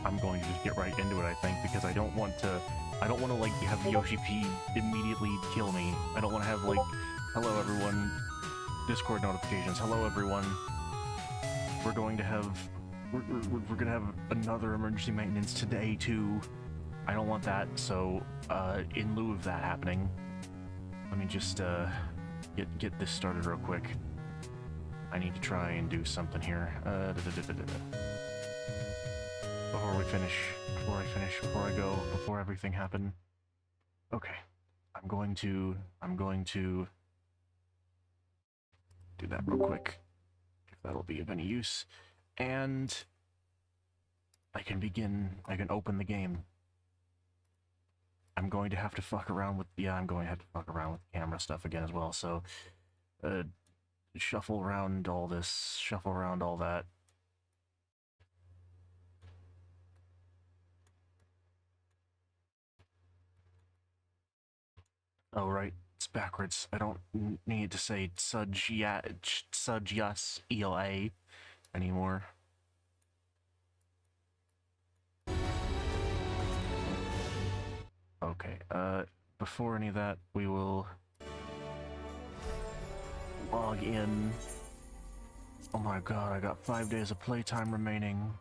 I'm going to just get right into it, I think, because I don't want to like have Yoshi P immediately kill me. I don't want to have like, hello everyone, Discord notifications, hello everyone. We're going to have another emergency maintenance today too. I don't want that, so in lieu of that happening, let me just get this started real quick. I need to try and do something here. Before I go, before everything happened. Okay, I'm going to do that real quick, if that'll be of any use, and I can open the game. I'm going to have to fuck around with, I'm going to have to fuck around with camera stuff again as well, so, shuffle around all this, shuffle around all that. Oh, right, it's backwards. I don't need to say Sudge Yas ELA anymore. Okay, before any of that, we will log in. Oh my god, I got 5 days of playtime remaining.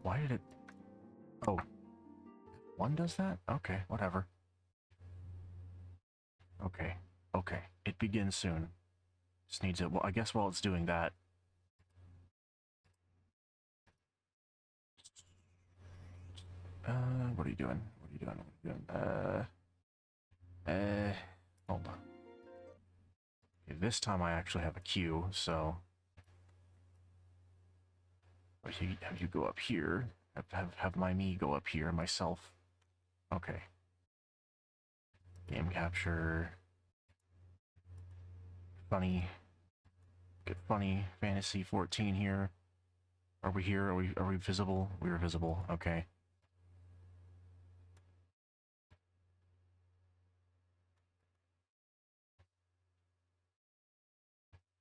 Why did it... Oh. One does that? Okay, whatever. Okay, okay. It begins soon. Just needs it. Well, I guess while it's doing that... what are you doing? What are you doing? What are you doing? Hold on. Okay, this time I actually have a queue, so... Have you go up here. Have my me go up here, myself. Okay. Game capture. Funny. Get funny. Fantasy 14 here. Are we here? Are we visible? We are visible. Okay.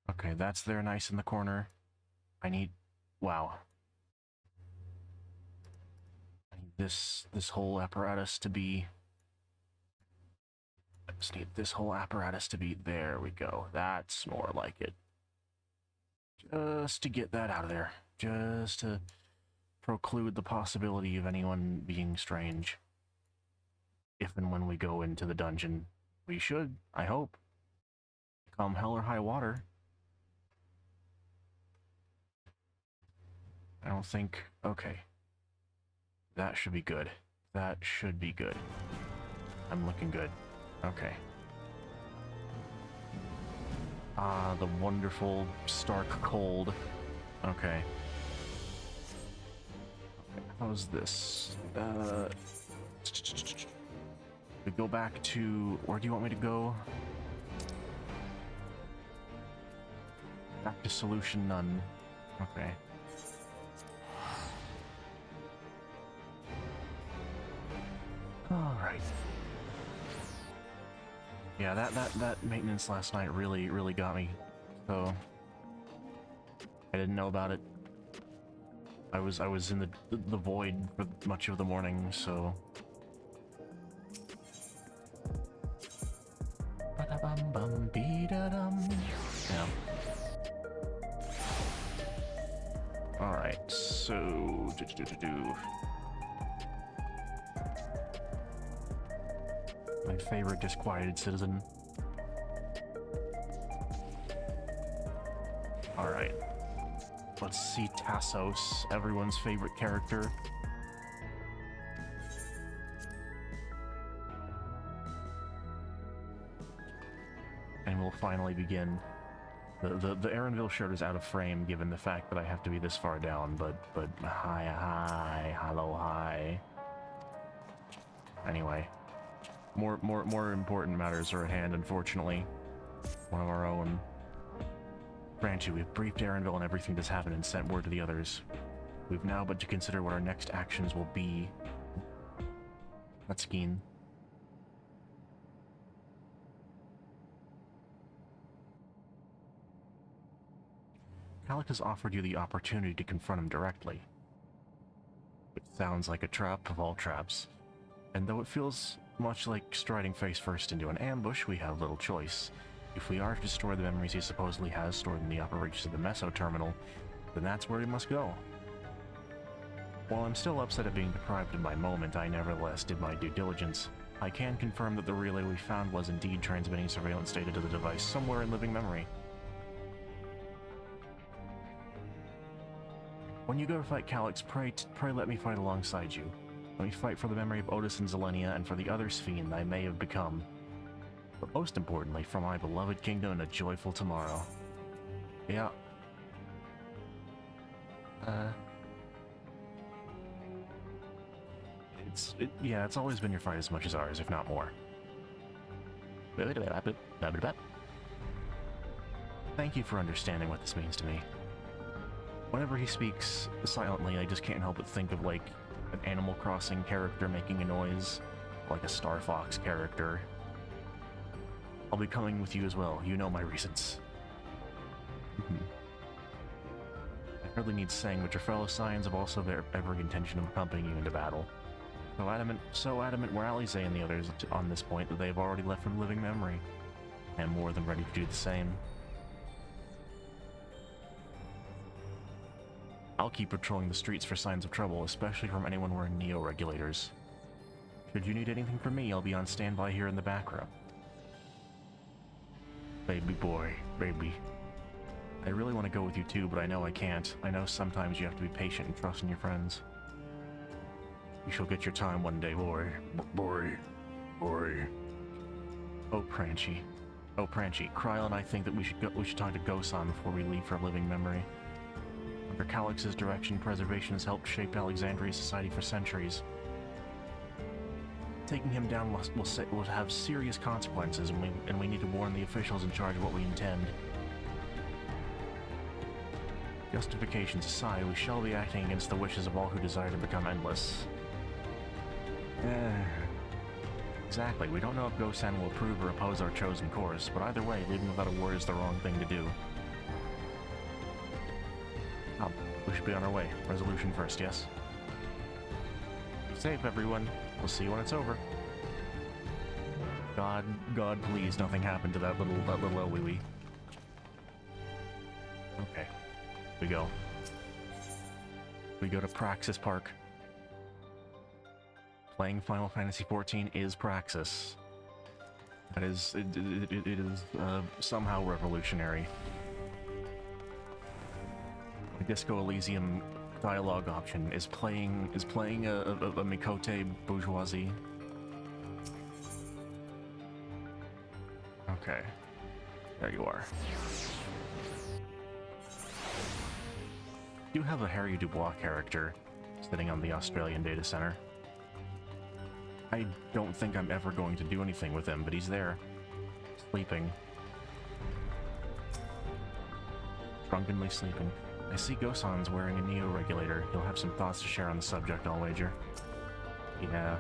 Okay, that's there nice in the corner. I need... Wow. I need this whole apparatus to be... I just need this whole apparatus to be... There we go. That's more like it. Just to get that out of there. Just to preclude the possibility of anyone being strange. If and when we go into the dungeon. We should, I hope. Come hell or high water. I don't think... Okay. That should be good. That should be good. I'm looking good. Okay. Ah, the wonderful, stark cold. Okay. How's this? We go back to... Where do you want me to go? Back to solution none. Okay. Alright. Yeah, that maintenance last night really got me. So I didn't know about it. I was in the void for much of the morning, so yeah. Alright, so my favorite disquieted citizen. Alright. Let's see Tassos, everyone's favorite character. And we'll finally begin. The Aaronville shirt is out of frame given the fact that I have to be this far down, but hi, hello, hi. Anyway. More important matters are at hand, unfortunately. One of our own. Granted, we've briefed Aaronville on everything that's happened and sent word to the others. We've now but to consider what our next actions will be. That's Geen. Calic has offered you the opportunity to confront him directly. Sounds like a trap of all traps. And though it feels much like striding face first into an ambush, we have little choice. If we are to destroy the memories he supposedly has stored in the upper reaches of the Meso Terminal, then that's where we must go. While I'm still upset at being deprived of my moment, I nevertheless did my due diligence. I can confirm that the relay we found was indeed transmitting surveillance data to the device somewhere in living memory. When you go to fight Calyx, pray let me fight alongside you. Let me fight for the memory of Otis and Zelenia and for the other Sphene I may have become. But most importantly, for my beloved kingdom and a joyful tomorrow. Yeah. It's always been your fight as much as ours, if not more. Thank you for understanding what this means to me. Whenever he speaks silently, I just can't help but think of, like, an Animal Crossing character making a noise, like a Star Fox character. I'll be coming with you as well, you know my reasons. I hardly need saying, but your fellow Scions have also every intention of accompanying you into battle. So adamant were Alize and the others on this point that they have already left from living memory. I am more than ready to do the same. I'll keep patrolling the streets for signs of trouble, especially from anyone wearing neo-regulators. Should you need anything from me, I'll be on standby here in the back row. Baby boy, baby. I really want to go with you too, but I know I can't. I know sometimes you have to be patient and trust in your friends. You shall get your time one day, boy. Boy. Oh, Pranchy. Kryle and I think that we should talk to Gosan before we leave for living memory. Under Calyx's direction, preservation has helped shape Alexandria's society for centuries. Taking him down will have serious consequences, and we need to warn the officials in charge of what we intend. Justifications aside, we shall be acting against the wishes of all who desire to become endless. Exactly, we don't know if Gosan will approve or oppose our chosen course, but either way, leaving without a word is the wrong thing to do. We should be on our way. Resolution first, yes? Be safe, everyone. We'll see you when it's over. God, please, nothing happened to that little Elwee. Okay. We go. We go to Praxis Park. Playing Final Fantasy XIV is Praxis. That is, it is somehow revolutionary. The Disco Elysium dialogue option is playing a Mikote bourgeoisie. Okay, there you are. You have a Harry Dubois character sitting on the Australian data center. I don't think I'm ever going to do anything with him, but he's there, sleeping. Drunkenly sleeping. I see Gosan's wearing a neo-regulator. He'll have some thoughts to share on the subject, I'll wager. Yeah.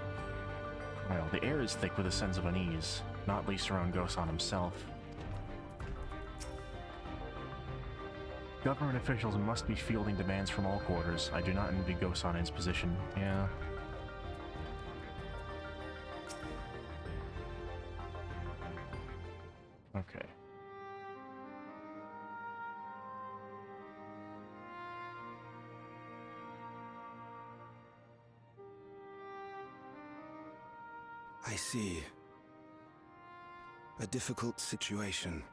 Well, the air is thick with a sense of unease, not least around Gosan himself. Government officials must be fielding demands from all quarters. I do not envy Gosan in his position. Yeah. Okay. I see. A difficult situation.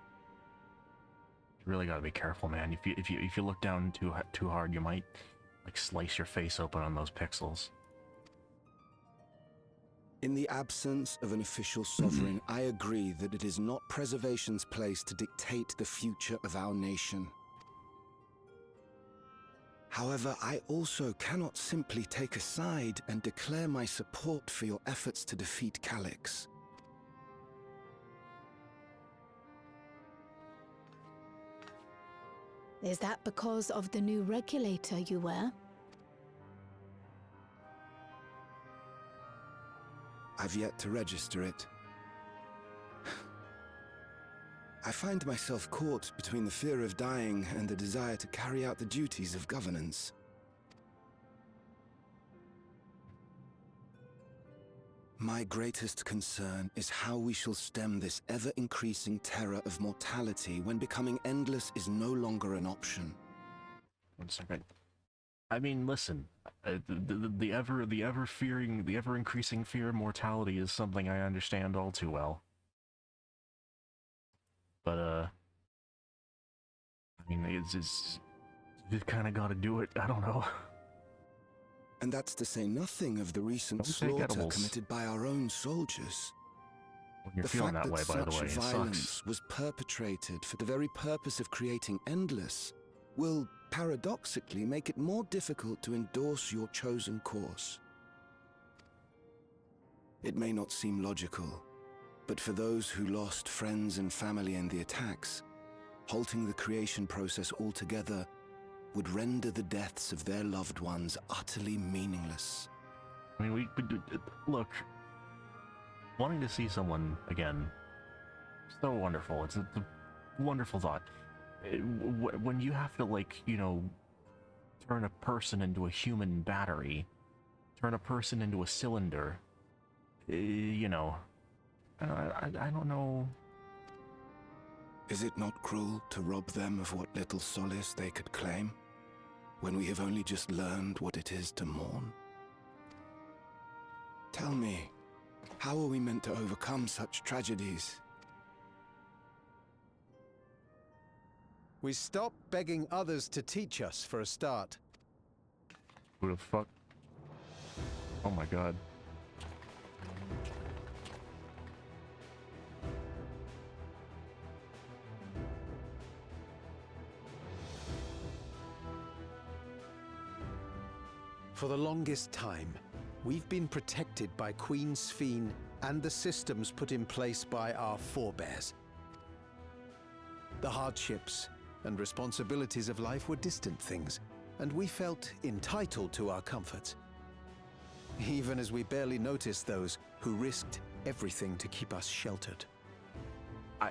You really gotta be careful, man. If you look down too hard, you might like slice your face open on those pixels. In the absence of an official sovereign, I agree that it is not preservation's place to dictate the future of our nation. However, I also cannot simply take a side and declare my support for your efforts to defeat Calyx. Is that because of the new regulator you wear? I've yet to register it. I find myself caught between the fear of dying and the desire to carry out the duties of governance. My greatest concern is how we shall stem this ever-increasing terror of mortality when becoming endless is no longer an option. 1 second. I mean, listen, the ever-increasing fear of mortality is something I understand all too well. But, I mean, you kind of gotta do it, I don't know. And that's to say nothing of the recent Don't take slaughter edibles. committed by our own soldiers. When you're The feeling fact that way, by the such way, it violence sucks. was perpetrated for the very purpose of creating Endless will paradoxically make it more difficult to endorse your chosen course. It may not seem logical, but for those who lost friends and family in the attacks, halting the creation process altogether would render the deaths of their loved ones utterly meaningless. I mean, look, wanting to see someone again, so wonderful. It's a wonderful thought. When you have to, like, you know, turn a person into a human battery, turn a person into a cylinder, you know, I don't know. Is it not cruel to rob them of what little solace they could claim, when we have only just learned what it is to mourn? Tell me, how are we meant to overcome such tragedies? We stop begging others to teach us for a start. Who the fuck? Oh my god. For the longest time, we've been protected by Queen Sphene and the systems put in place by our forebears. The hardships and responsibilities of life were distant things, and we felt entitled to our comforts, even as we barely noticed those who risked everything to keep us sheltered.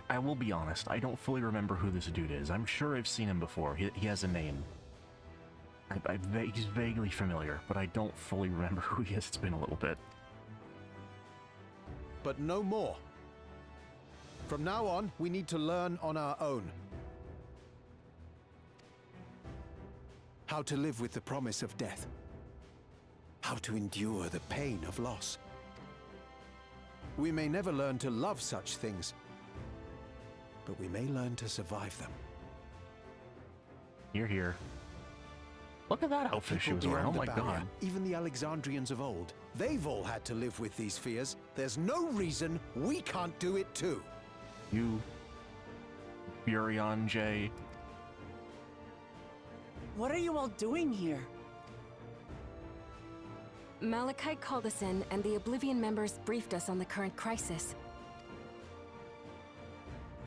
I will be honest, I don't fully remember who this dude is. I'm sure I've seen him before. He has a name. He's vaguely familiar, but I don't fully remember who he is. It's been a little bit. But no more. From now on, we need to learn on our own. How to live with the promise of death. How to endure the pain of loss. We may never learn to love such things, but we may learn to survive them. You're here. Look at that outfit she was People wearing. Oh beyond my the barrier, god. even the Alexandrians of old, they've all had to live with these fears. There's no reason we can't do it too. You, Furion J. What are you all doing here? Malachite called us in, and the Oblivion members briefed us on the current crisis.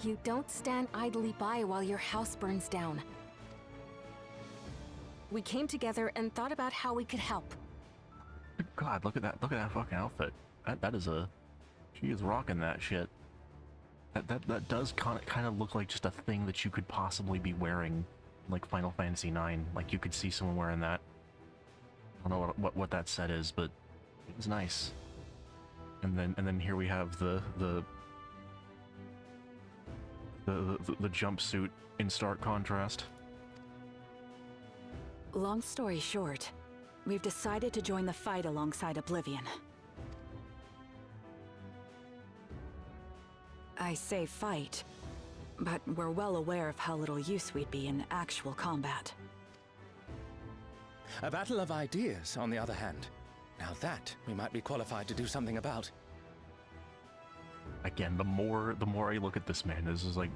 You don't stand idly by while your house burns down. We came together and thought about how we could help. God, look at that fucking outfit. That is a... She is rocking that shit. That does kind of look like just a thing that you could possibly be wearing, like Final Fantasy IX. Like you could see someone wearing that. I don't know what that set is, but it was nice. And then here we have the jumpsuit in stark contrast. Long story short, we've decided to join the fight alongside Oblivion. I say fight, but we're well aware of how little use we'd be in actual combat. A battle of ideas, on the other hand. Now that we might be qualified to do something about. Again, the more I look at this man, this is like...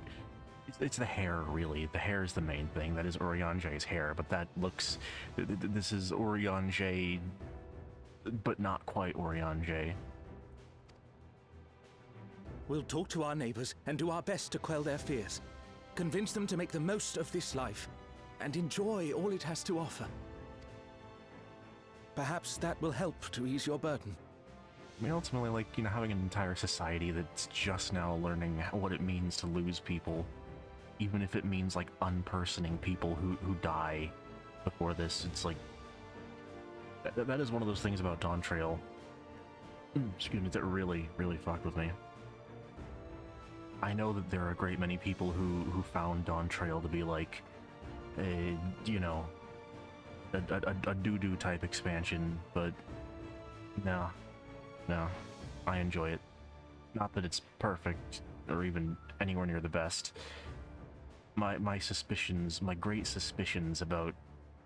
It's the hair, really. The hair is the main thing. That is Urianger's hair, but that looks... This is Urianger, but not quite Urianger. We'll talk to our neighbors and do our best to quell their fears. Convince them to make the most of this life and enjoy all it has to offer. Perhaps that will help to ease your burden. I mean, ultimately, like, you know, having an entire society that's just now learning what it means to lose people, even if it means, like, unpersoning people who die before this, it's like... That is one of those things about Dawn Trail. excuse me, that really, really fucked with me. I know that there are a great many people who found Dawn Trail to be like a, you know, a doo-doo type expansion, but no, I enjoy it. Not that it's perfect or even anywhere near the best. My suspicions, my great suspicions about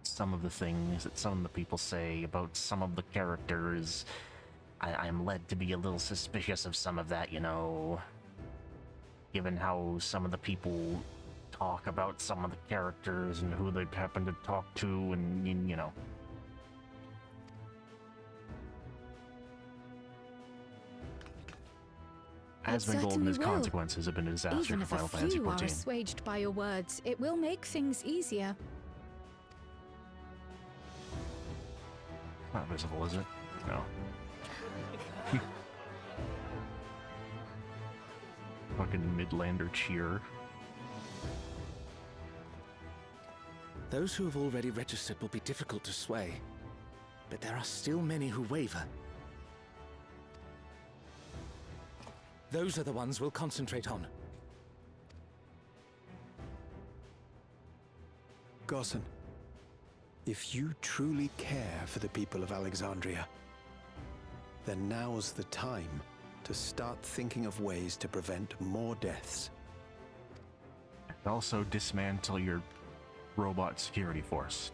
some of the things that some of the people say about some of the characters, I'm led to be a little suspicious of some of that, you know, given how some of the people talk about some of the characters and who they happen to talk to, and you know. Asmongold and his consequences have been a disaster Even for if Final a Fantasy few are XIV. assuaged by your words, it will make things easier. Not visible, is it? No. Fucking Midlander cheer. Those who have already registered will be difficult to sway, but there are still many who waver. Those are the ones we'll concentrate on. Gossan, if you truly care for the people of Alexandria, then now's the time to start thinking of ways to prevent more deaths. And also dismantle your robot security force.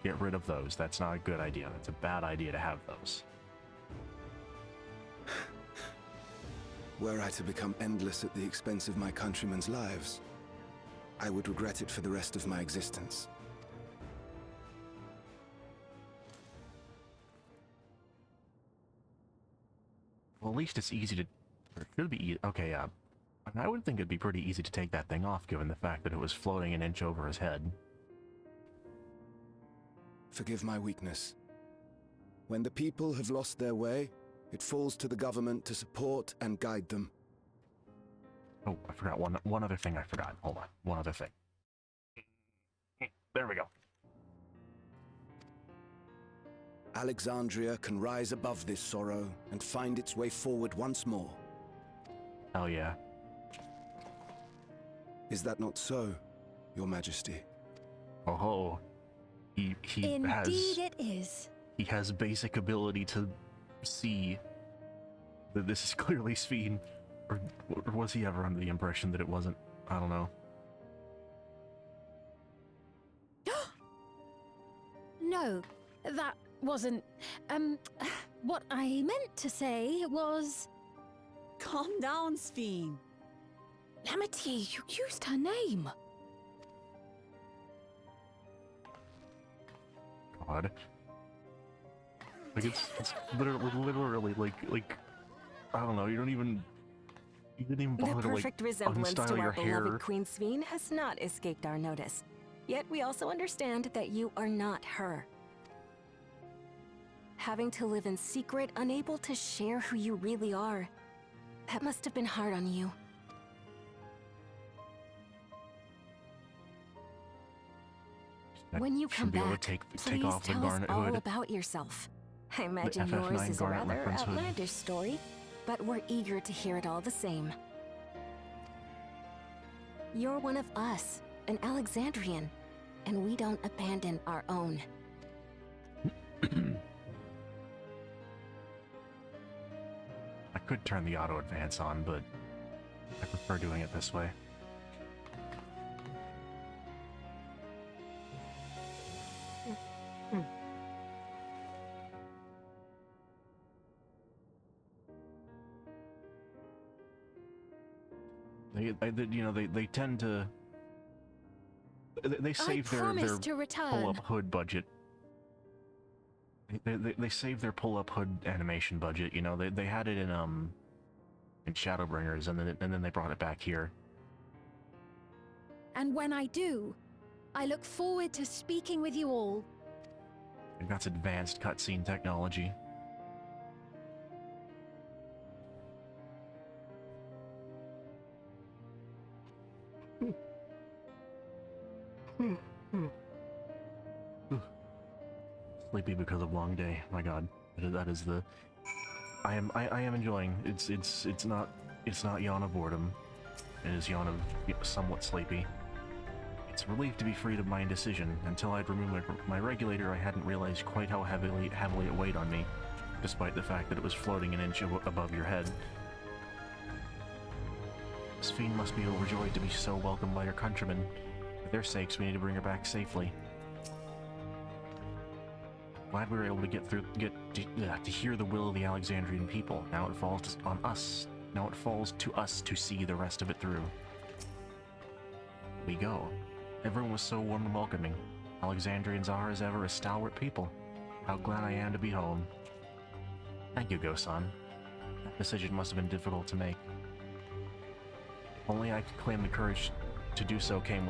Get rid of those. That's not a good idea. That's a bad idea to have those. Were I to become endless at the expense of my countrymen's lives, I would regret it for the rest of my existence. Well, at least it's easy to... Or it should be okay, I would think it'd be pretty easy to take that thing off, given the fact that it was floating an inch over his head. Forgive my weakness. When the people have lost their way, it falls to the government to support and guide them. Oh, I forgot one other thing I forgot. Hold on. One other thing. There we go. Alexandria can rise above this sorrow and find its way forward once more. Hell yeah. Is that not so, Your Majesty? Oh ho. He Indeed it is. He has basic ability to see that this is clearly Sphene. Or was he ever under the impression that it wasn't? I don't know. No, that wasn't... what I meant to say was... Calm down, Sphene. Lamity, you used her name. God. Like it's literally like I don't know. You didn't even The bother to like perfect resemblance unstyle to your our hair. beloved Queen Sphene has not escaped our notice. Yet we also understand that you are not her. Having to live in secret, unable to share who you really are, that must have been hard on you. When you come Should be able to back, take please off the tell us garnet all hood. about yourself. I imagine FF9 yours is a garnet rather reference hood. outlandish story, but we're eager to hear it all the same. You're one of us, an Alexandrian, and we don't abandon our own. I could turn the auto advance on, but I prefer doing it this way. They tend to they save their promised to return. pull-up hood budget. They save their pull-up hood animation budget. You know, they had it in Shadowbringers, and then they brought it back here. And when I do, I look forward to speaking with you all. That's advanced cutscene technology. Sleepy because of long day. My God, that is the I am enjoying. It's not yawn of boredom. It is yawn of somewhat sleepy. It's a relief to be freed of my indecision. Until I'd removed my regulator, I hadn't realized quite how heavily it weighed on me, despite the fact that it was floating an inch above your head. This fiend must be overjoyed to be so welcomed by her countrymen. For their sakes, we need to bring her back safely. Glad we were able to to hear the will of the Alexandrian people. Now it falls on us. Now it falls to us to see the rest of it through. We go. Everyone was so warm and welcoming. Alexandrians are, as ever, a stalwart people. How glad I am to be home. Thank you, Go-san. That decision must have been difficult to make. Only I could claim the courage to do so came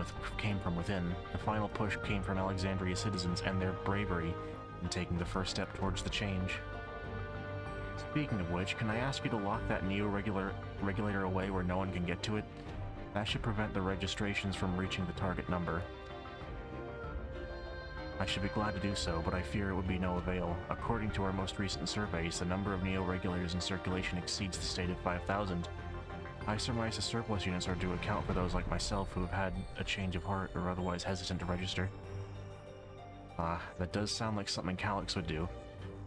from within. The final push came from Alexandria citizens and their bravery in taking the first step towards the change. Speaking of which, can I ask you to lock that regulator away where no one can get to it? That should prevent the registrations from reaching the target number. I should be glad to do so, but I fear it would be no avail. According to our most recent surveys, the number of Neo-regulators in circulation exceeds the stated 5,000. I surmise the surplus units are to account for those like myself who have had a change of heart or otherwise hesitant to register. That does sound like something Calyx would do,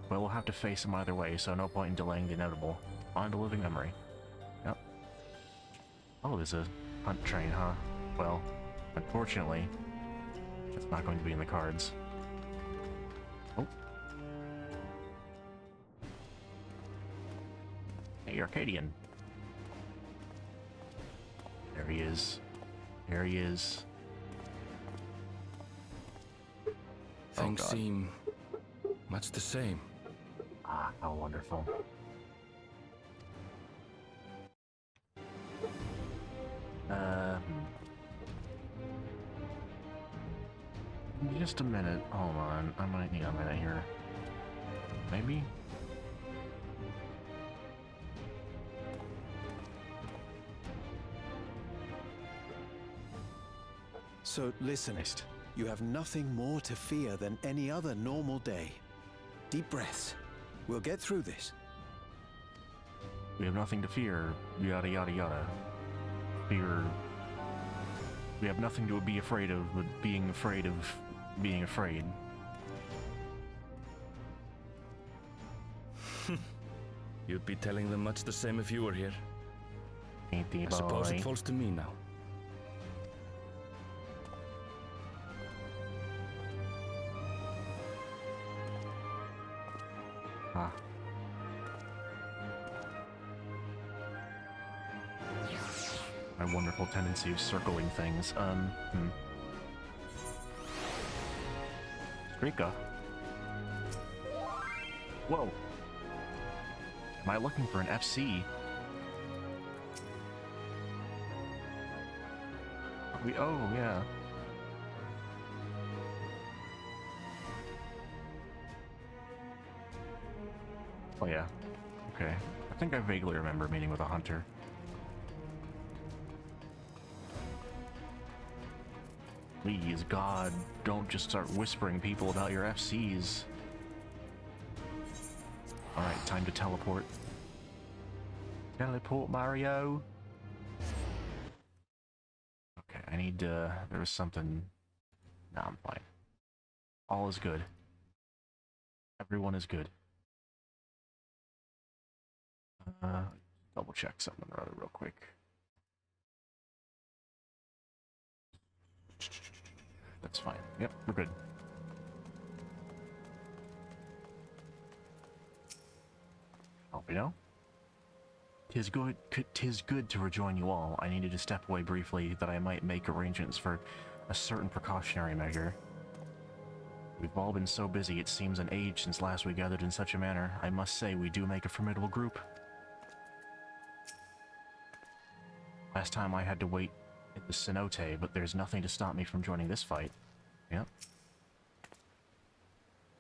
but we'll have to face him either way, so no point in delaying the inevitable. On to living memory. Yep. Oh, there's a hunt train, huh? Well, unfortunately, it's not going to be in the cards. Oh. Hey, Arcadian. There he is. There he is. Things seem much the same. Ah, how wonderful. Just a minute. Hold on. I might need a minute here. Maybe? So listen, you have nothing more to fear than any other normal day. Deep breaths. We'll get through this. We have nothing to fear, yada yada yada. Fear... We have nothing to be afraid of, but being afraid of being afraid. You'd be telling them much the same if you were here. Ain't the I suppose it falls to me now. Ah. My wonderful tendency of circling things. Rika. Whoa. Am I looking for an FC? Oh, yeah. Oh, yeah. Okay. I think I vaguely remember meeting with a hunter. Please, God, don't just start whispering people about your FCs. Alright, time to teleport. Teleport, Mario! Okay, I need, there was something... No, I'm fine. All is good. Everyone is good. Double check something or other real quick. That's fine. Yep, we're good. Help you know? Tis good to rejoin you all. I needed to step away briefly that I might make arrangements for a certain precautionary measure. We've all been so busy, it seems an age since last we gathered in such a manner. I must say, we do make a formidable group. Last time I had to wait in the cenote, but there's nothing to stop me from joining this fight. Yep.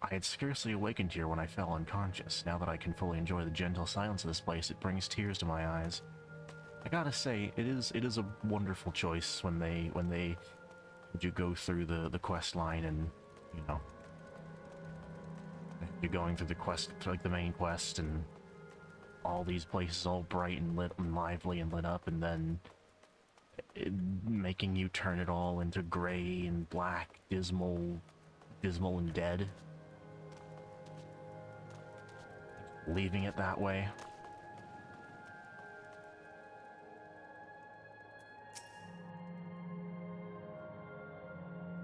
I had scarcely awakened here when I fell unconscious. Now that I can fully enjoy the gentle silence of this place, it brings tears to my eyes. I gotta say, it is a wonderful choice when you go through the quest line and, you know, you're going through the quest, like the main quest, and all these places all bright and lit and lively and lit up, and then making you turn it all into gray and black, dismal and dead. Leaving it that way.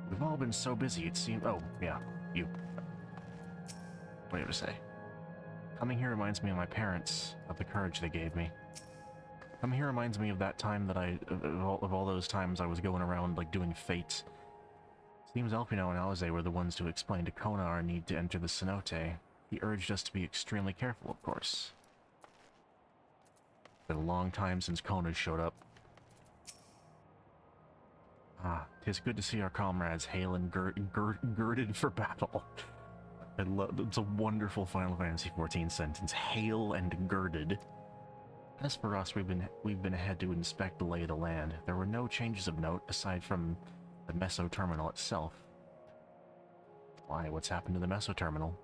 We've all been so busy, it seemed— oh, yeah, you. What do you have to say? Coming here reminds me of my parents, of the courage they gave me. Coming here reminds me of that time that of all those times I was going around, like, doing fates. Seems Elpino and Alize were the ones to explain to Kona our need to enter the cenote. He urged us to be extremely careful, of course. It's been a long time since Kona showed up. Ah, 'tis good to see our comrades hale and girded for battle. It's a wonderful Final Fantasy XIV sentence. Hale and girded. As for us, we've been ahead to inspect the lay of the land. There were no changes of note aside from the Meso Terminal itself. Why, what's happened to the Meso Terminal?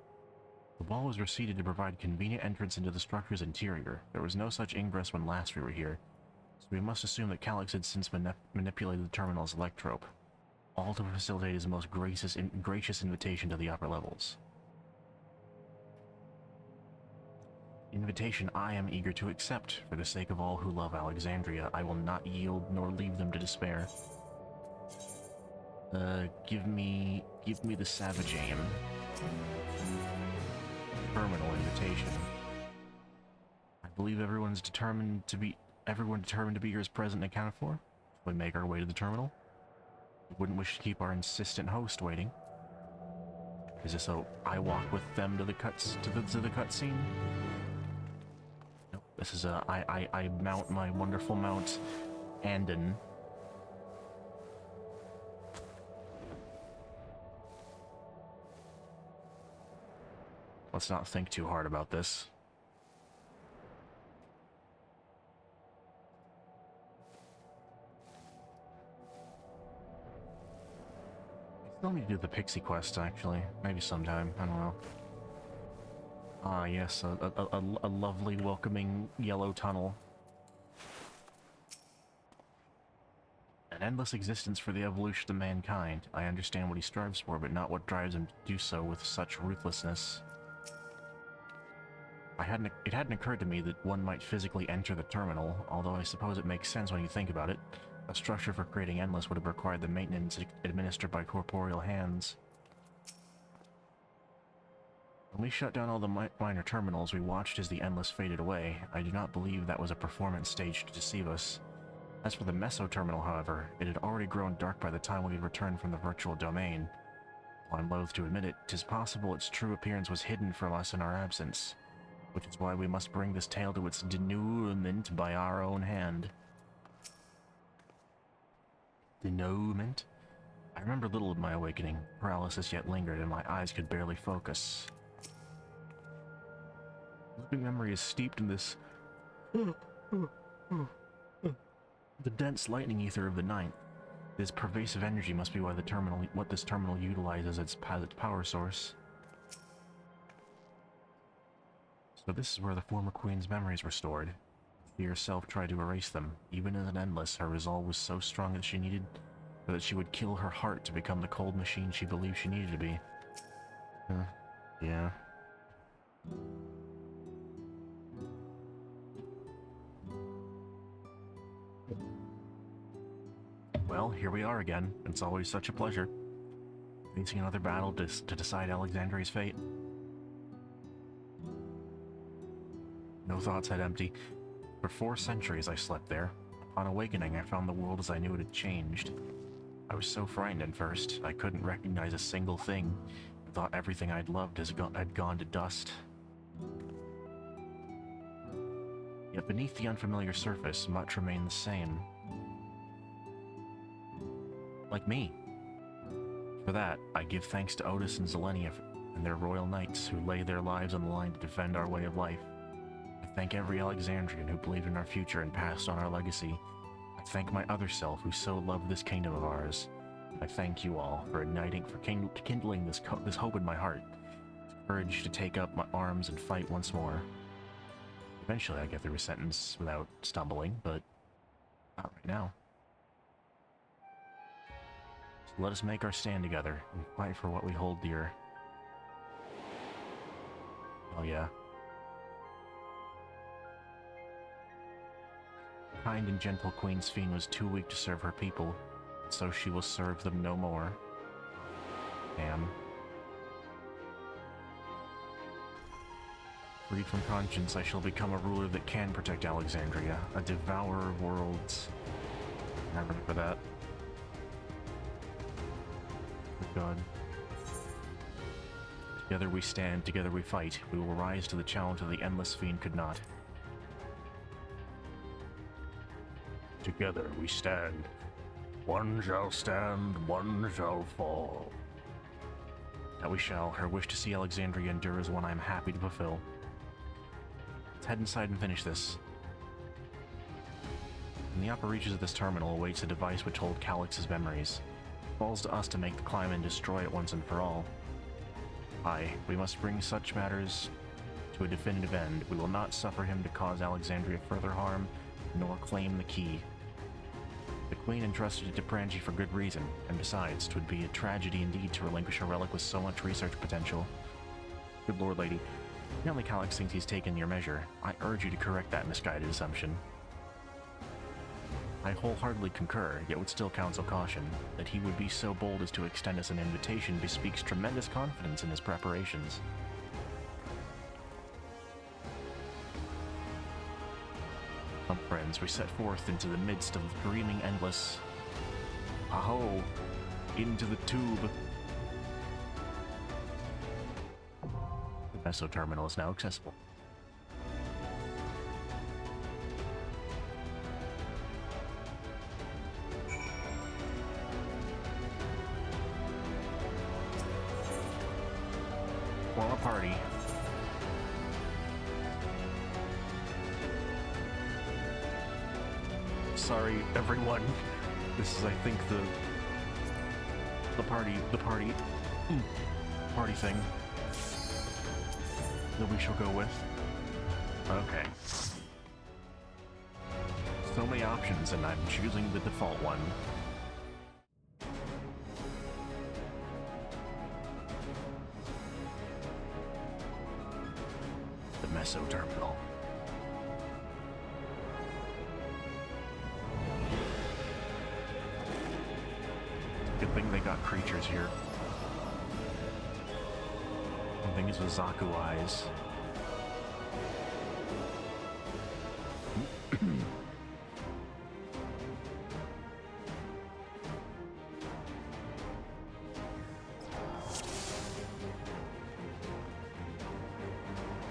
The wall was receded to provide convenient entrance into the structure's interior. There was no such ingress when last we were here, so we must assume that Calyx had since manipulated the terminal's electrope, all to facilitate his most gracious invitation to the upper levels. Invitation I am eager to accept. For the sake of all who love Alexandria, I will not yield nor leave them to despair. Give me the Savage Aim. Terminal invitation. I believe everyone determined to be here is present and accounted for. We make our way to the terminal. We wouldn't wish to keep our insistent host waiting. Is this so I walk with them to the cutscene? Nope. This is I mount my wonderful mount, Andon. Let's not think too hard about this. I still need to do the pixie quest, actually. Maybe sometime. I don't know. Ah, yes, a lovely, welcoming yellow tunnel. An endless existence for the evolution of mankind. I understand what he strives for, but not what drives him to do so with such ruthlessness. It hadn't occurred to me that one might physically enter the terminal, although I suppose it makes sense when you think about it. A structure for creating Endless would have required the maintenance administered by corporeal hands. When we shut down all the minor terminals, we watched as the Endless faded away. I do not believe that was a performance staged to deceive us. As for the Meso terminal, however, it had already grown dark by the time we had returned from the virtual domain. While I'm loath to admit it, 'tis possible its true appearance was hidden from us in our absence, which is why we must bring this tale to its denouement by our own hand. Denouement? I remember little of my awakening. Paralysis yet lingered, and my eyes could barely focus. Living memory is steeped in this the dense lightning ether of the night. This pervasive energy must be what this terminal utilizes as its power source. So this is where the former queen's memories were stored. She herself tried to erase them. Even as an Endless, her resolve was so strong that she would kill her heart to become the cold machine she believed she needed to be. Yeah. Well, here we are again. It's always such a pleasure. Facing another battle to decide Alexandria's fate. No thoughts had empty. For 4 centuries I slept there. Upon awakening, I found the world as I knew it had changed. I was so frightened at first, I couldn't recognize a single thing. I thought everything I'd loved had gone to dust. Yet beneath the unfamiliar surface, much remained the same. Like me. For that, I give thanks to Otis and Zelenia and their royal knights who lay their lives on the line to defend our way of life. I thank every Alexandrian who believed in our future and passed on our legacy. I thank my other self who so loved this kingdom of ours. I thank you all for kindling this hope in my heart, courage to take up my arms and fight once more. Eventually I get through a sentence without stumbling, but not right now. So let us make our stand together and fight for what we hold dear. Oh yeah. Kind and gentle Queen Sphene was too weak to serve her people, so she will serve them no more. Damn. Freed from conscience, I shall become a ruler that can protect Alexandria, a devourer of worlds. I remember that. Good God. Together we stand, together we fight. We will rise to the challenge that the endless fiend could not. Together we stand. One shall stand, one shall fall. That we shall. Her wish to see Alexandria endure is one I am happy to fulfill. Let's head inside and finish this. In the upper reaches of this terminal awaits a device which holds Calix's memories. It falls to us to make the climb and destroy it once and for all. Aye, we must bring such matters to a definitive end. We will not suffer him to cause Alexandria further harm, nor claim the key. The Queen entrusted it to Prangi for good reason, and besides, 'twould be a tragedy indeed to relinquish a relic with so much research potential. Good lord, lady. Apparently Calix thinks he's taken your measure. I urge you to correct that misguided assumption. I wholeheartedly concur, yet would still counsel caution. That he would be so bold as to extend us an invitation bespeaks tremendous confidence in his preparations. Come, friends, we set forth into the midst of the dreaming endless. Aho! Into the tube! The Meso terminal is now accessible. Form a party. Sorry, everyone. This is, I think, the party thing that we shall go with. Okay. So many options, and I'm choosing the default one. The Meso terminal. Good thing they got creatures here. The thing is with Zaku eyes.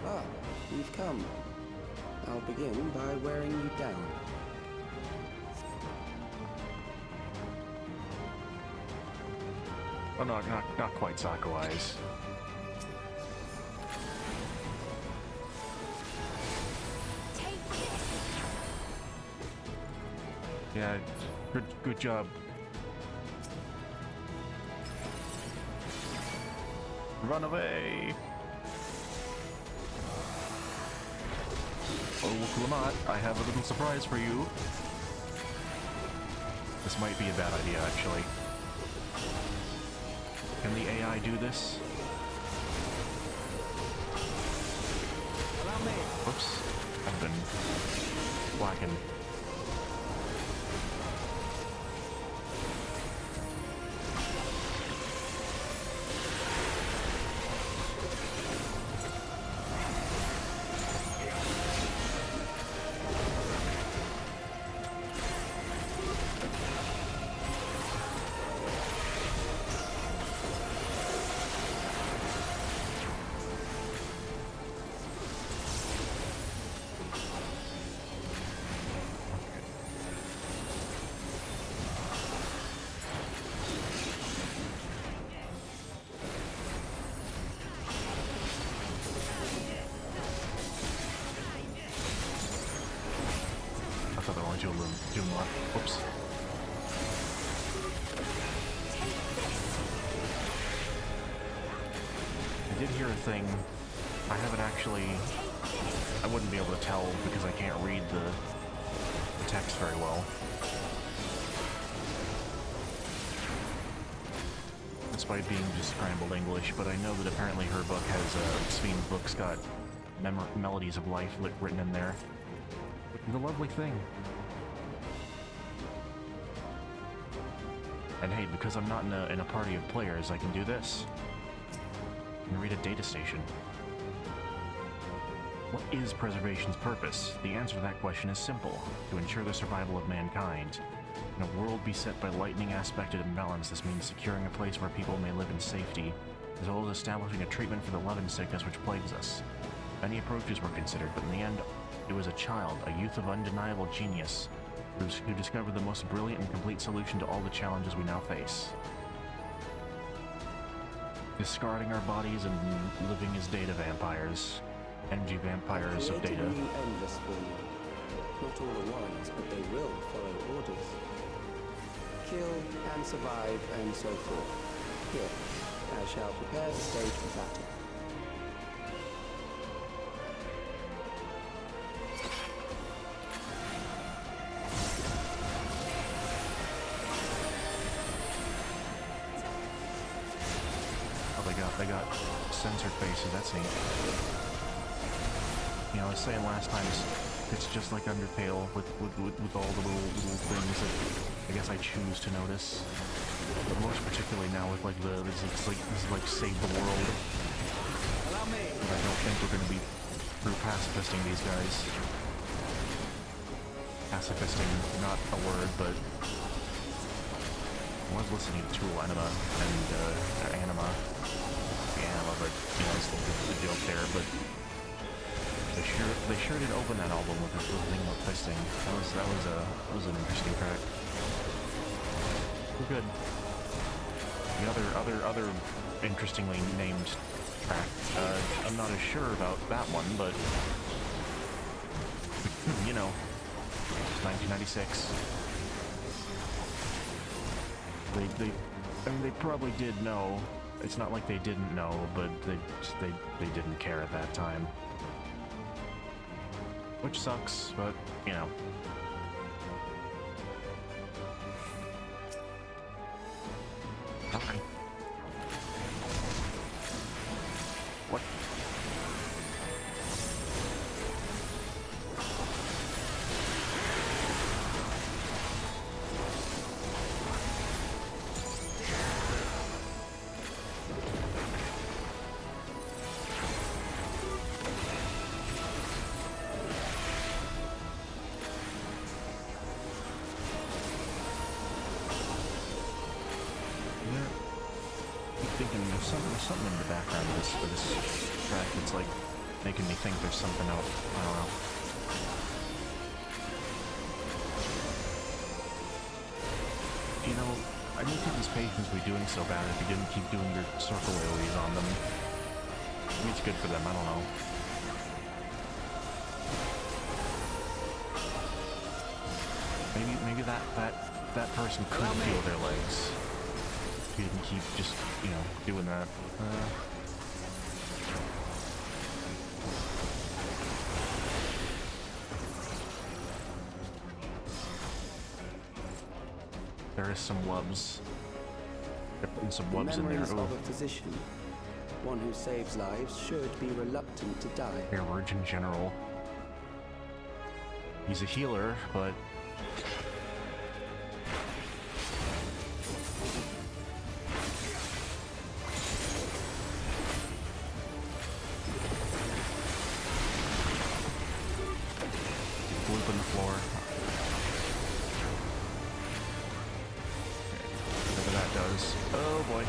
Ah, you've come. I'll begin by wearing you down. Oh no, not quite Zaku eyes. Yeah, good job. Run away! Oh, Lamat, I have a little surprise for you. This might be a bad idea, actually. Can the AI do this? Whoops. I've been whacking. Do more. Whoops. I did hear a thing. I haven't actually I wouldn't be able to tell because I can't read the text very well. Despite being just scrambled English, but I know that apparently her book has, Sven's book's got melodies of life written in there. The lovely thing. And hey, because I'm not in a party of players, I can do this. I can read a data station. What is preservation's purpose? The answer to that question is simple: to ensure the survival of mankind. In a world beset by lightning-aspected imbalance, this means securing a place where people may live in safety, as well as establishing a treatment for the leaven sickness which plagues us. Many approaches were considered, but in the end, it was a child, a youth of undeniable genius, who discovered the most brilliant and complete solution to all the challenges we now face. Discarding our bodies and living as data vampires. Energy vampires of data. Endless formula. Not all are wise, but they will follow orders. Kill and survive and so forth. Here, I shall prepare the stage for battle. Oh, they got censored faces, that's neat. You know, I was saying last time, it's just like Undertale with all the little things that I guess I choose to notice. But most particularly now with like this is like save the world. But I don't think we're gonna be through pacifisting these guys. Pacifisting, not a word, but I was listening to Tool Anima and Anima, but you know, it's the joke there, but. They sure did open that album with this little thing about fisting. That was an interesting track. We're good. The other interestingly named track, I'm not as sure about that one, but you know, it's 1996. I mean, they probably did know. It's not like they didn't know, but they didn't care at that time. Which sucks, but, you know. Okay. What? Something in the background of this track that's like making me think there's something else. I don't know. You know, I don't think these patients would be doing so bad if you didn't keep doing your circle AoEs on them. Maybe it's good for them, I don't know. Maybe that person could feel their legs. If you didn't keep just, you know, doing that. There is some wubs. They're putting some wubs in there. Memories of a physician. One who saves lives should be reluctant to die. Air Virgin General. He's a healer, but on the floor. Okay, whatever that does. Oh boy.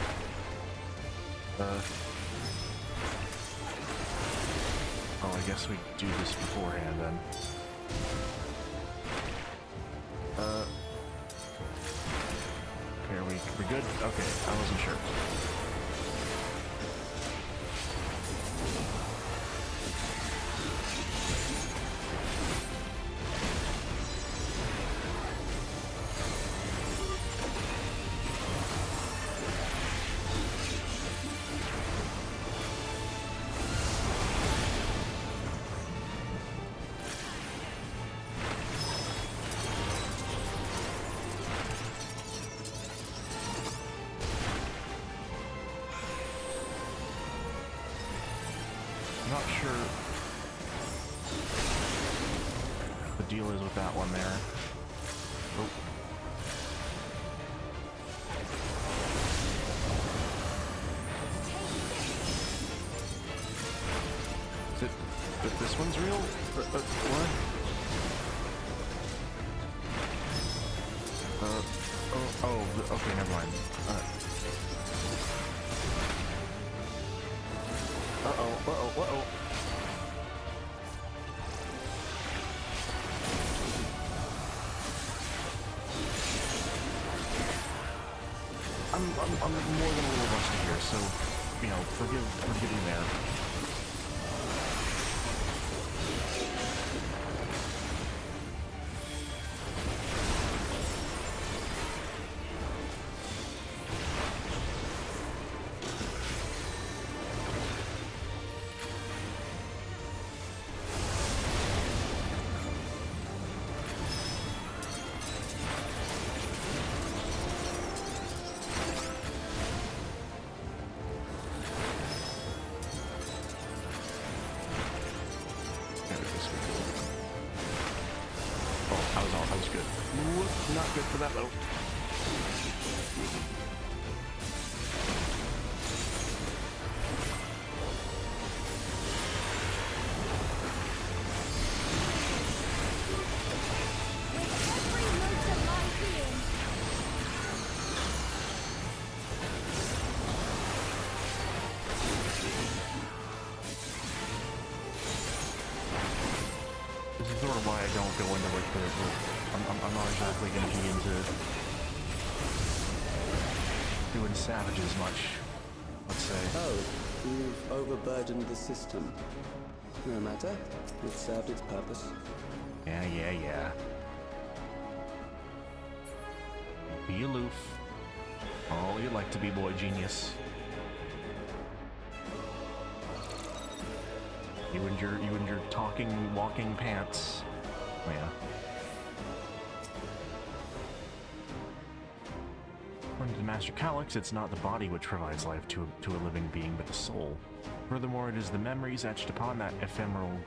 Oh, I guess we do this beforehand then. Okay, are we good? Okay, I wasn't sure. not sure what the deal is with that one there. Oh. Is it that this one's real? What? Okay, never mind. Uh-oh. I'm more than a little rusty here, so, you know, forgive me there. I was good. Not good for that though. This is sort of why I don't go into like I'm not exactly going to be into doing savages much, let's say. Oh, you've overburdened the system. No matter, it served its purpose. Yeah. Be aloof. Oh, you'd like to be, boy genius. You and your talking, walking pants. Oh, yeah. According to Master Calyx, it's not the body which provides life to a living being, but the soul. Furthermore, it is the memories etched upon that ephemeral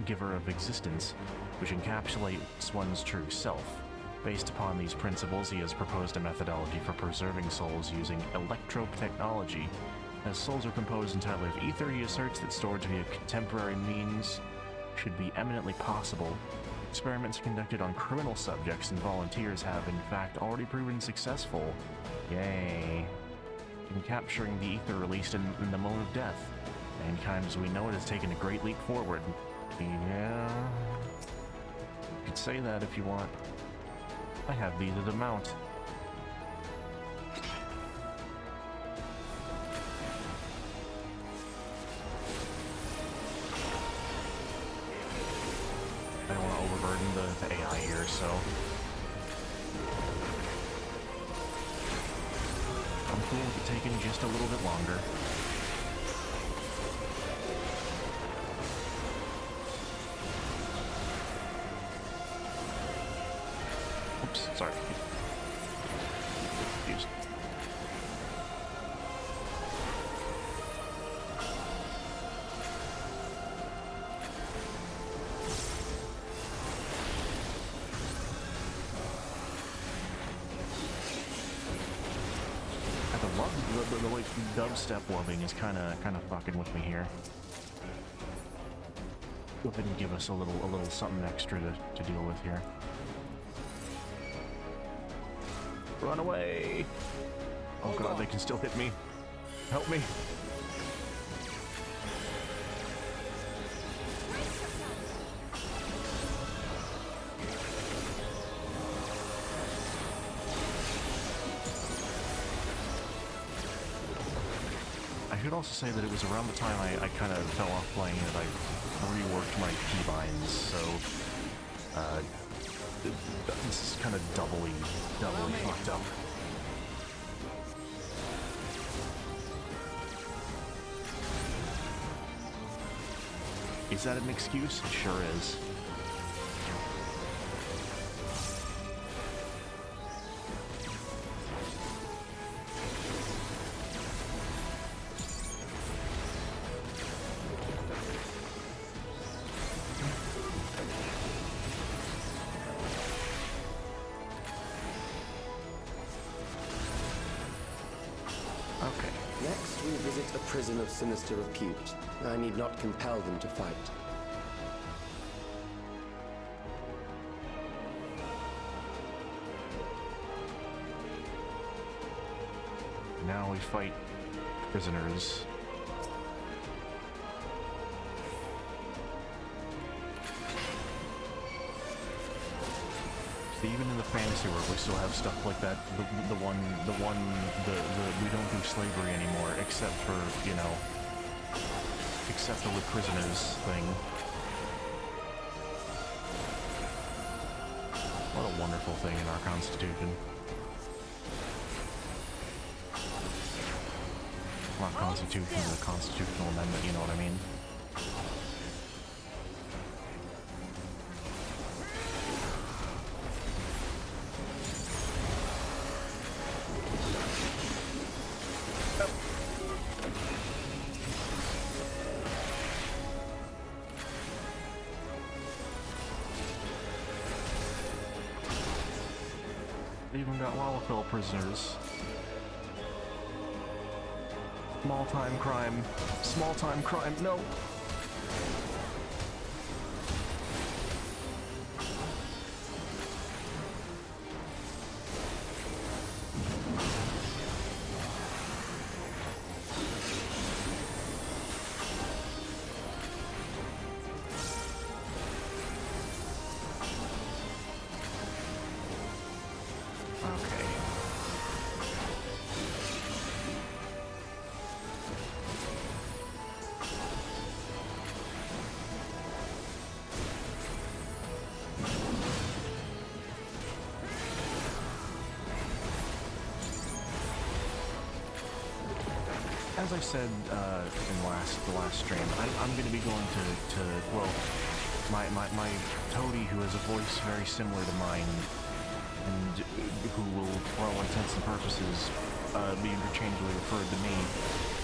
giver of existence, which encapsulates one's true self. Based upon these principles, he has proposed a methodology for preserving souls using electro-technology. As souls are composed entirely of ether, he asserts that storage via contemporary means should be eminently possible. Experiments conducted on criminal subjects and volunteers have, in fact, already proven successful. Yay. In capturing the ether released in the moment of death. Mankind as we know it has taken a great leap forward. Yeah. You could say that if you want. I have these as a mount. I don't want to overburden the AI here, so I'm cool with it taking just a little bit longer. Oops, sorry. Confused. The like dubstep loving is kind of fucking with me here. Go ahead and give us a little something extra to deal with here. Run away! Oh god, they can still hit me. Help me! I should also say that it was around the time I kind of fell off playing that I reworked my keybinds, so this is kind of doubly fucked up. Is that an excuse? It sure is. Next, we visit a prison of sinister repute. I need not compel them to fight. Now we fight prisoners. So even in the fantasy world, we still have stuff like that. The we don't do slavery anymore, except for, you know, except for the prisoners thing. What a wonderful thing in our Constitution. Not Constitution, the Constitutional Amendment, you know what I mean? They even got Lalafell prisoners. Small-time crime. Small-time crime. No! As I said in the last stream, I'm going to be going to well, my toady who has a voice very similar to mine, and who will, for all intents and purposes, be interchangeably referred to me,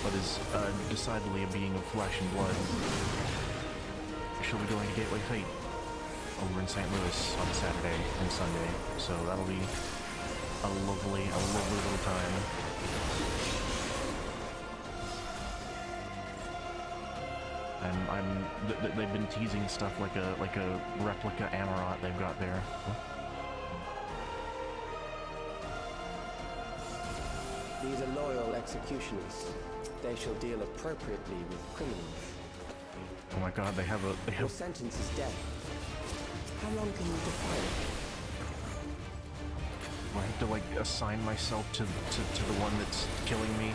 but is decidedly a being of flesh and blood. She'll be going to Gateway Fate over in St. Louis on Saturday and Sunday, so that'll be a lovely little time. They've been teasing stuff like a replica Amarot they've got there. These are loyal executioners. They shall deal appropriately with criminals. Oh my god, they have Your sentence is death. How long can you defy it? Do I have to like assign myself to the one that's killing me?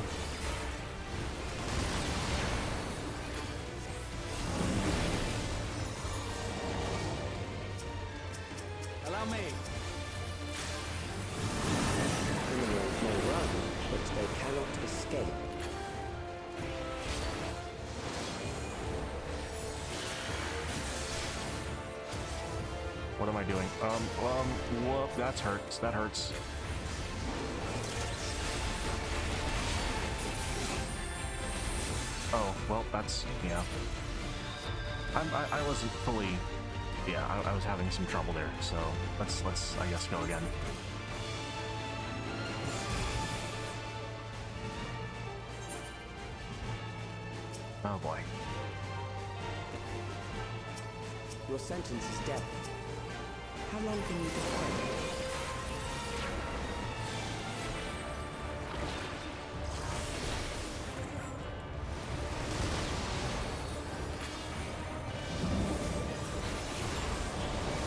What am I doing? Whoop, that hurts. That hurts. Oh, well, that's, yeah. I wasn't fully, yeah, I was having some trouble there, so let's, I guess, go again. Oh boy. Your sentence is death. How long can you defy it?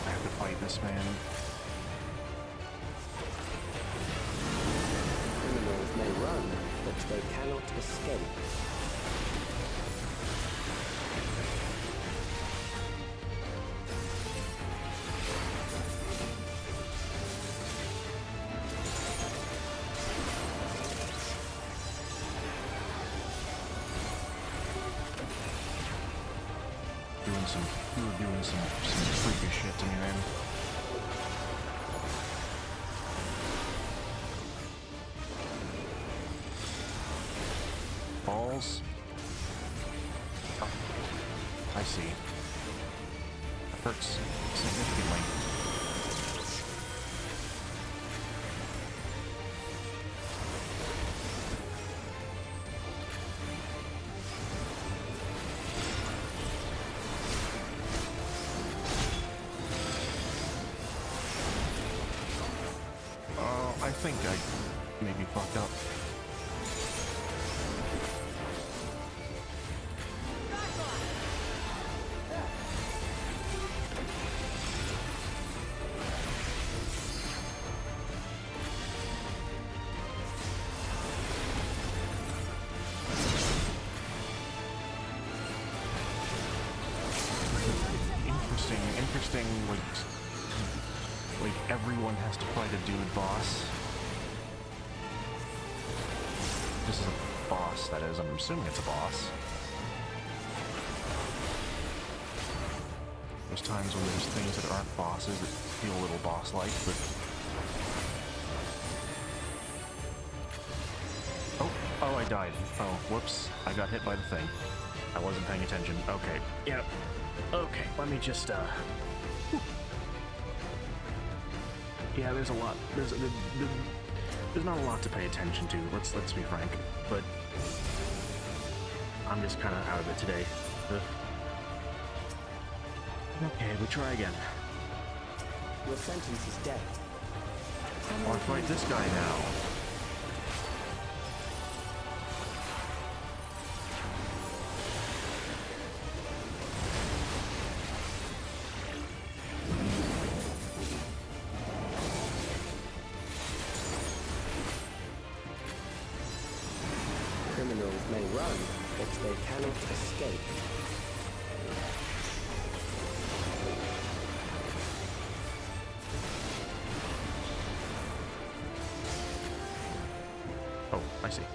I have to fight this man. Criminals may run, but they cannot escape. You were doing some freakish shit to me, man. Balls? Oh, I see. That hurts significantly. be fucked up. Interesting, like everyone has to fight a dude boss. This is a boss, that is. I'm assuming it's a boss. There's times when there's things that aren't bosses that feel a little boss-like, but... Oh, I died. Oh, whoops. I got hit by the thing. I wasn't paying attention. Okay, yep. Okay, let me just, yeah, there's a lot. There's not a lot to pay attention to. Let's be frank. But I'm just kind of out of it today. Okay, we try again. Your sentence is death. I want to fight this guy now. Criminals may run, but they cannot escape. Oh, I see.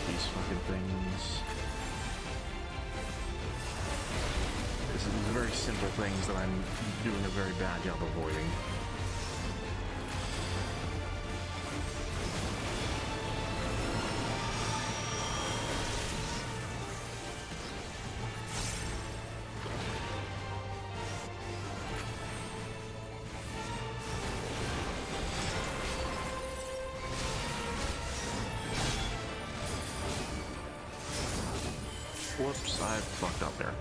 These fucking things. This is very simple things that I'm doing a very bad job avoiding. Whoops, I fucked up there.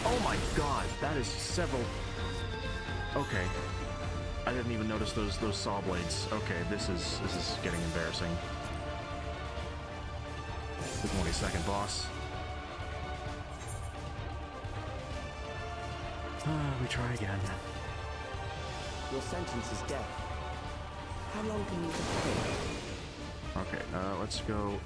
Oh my god, that is several... Okay. I didn't even notice those saw blades. Okay, this is getting embarrassing. There's only a second, boss. We try again. Your sentence is death. How long can you defend? Okay, let's go...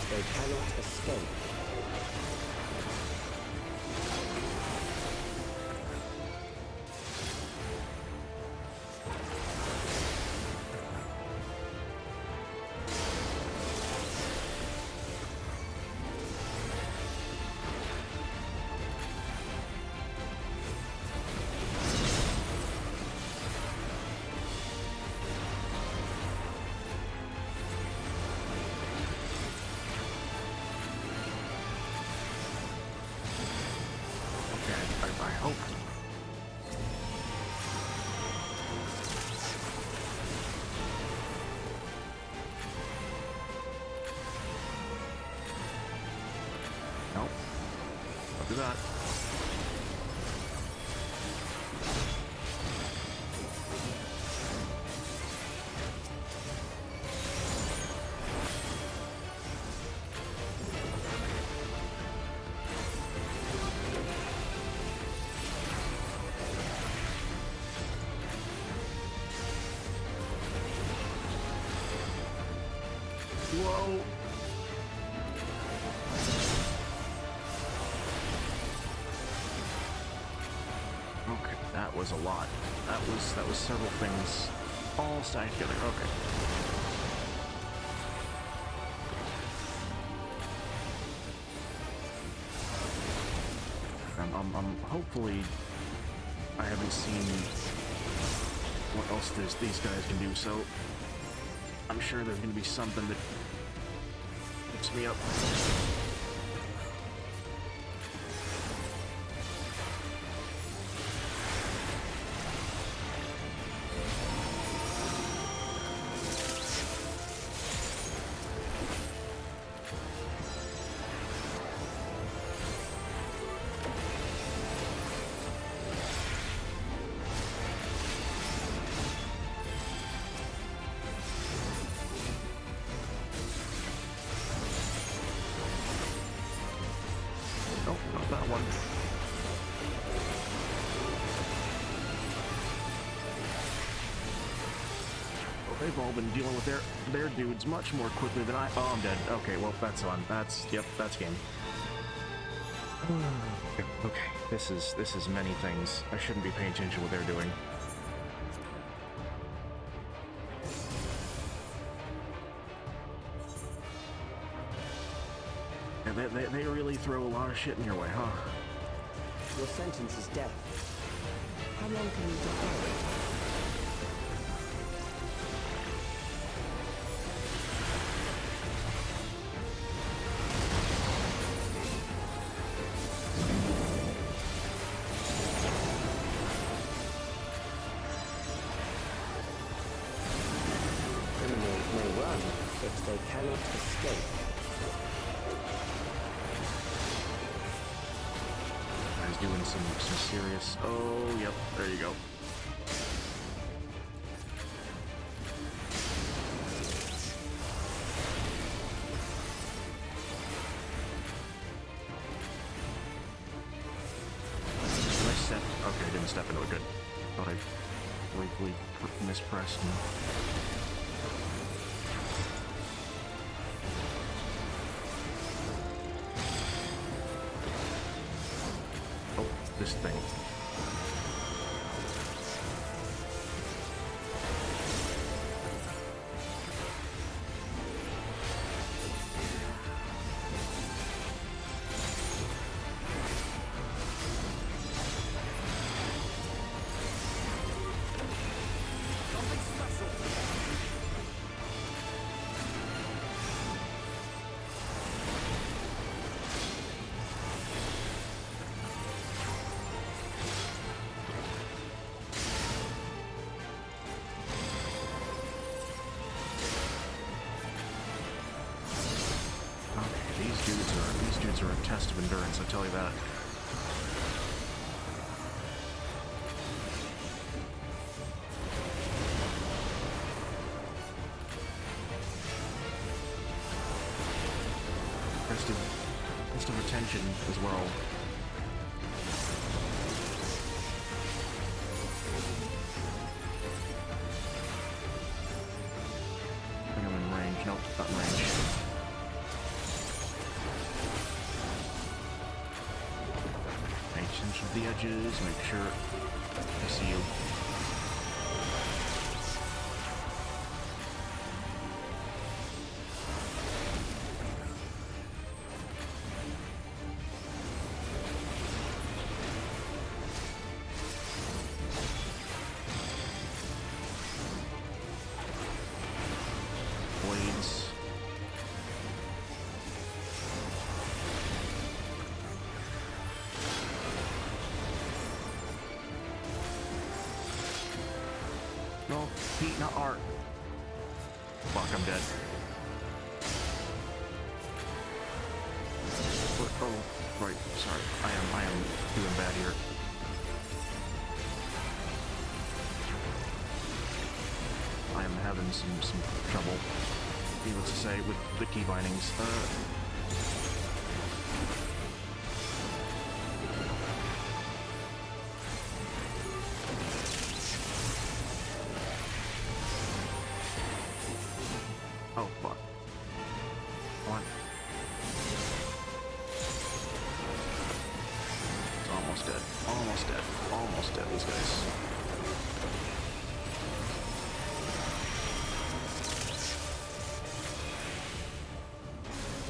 They cannot escape. I hope. Nope. Don't do that. Whoa. Okay, that was a lot. That was several things all stacked together. Okay. hopefully I haven't seen what else these guys can do, so I'm sure there's gonna be something that picks me up. Nope, not that one. Well, they've all been dealing with their dudes much more quickly than I. Oh, I'm dead. Okay, well, that's on. Yep, that's game. Okay, this is many things. I shouldn't be paying attention to what they're doing. They really throw a lot of shit in your way, huh? Your sentence is death. How long can you defy it? Criminals may run, but they cannot escape. Doing some serious. Oh, yep, there you go. Did I step? Okay, I didn't step into it. Good. Thought I briefly mispressed. This thing. These dudes are a test of endurance, I tell you that. Test of attention as well. I think I'm in range. Nope, not in range. Attention to the edges, make sure I see you. Blades. No, Pete, not art. Fuck, I'm dead. Oh, right, sorry. I am doing bad here. I am having some trouble, needless to say, with the key bindings. Oh, fuck. Come on. It's almost dead. Almost dead. Almost dead, these guys.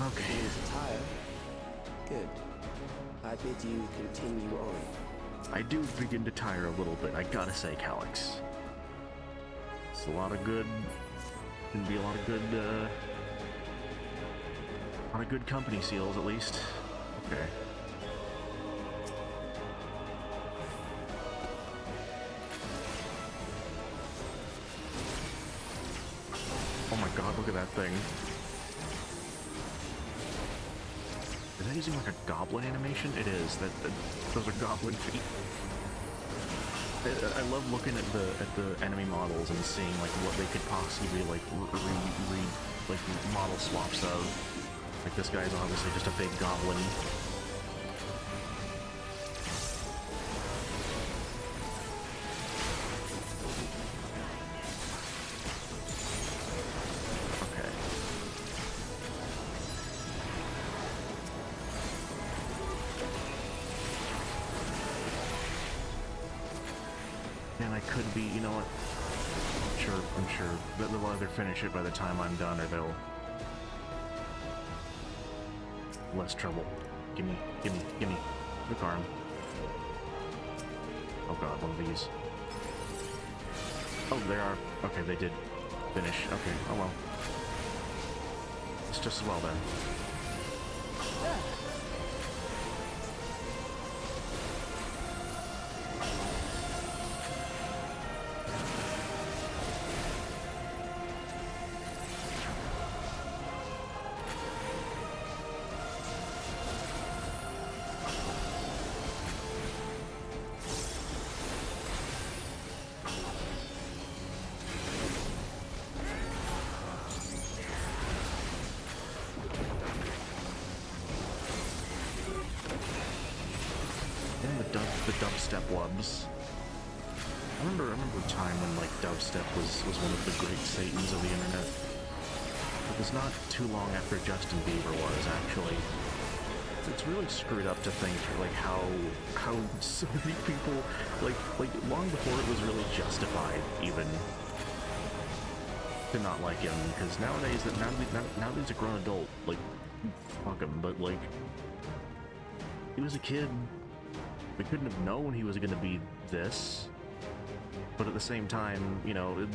Okay. He's tired. Good. I bid you continue on. I do begin to tire a little bit, I gotta say, Calyx. It's a lot of good... Can be a lot of good company seals, at least. Okay. Oh my god, look at that thing. Is that using like a goblin animation? It is. Those are goblin feet. I love looking at the enemy models and seeing like what they could possibly like like model swaps of. Like this guy's obviously just a big goblin. Okay. And I could be, you know what? I'm sure that they'll either finish it by the time I'm done, or they'll less trouble. Gimme. Quick arm. Oh god, one of these. Oh, they are. Okay, they did finish. Okay, oh well. It's just as well then. The dubstep wubs. I remember a time when like dubstep was one of the great satans of the internet. It was not too long after Justin Bieber was, actually. It's really screwed up to think like how so many people like long before it was really justified even to not like him, because nowadays now that he's a grown adult, like fuck him, but like he was a kid. We couldn't have known he was going to be this, but at the same time, you know,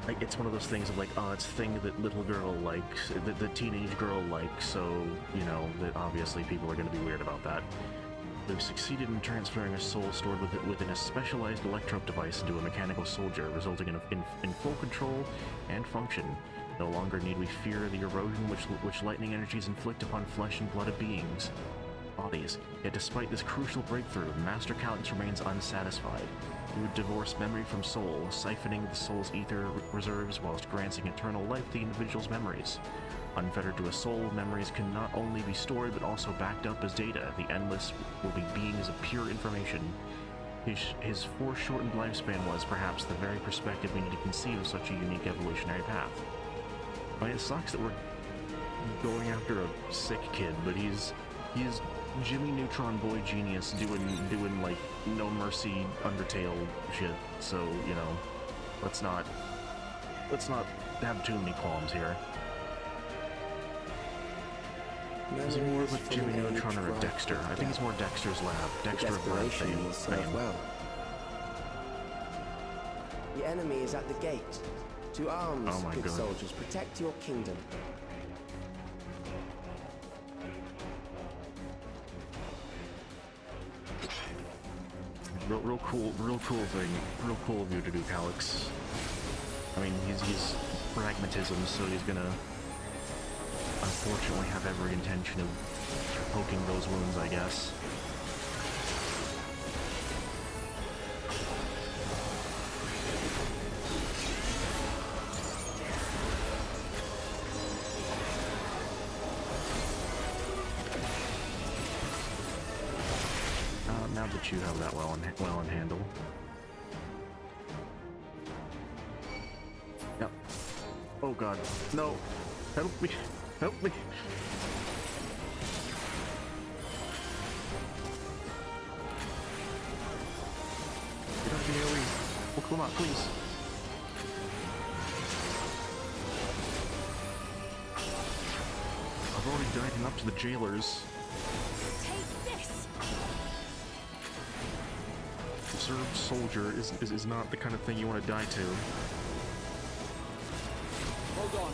it's one of those things of like, oh, it's a thing that little girl likes, that the teenage girl likes, so, you know, that obviously people are going to be weird about that. They've succeeded in transferring a soul stored within a specialized electrode device into a mechanical soldier, resulting in full control and function. No longer need we fear the erosion which lightning energies inflict upon flesh and blood of beings. Bodies. Yet despite this crucial breakthrough, Master Calix remains unsatisfied. He would divorce memory from soul, siphoning the soul's ether reserves whilst granting eternal life to the individual's memories. Unfettered to a soul, memories can not only be stored but also backed up as data. The Endless will be beings of pure information. His foreshortened lifespan was perhaps the very perspective we need to conceive of such a unique evolutionary path. I mean, it sucks that we're going after a sick kid, but he's Jimmy Neutron Boy Genius doing like no mercy Undertale shit. So, you know, let's not have too many qualms here. Is he more of a Jimmy Neutron or a Dexter? I think he's more Dexter's Lab. Dexter of Lab fame. Well. The enemy is at the gate. To arms, good soldiers, protect your kingdom. Real cool thing. Real cool of you to do, Calix. I mean, he's pragmatism, so he's gonna unfortunately have every intention of poking those wounds, I guess. Now that you have that well in handle. Yep. Oh god. No. Help me. Help me. Get out of the AoE. Oh, come on, please. I've already died enough to the jailers. Take reserved soldier is not the kind of thing you want to die to. Hold on.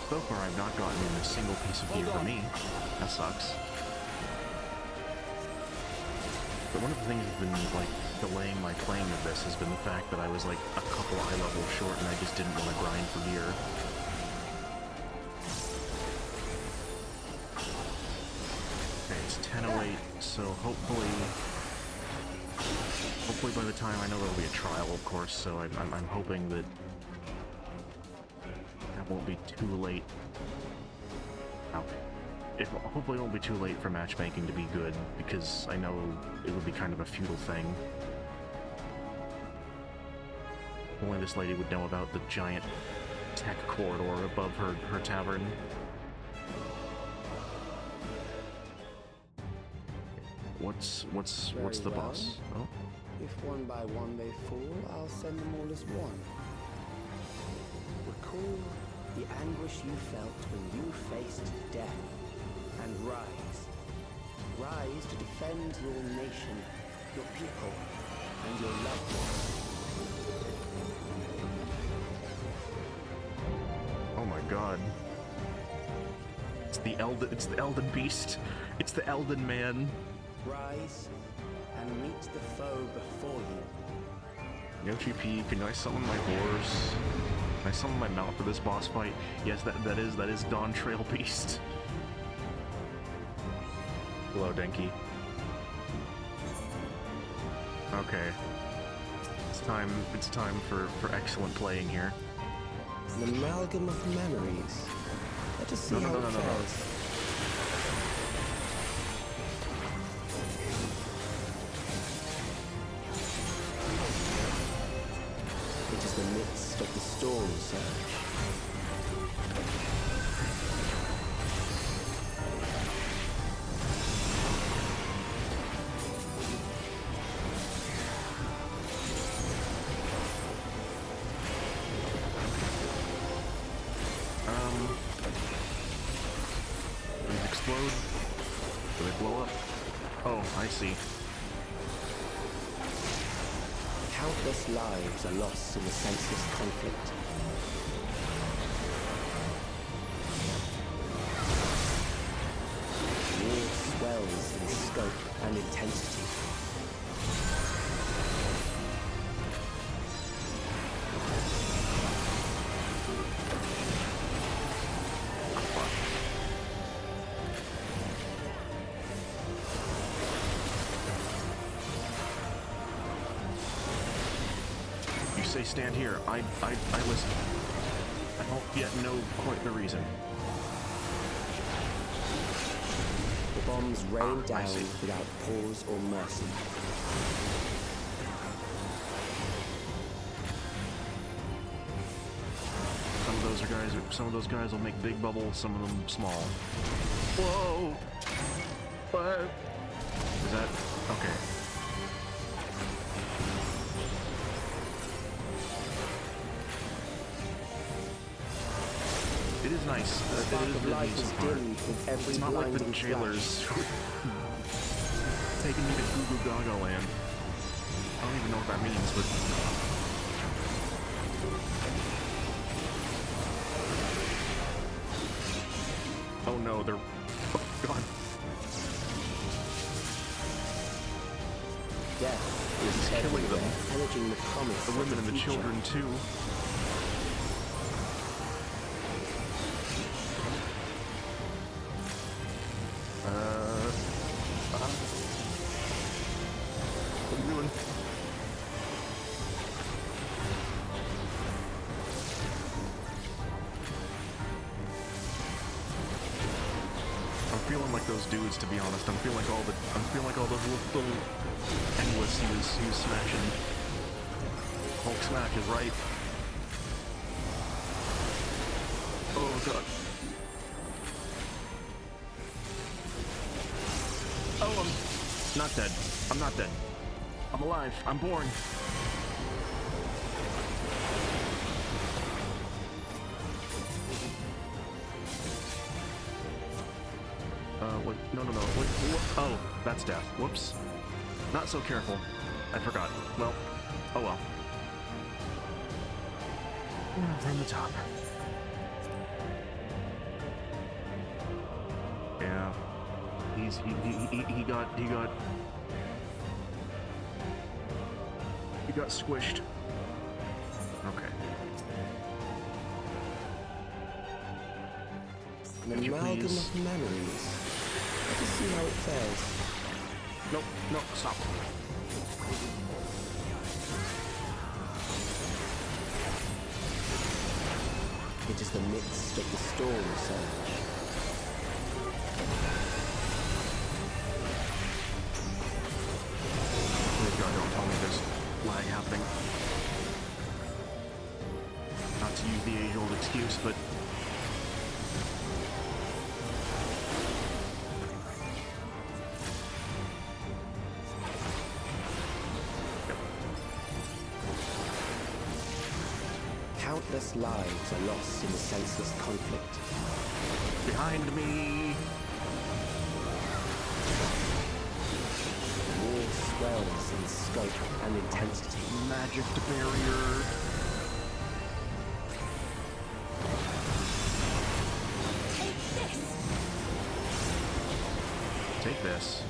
So far, I've not gotten in a single piece of gear for me. That sucks. But one of the things that's been, like, delaying my playing of this has been the fact that I was, like, a couple eye levels short and I just didn't want to grind for gear. Okay, it's 10:08, so hopefully by the time, I know there'll be a trial, of course, so I'm hoping that won't be too late. Hopefully it won't be too late for matchmaking to be good, because I know it would be kind of a futile thing. Only this lady would know about the giant tech corridor above her tavern. What's the boss? Oh? If one by one they fall, I'll send them all as one. Recall the anguish you felt when you faced death, and rise. Rise to defend your nation, your people, and your loved ones. Oh my god. It's the Elden Beast. It's the Elden Man. Rise and meet the foe before you. Yoshi P, can I summon my horse? Can I summon my mount for this boss fight? Yes, that is Dawn Trail Beast. Hello, Denki. Okay. It's time for excellent playing here. An amalgam of memories. Let us see how it fares. It is the midst of the storm surge. These explode? Do they blow up? Oh, I see. Countless lives are lost in the senseless conflict. War swells in scope and intensity. Say stand here. I listen. I don't yet know quite the reason. The bombs rain down without pause or mercy. Some of those guys will make big bubbles, some of them small. Whoa! What? Is that okay? It is nice. The spark of light is dimmed with every it's not like the blinding jailers taking me to Goo Goo Gaga land. I don't even know what that means, but oh no, they're gone. Death is killing them. pillaging the promise. The women and the children too. What are you doing? feeling like those dudes, to be honest. I'm feeling like all those little endless he was smashing. Hulk smashes, right? Oh god. Oh, I'm not dead. I'm not dead. I'm alive. I'm born. Wait, no, wait, oh, that's death. Whoops. Not so careful. I forgot. Well, oh well. From the top. Yeah. He got squished. Okay. An amalgam of memories. Let us see how it fares. Nope, nope, stop. It is the midst of the storm surge. Please God, don't tell me there's lag happening. Not to use the age-old excuse, but Countless lives are lost in the senseless conflict. behind me. The war swells in scope and intensity. Magic barrier. Take this.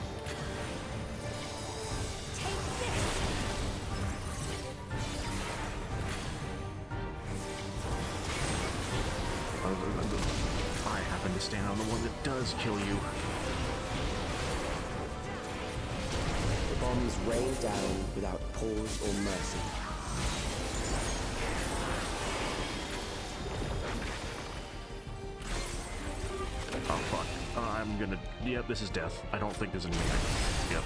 I happen to stand on the one that does kill you. The bombs rain down without pause or mercy. Oh fuck. I'm gonna... Yep, this is death. I don't think there's anything. Yep.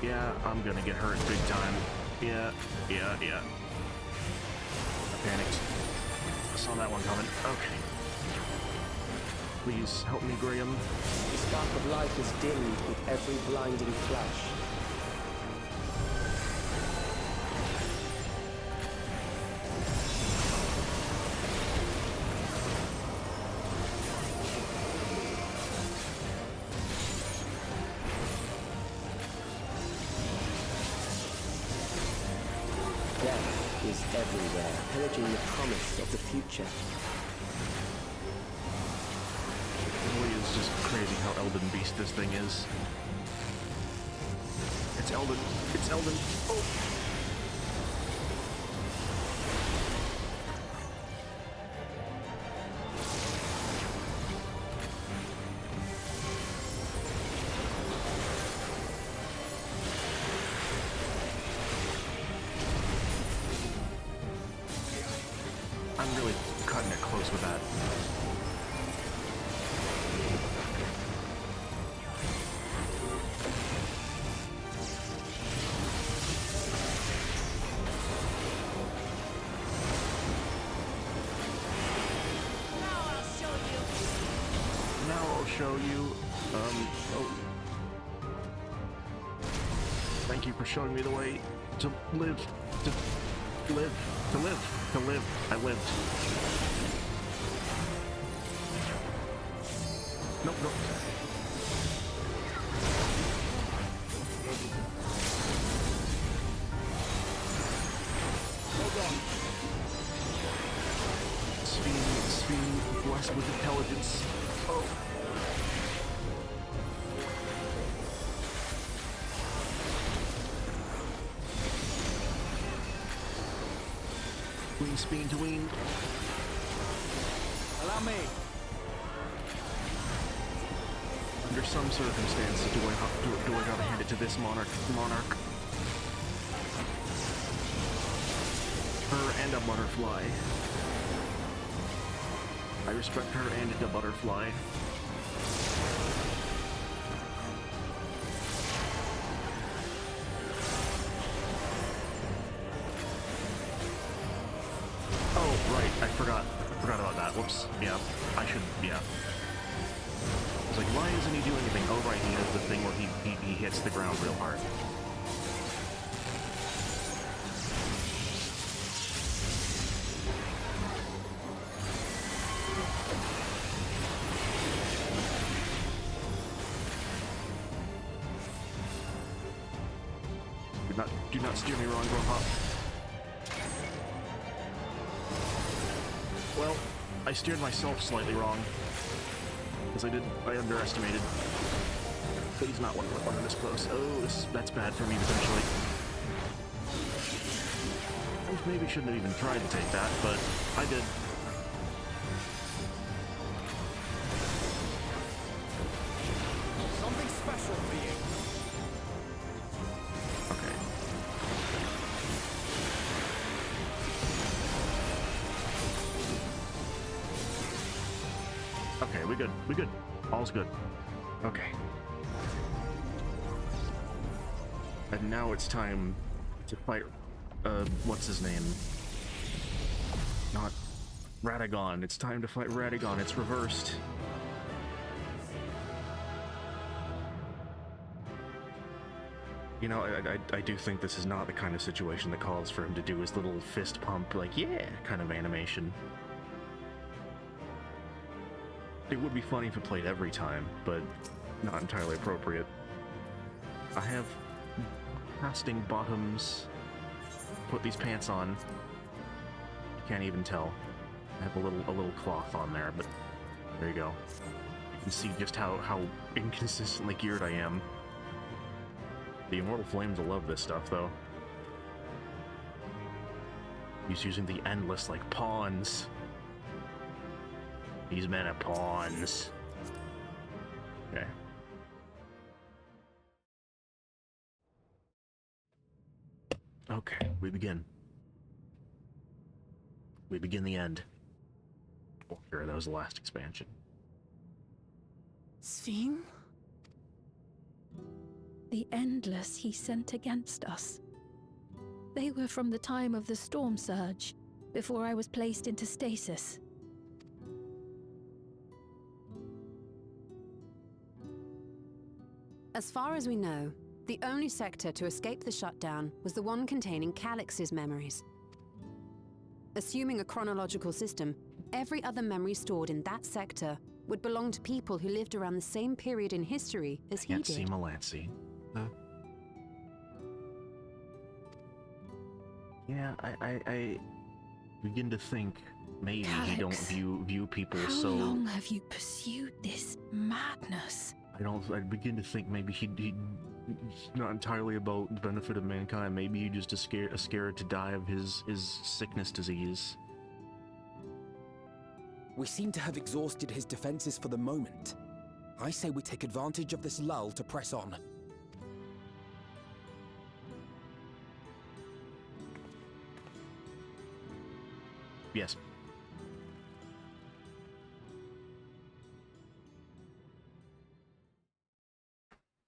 Yeah, I'm gonna get hurt big time. Yeah. I panicked. I saw that one coming. Okay. Please help me, Graham. The spark of life is dimmed with every blinding flash. Death is everywhere, pillaging the promise of the future. It really is just crazy how Elden Beast this thing is. It's Elden. It's Elden. Oh! I'm really cutting it close with that. Show you. Oh. Thank you for showing me the way to live. To live. To live. To live. I lived. Nope, nope. Hold on. Speed blessed with intelligence. Oh. Ween speen to ween. Allow me. Under some circumstances, do I gotta hand it to this monarch? Her and a butterfly. I respect her and a butterfly. doesn't he do anything? Oh, right, he does the thing where he hits the ground real hard. Do not steer me wrong, Grandpa. Well, I steered myself slightly wrong. Because I underestimated. But he's not one of this close. Oh, that's bad for me, potentially. I maybe shouldn't have even tried to take that, but I did. Something special for you. Okay, we good. We good. All's good. Okay. And now it's time to fight, what's his name? Not Radagon. It's time to fight Radagon. It's reversed. You know, I do think this is not the kind of situation that calls for him to do his little fist pump, like, yeah, kind of animation. It would be funny if it played every time, but not entirely appropriate. I have casting bottoms. Put these pants on. You can't even tell. I have a little cloth on there, but there you go. You can see just how inconsistently geared I am. The Immortal Flames will love this stuff, though. He's using the Endless like pawns. These men are pawns. Okay. Okay, we begin. We begin the end. Oh, sure, that was the last expansion. Sphene? The Endless he sent against us. They were from the time of the Storm Surge, before I was placed into stasis. As far as we know, the only sector to escape the shutdown was the one containing Calix's memories. Assuming a chronological system, every other memory stored in that sector would belong to people who lived around the same period in history as he did. Can't see Melancy. Yeah, I begin to think maybe Calix, he don't view people how so. How long have you pursued this madness? I begin to think maybe he's not entirely about the benefit of mankind. Maybe he just scared to die of his sickness disease. We seem to have exhausted his defenses for the moment. I say we take advantage of this lull to press on. Yes.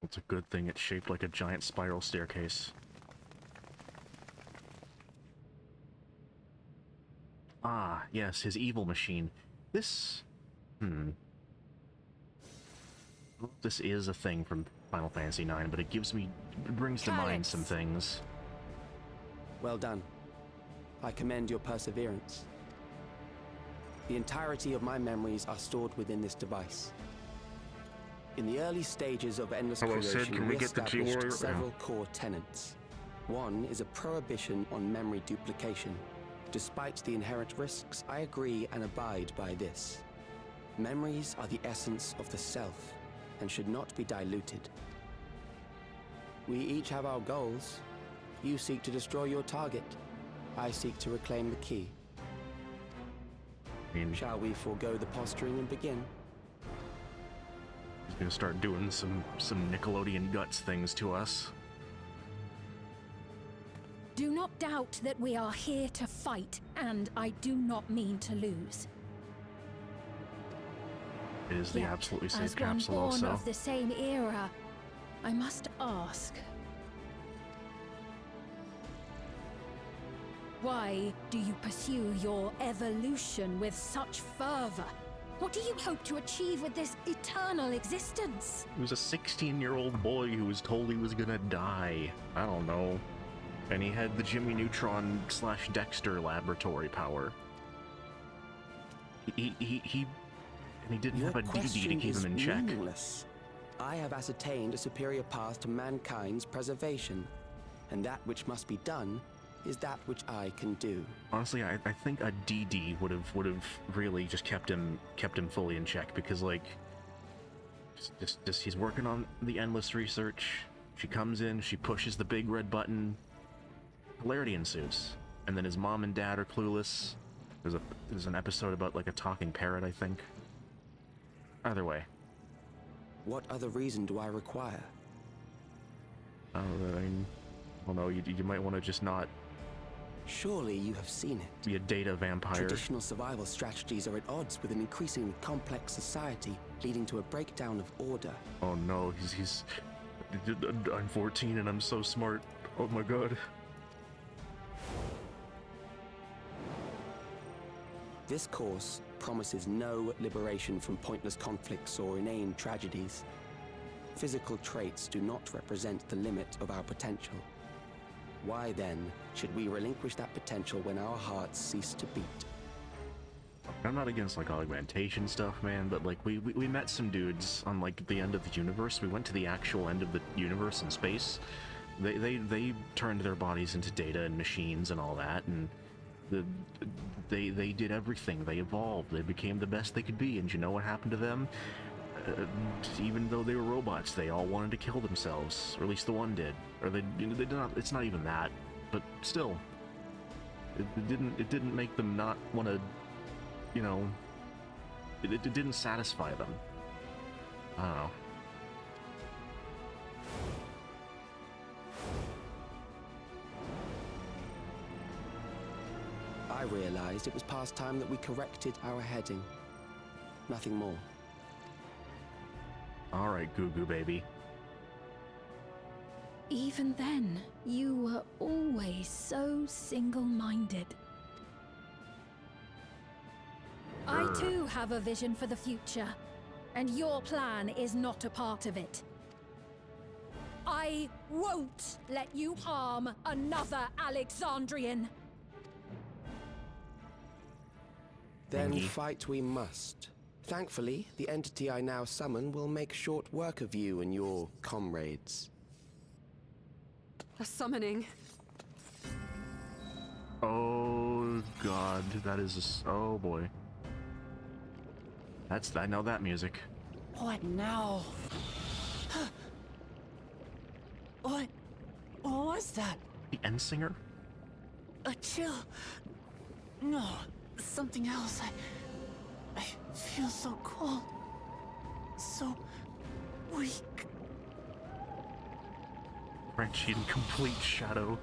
It's a good thing it's shaped like a giant spiral staircase. Ah, yes, his evil machine. This... This is a thing from Final Fantasy IX, but it brings to mind some things. Well done. I commend your perseverance. The entirety of my memories are stored within this device. In the early stages of Endless Creation, we established several core tenets. One is a prohibition on memory duplication. Despite the inherent risks, I agree and abide by this. Memories are the essence of the self and should not be diluted. We each have our goals. You seek to destroy your target. I seek to reclaim the key. Shall we forego the posturing and begin? He's gonna start doing some Nickelodeon Guts things to us. Do not doubt that we are here to fight, and I do not mean to lose. It is the absolutely safe as capsule one born also. of the same era, I must ask, why do you pursue your evolution with such fervor? What do you hope to achieve with this eternal existence? He was a 16-year-old boy who was told he was gonna die. I don't know. And he had the Jimmy Neutron / Dexter laboratory power. And he didn't have a DD to keep him in check. Meaningless. I have ascertained a superior path to mankind's preservation, and that which must be done is that which I can do. Honestly, I think a DD would have really just kept him fully in check, because like just he's working on the endless research. She comes in, she pushes the big red button, hilarity ensues, and then his mom and dad are clueless. There's an episode about like a talking parrot, I think. Either way. What other reason do I require? I mean, well, no, you might want to just not. Surely you have seen it. Be a data vampire. Traditional survival strategies are at odds with an increasingly complex society, leading to a breakdown of order. Oh no, I'm 14 and I'm so smart. Oh my god. This course promises no liberation from pointless conflicts or inane tragedies. Physical traits do not represent the limit of our potential. Why then should we relinquish that potential when our hearts cease to beat? I'm not against like augmentation stuff, man, but like we met some dudes on like the end of the universe. We went to the actual end of the universe in space. They turned their bodies into data and machines and all that, and they did everything. They evolved. They became the best they could be. And you know what happened to them? Even though they were robots, they all wanted to kill themselves, or at least the one did. Or they did not. It's not even that, but still, it didn't make them not want to. You know, it didn't satisfy them. I don't know. I realized it was past time that we corrected our heading. Nothing more. All right, Goo Goo baby. Even then, you were always so single-minded. I too have a vision for the future, and your plan is not a part of it. I won't let you harm another Alexandrian. Then fight we must. Thankfully, the entity I now summon will make short work of you and your comrades. A summoning. Oh god, that is oh boy. I know that music. What now? What was that? The end singer? A chill. No, something else. I feel so cold. So weak. Frenchie in complete shadow.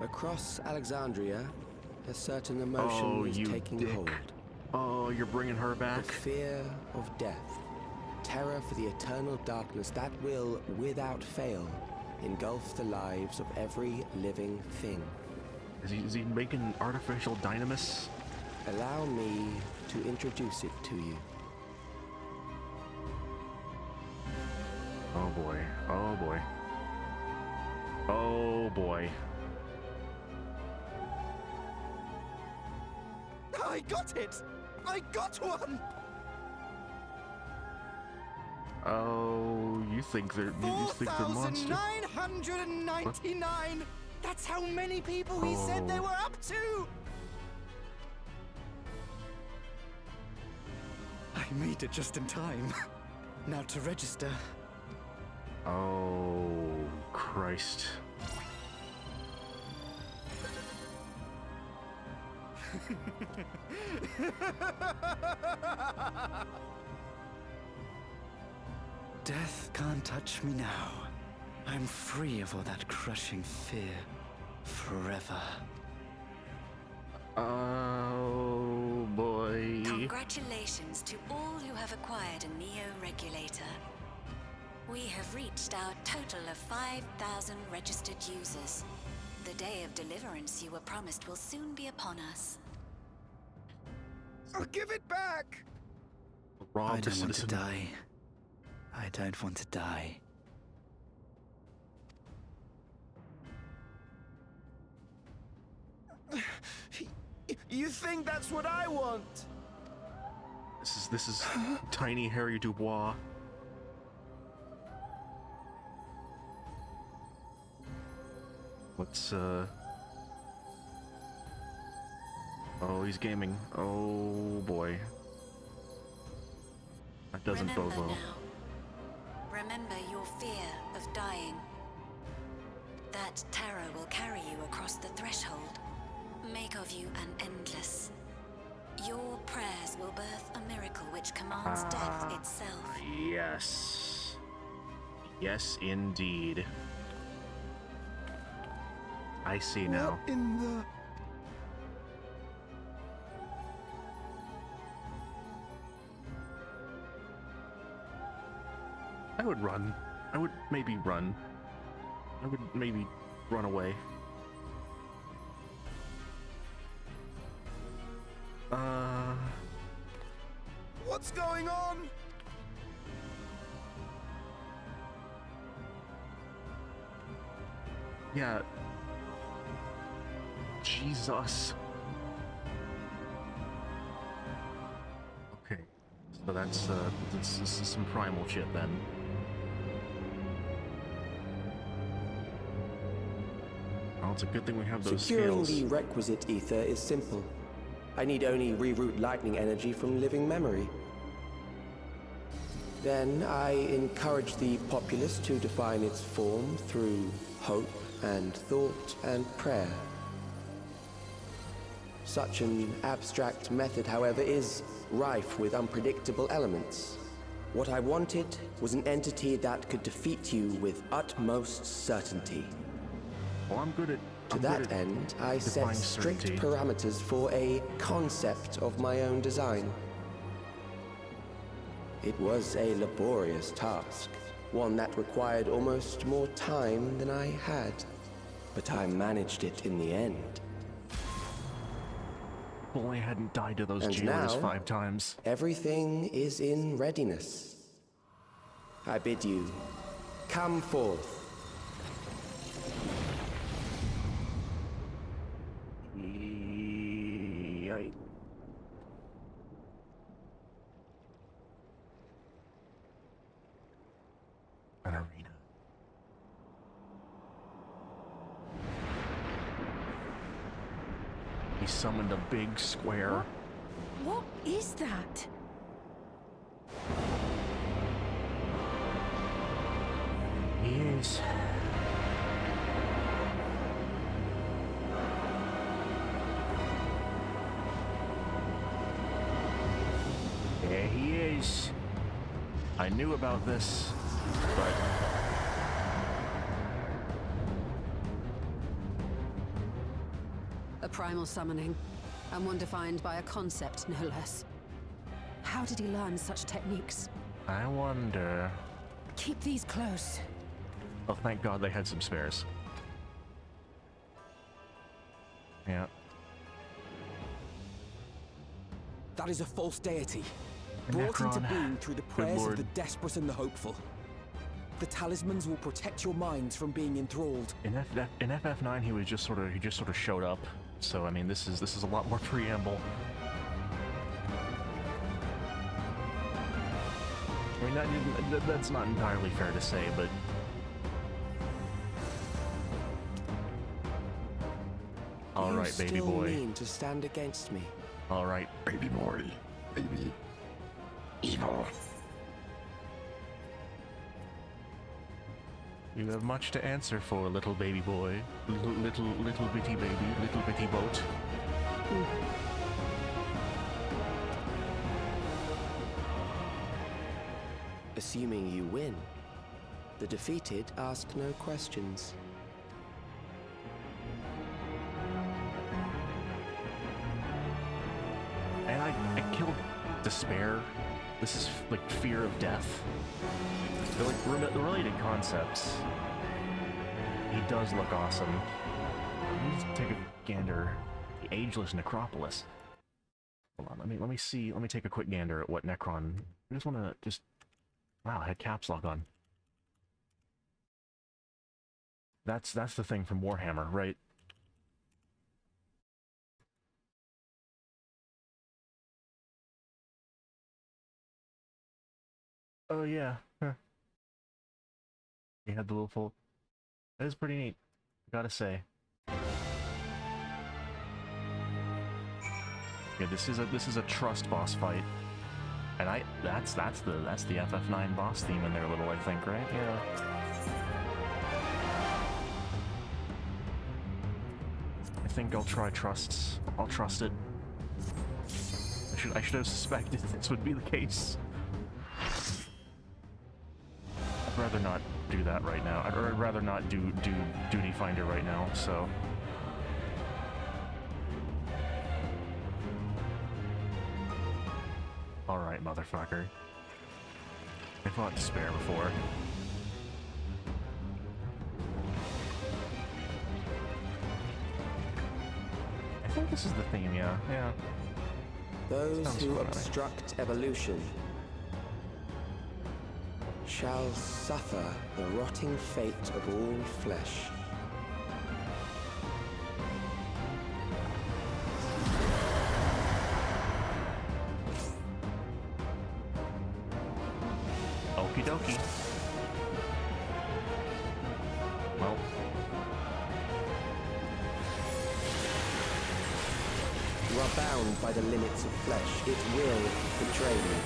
Across Alexandria, a certain emotion is taking hold. Oh, you're bringing her back? The fear of death. Terror for the eternal darkness that will, without fail, engulf the lives of every living thing. Is he making artificial dynamis? Allow me to introduce it to you. Oh boy. Oh boy. Oh boy. I got it! I got one! Oh, you think they're monsters? 4,999! That's how many people we said they were up to! I made it just in time. Now to register. Oh, Christ. Death can't touch me now. I'm free of all that crushing fear. Forever. Oh boy. Congratulations to all who have acquired a Neo-Regulator. We have reached our total of 5,000 registered users. The day of deliverance you were promised will soon be upon us. Give it back! Rob I the don't want to citizen. die. I don't want to die. You think that's what I want? This is tiny Harry Dubois. Let's Oh, he's gaming. Oh boy. That doesn't bode well. Remember your fear of dying. That terror will carry you across the threshold, make of you an endless. Your prayers will birth a miracle which commands death itself. Yes. Yes, indeed. I see now. What in the... I would run. I would maybe run. I would maybe run away. What's going on? Yeah. Jesus. Okay. So that's this is some primal shit then. Well, it's a good thing we have those Securing scales. the requisite ether is simple. I need only reroute lightning energy from living memory. Then I encourage the populace to define its form through hope and thought and prayer. Such an abstract method, however, is rife with unpredictable elements. What I wanted was an entity that could defeat you with utmost certainty. Well, I'm good at... To that end, I set strict parameters for a concept of my own design. It was a laborious task, one that required almost more time than I had. But I managed it in the end. If only I hadn't died to those And jailers now, 5 times. Everything is in readiness. I bid you, come forth. An arena. He summoned a big square. What is that? He is. There he is. I knew about this, but... A primal summoning, and one defined by a concept, no less. How did he learn such techniques? I wonder... Keep these close. Oh, thank God they had some spares. Yeah. That is a false deity, A brought into Necron. being through the Good prayers of lord. the desperate and the hopeful. The talismans will protect your minds from being enthralled. In FF9, he just sort of showed up. So I mean, this is a lot more preamble. I mean, that's not entirely fair to say, but all right, baby You boy. still mean to stand against me? All right, baby boy. Baby evil. You have much to answer for, little baby boy. Little bitty baby, little bitty boat. Assuming you win, the defeated ask no questions. And I killed despair. This is like fear of death. They're like related concepts. He does look awesome. Let's take a gander. The Ageless Necropolis. Hold on, let me see. Let me take a quick gander at what Necron. I just want to wow, I had caps lock on. That's the thing from Warhammer, right? Oh yeah. Huh. He had the little full. That is pretty neat, gotta say. Yeah, this is a trust boss fight, and that's the FF9 boss theme in there a little, I think, right? Yeah. I think I'll try trusts. I'll trust it. I should have suspected this would be the case. I'd rather not do that right now. I'd rather not do Duty Finder right now, so. Alright, motherfucker. I fought Despair before. I think this is the theme, yeah. Yeah. Those Sounds who fun, obstruct evolution shall suffer the rotting fate of all flesh. Okie dokie. Well. You are bound by the limits of flesh. It will betray you.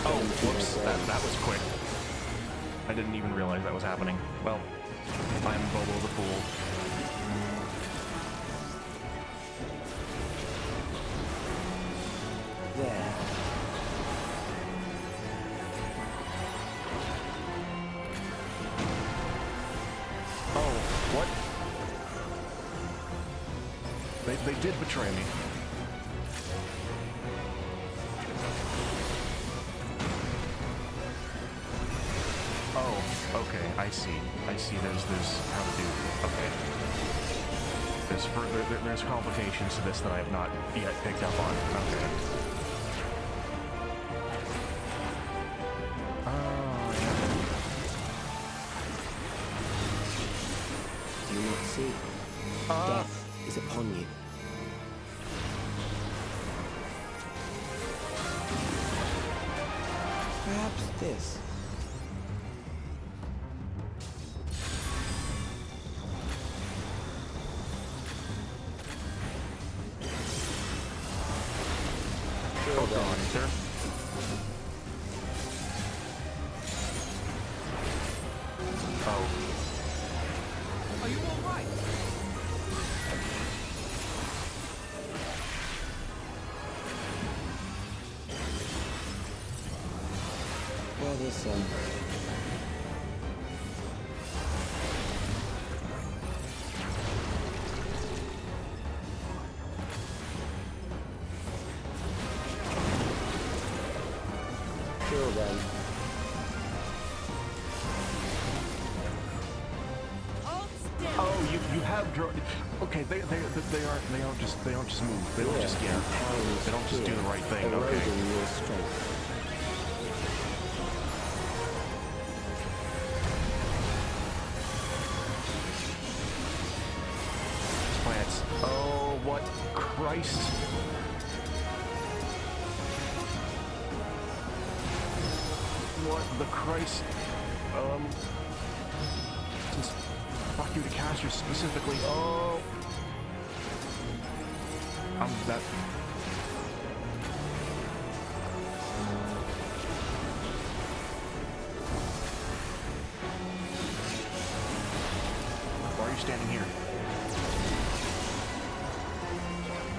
Oh, whoops. That was quick. I didn't even realize that was happening. Well, I'm Bobo the Fool. There. Oh, what? They did betray me. Oh, okay, I see. There's how to do, okay. There's complications to this that I have not yet picked up on. Okay. Oh, yeah. Do you not see? Death is upon you. Perhaps this. Hold on, sir. Oh. Are you all right? Well, this kill them. Oh, you have drone. Okay, they don't just move. They don't just they don't just do the right thing. Okay. Eroding your strength. Plants. Oh, what Christ! What the Christ? Just fuck you to casters specifically. Oh, that. Why are you standing here?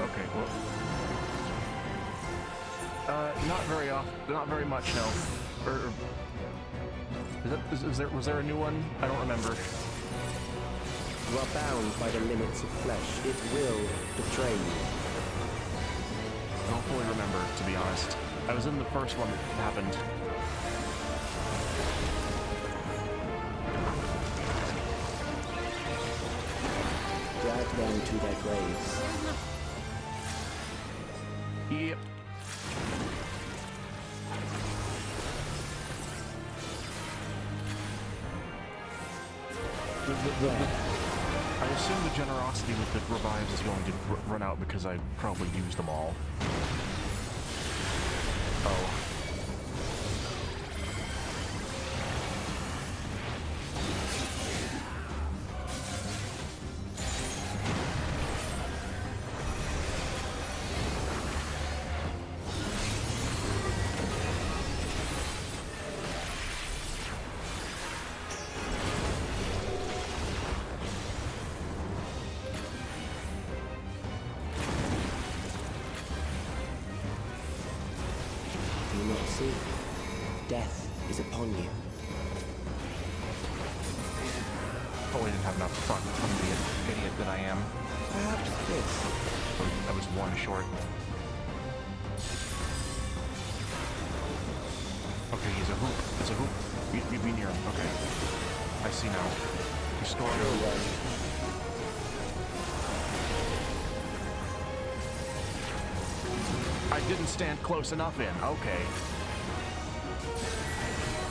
Okay, well, not very much, no. Was there a new one? I don't remember. You are bound by the limits of flesh. It will betray you. I don't fully remember, to be honest. I was in the first one that happened. Drag them to their graves. Yep. I assume the generosity with the revives is going to run out because I probably used them all. Oh. Do you not see? Death is upon you. Oh, I didn't have enough fun from the idiot that I am. Perhaps this. I was one short. Okay, he's a hoop. It's a hoop. You'd be near him. Okay. I see now. Restore him. I didn't stand close enough in. Okay.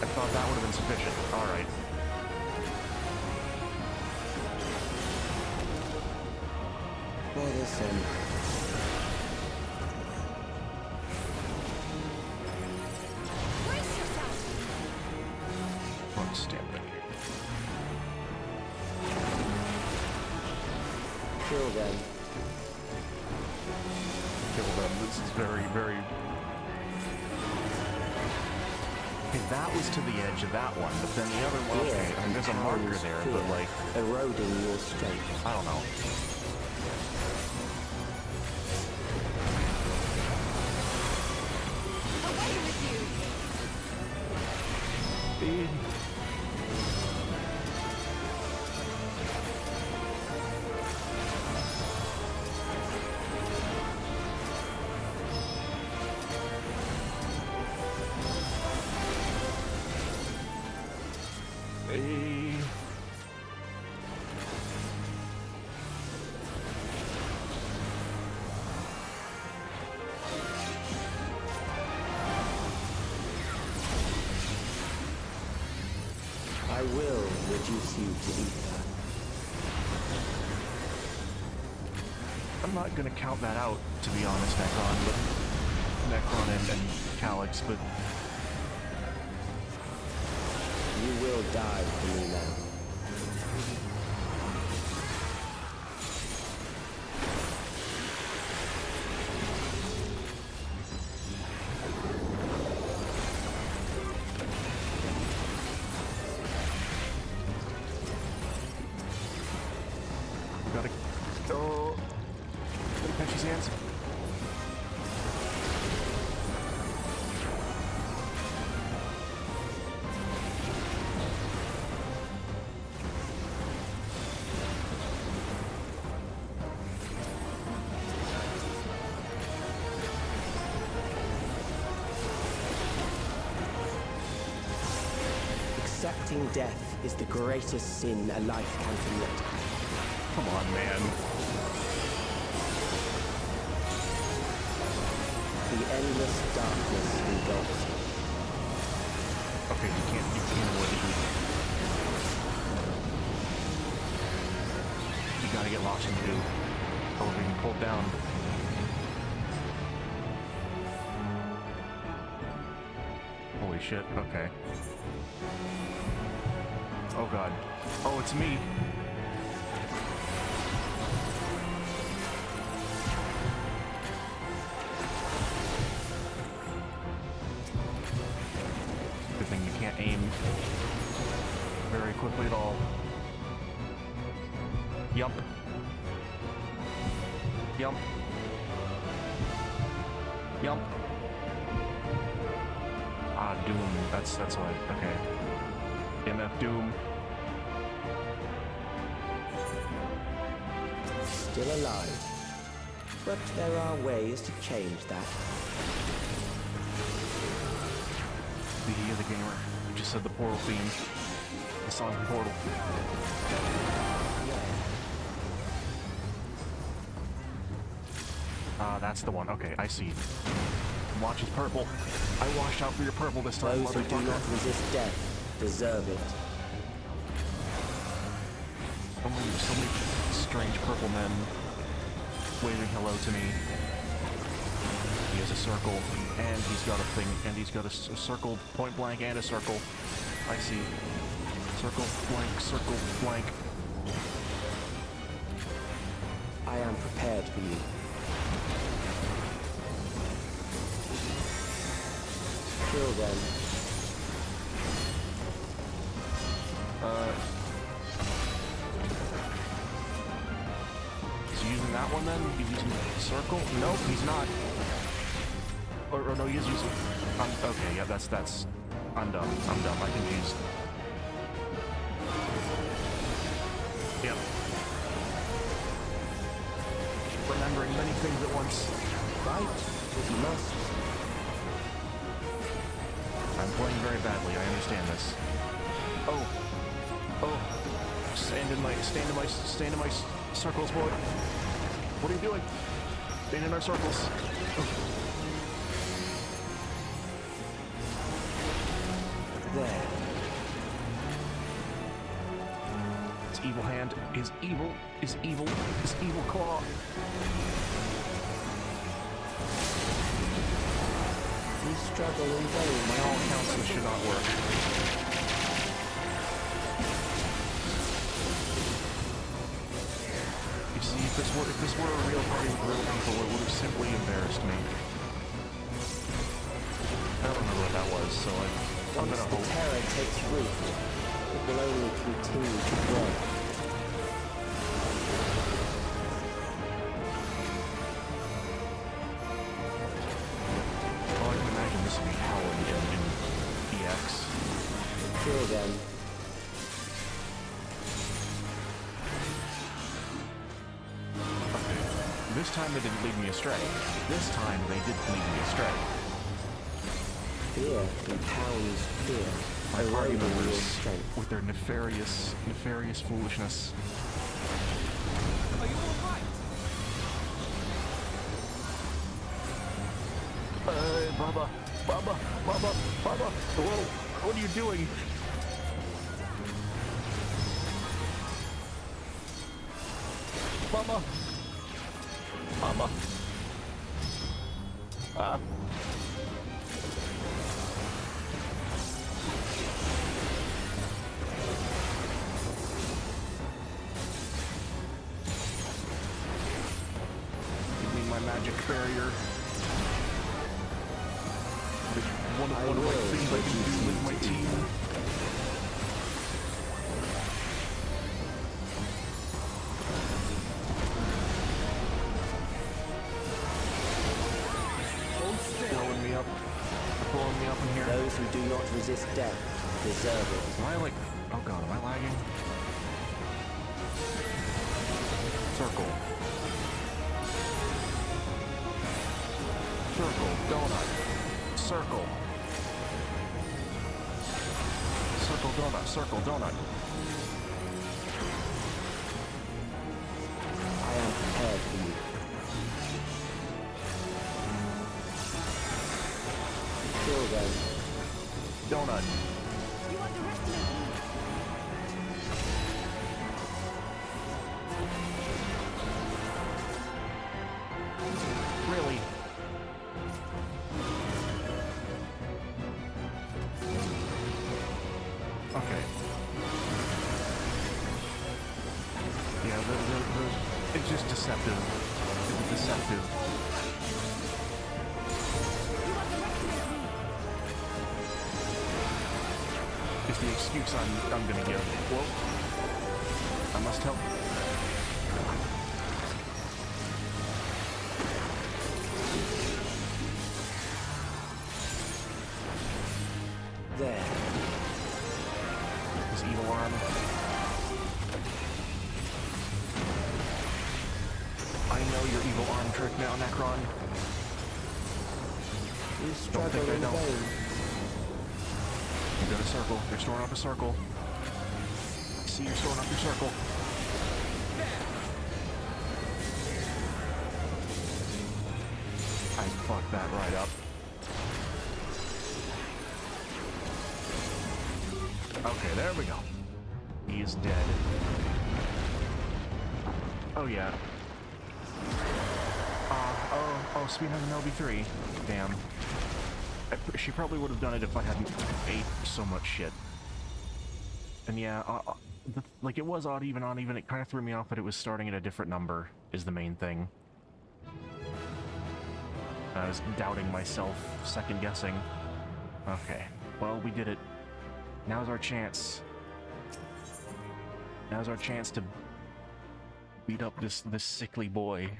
I thought that would have been sufficient. Alright. For this end. Brace yourself! Let's stand right here. Kill them. Kill them. This is very, very... Okay, that was to the edge of that one, but then the other one, okay, I mean, there's a marker there, but like... Eroding your strength. I don't know. Away with you! I will reduce you to ether. I'm not gonna count that out, to be honest, Necron and Calyx, but... You will die for me now. Gotta catch his hands. Accepting death is the greatest sin a life can commit. Come on, man. The endless darkness engulfs you. Okay, you can't avoid the hoop. You gotta get lost in the goo. Or being pulled down. Holy shit, okay. Oh god. Oh, it's me. Good thing you can't aim very quickly at all. Yup. Yup. Yup. Ah, Doom. That's what. Okay. MF Doom. Still alive. But there are ways to change that. the gamer. You just said the Portal theme. The song from Portal. That's the one. Okay, I see. Watch his purple. I washed out for your purple this time, Those who do not resist death deserve it. So many strange purple men waving hello to me. He has a circle, and he's got a thing, and he's got a circle, point blank, and a circle. I see. Circle, blank. I am prepared for you. Kill them. Is he using that one then? He's using circle? Nope, he's not. Or no, he is using... okay, yeah, that's... I'm dumb. I confused. Yep. Remembering many things at once. Fight if you must. I'm playing very badly, I understand this. Oh. Stand in my circles, boy. What are you doing? Stand in our circles. Oh. There. His evil hand, his evil claw. You struggle in vain. By all accounts, this should not work. You see, if this were a real party with real people, it would have simply embarrassed me. I don't remember what that was, so I'm Once gonna the hope. terror takes root, it will only continue to grow. Well, I can imagine this would be howling in EX. Kill them. Okay. This time they didn't lead me astray. This time they did lead me astray. Fear compounds fear. My party Eroding your members, strength. with their nefarious foolishness. Are you alright? Baba, whoa, what are you doing? Mama. Give me my magic barrier. One of my things I can do with my team. Blowing me up. Blowing me up in here. Those who do not resist death deserve it. Am I like... oh god, am I lagging? Circle. Circle, donut. Circle. Circle, donut, circle, donut. I am prepared for you. Kill them. Donut. You underestimate me. Really? Okay. Yeah, it's just deceptive. It's deceptive. Is the excuse I'm gonna give. Whoa. I must help. There. His evil arm. I know your evil arm trick now, Necron. You Don't struggle think I in don't. vain. got a circle. They're storing up a circle. I see you storing up your circle. I fucked that right up. Okay, there we go. He is dead. Oh yeah. Oh, speaking of an LB3. Damn. She probably would have done it if I hadn't ate so much shit. And yeah, like it was odd even, it kind of threw me off that it was starting at a different number, is the main thing. I was doubting myself, second guessing. Okay, well, we did it. Now's our chance. Now's our chance to beat up this sickly boy.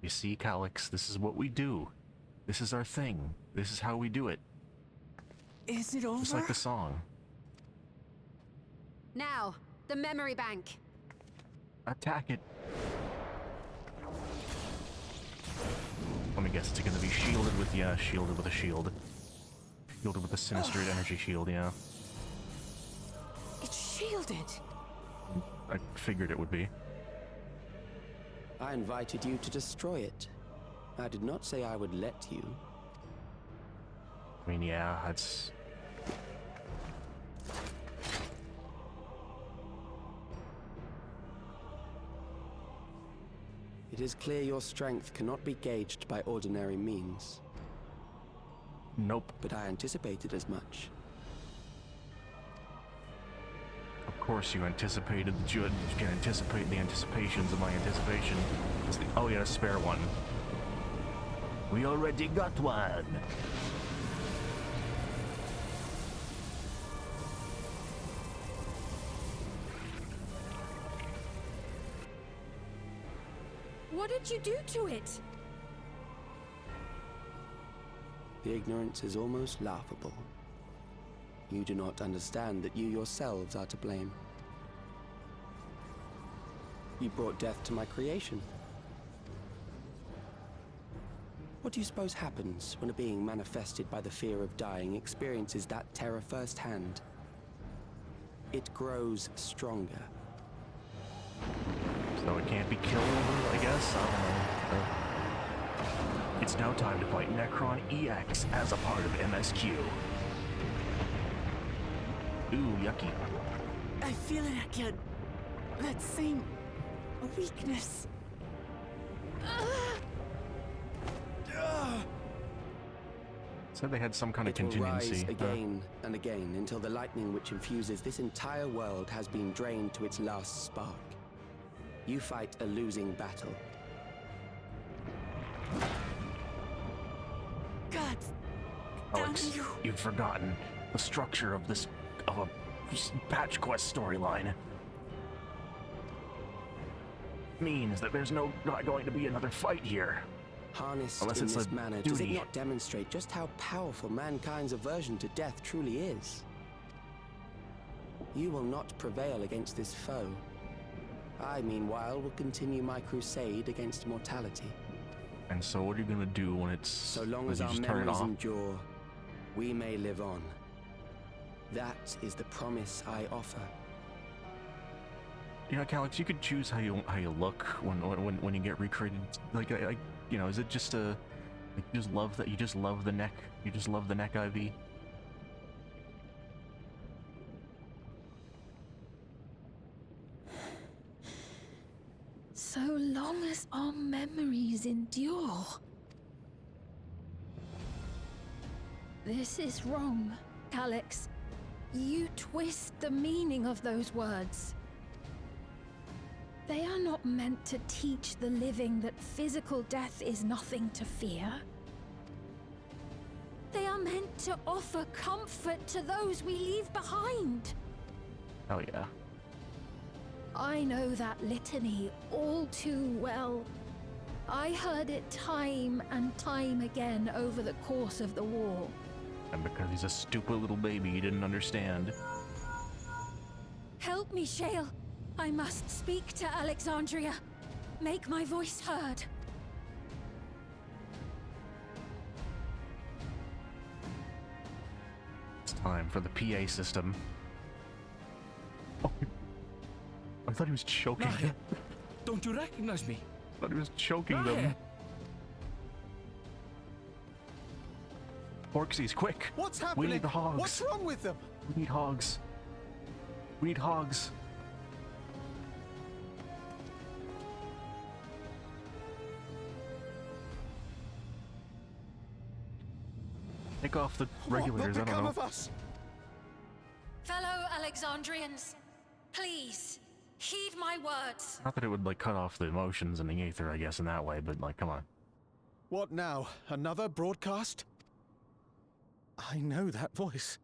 You see, Calyx, this is what we do. This is our thing. This is how we do it. Is it over? Just like the song. Now, the memory bank. Attack it. Let me guess, it's gonna be shielded with, yeah, shielded with a shield. Shielded with a sinister energy shield, yeah. It's shielded. I figured it would be. I invited you to destroy it. I did not say I would let you. I mean, yeah, that's... It is clear your strength cannot be gauged by ordinary means. Nope. But I anticipated as much. Of course you anticipated that you can anticipate the anticipations of my anticipation. Oh yeah, spare one. We already got one. What did you do to it? The ignorance is almost laughable. You do not understand that you yourselves are to blame. You brought death to my creation. What do you suppose happens when a being manifested by the fear of dying experiences that terror firsthand? It grows stronger. So it can't be killed, I guess? I don't know. It's now time to fight Necron EX as a part of MSQ. Ooh, yucky. I feel it again. That same weakness. Said they had some kind of It will contingency. rise again and again until the lightning which infuses this entire world has been drained to its last spark. You fight a losing battle. God Alex, you've forgotten the structure of this, of a patch quest storyline. Means that there's not going to be another fight here. Harnessed Unless in it's this a manner, does it duty. not demonstrate just how powerful mankind's aversion to death truly is? You will not prevail against this foe. I, meanwhile, will continue my crusade against mortality. And so what are you gonna do when it's... So long as you our just turn it memories off? endure, we may live on. That is the promise I offer. You know, Calyx, you could choose how you look when you get recreated. Like, you know, is it just a... Like, you just love that, you just love the neck, you just love the neck IV? So long as our memories endure. This is wrong, Calyx. You twist the meaning of those words. They are not meant to teach the living that physical death is nothing to fear. They are meant to offer comfort to those we leave behind. Oh yeah. I know that litany all too well. I heard it time and time again over the course of the war. And because he's a stupid little baby, he didn't understand. Help me, Shale. I must speak to Alexandria. Make my voice heard. It's time for the PA system. Oh, I thought he was choking them. Don't you recognize me? I thought he was choking them. Porksies, quick! What's happening? We need the hogs. What's wrong with them? We need hogs. We need hogs. Take off the regulators, I don't know. Of us? Fellow Alexandrians, please, heed my words. Not that it would, like, cut off the emotions in the aether, I guess, in that way, but, like, come on. What now? Another broadcast? I know that voice.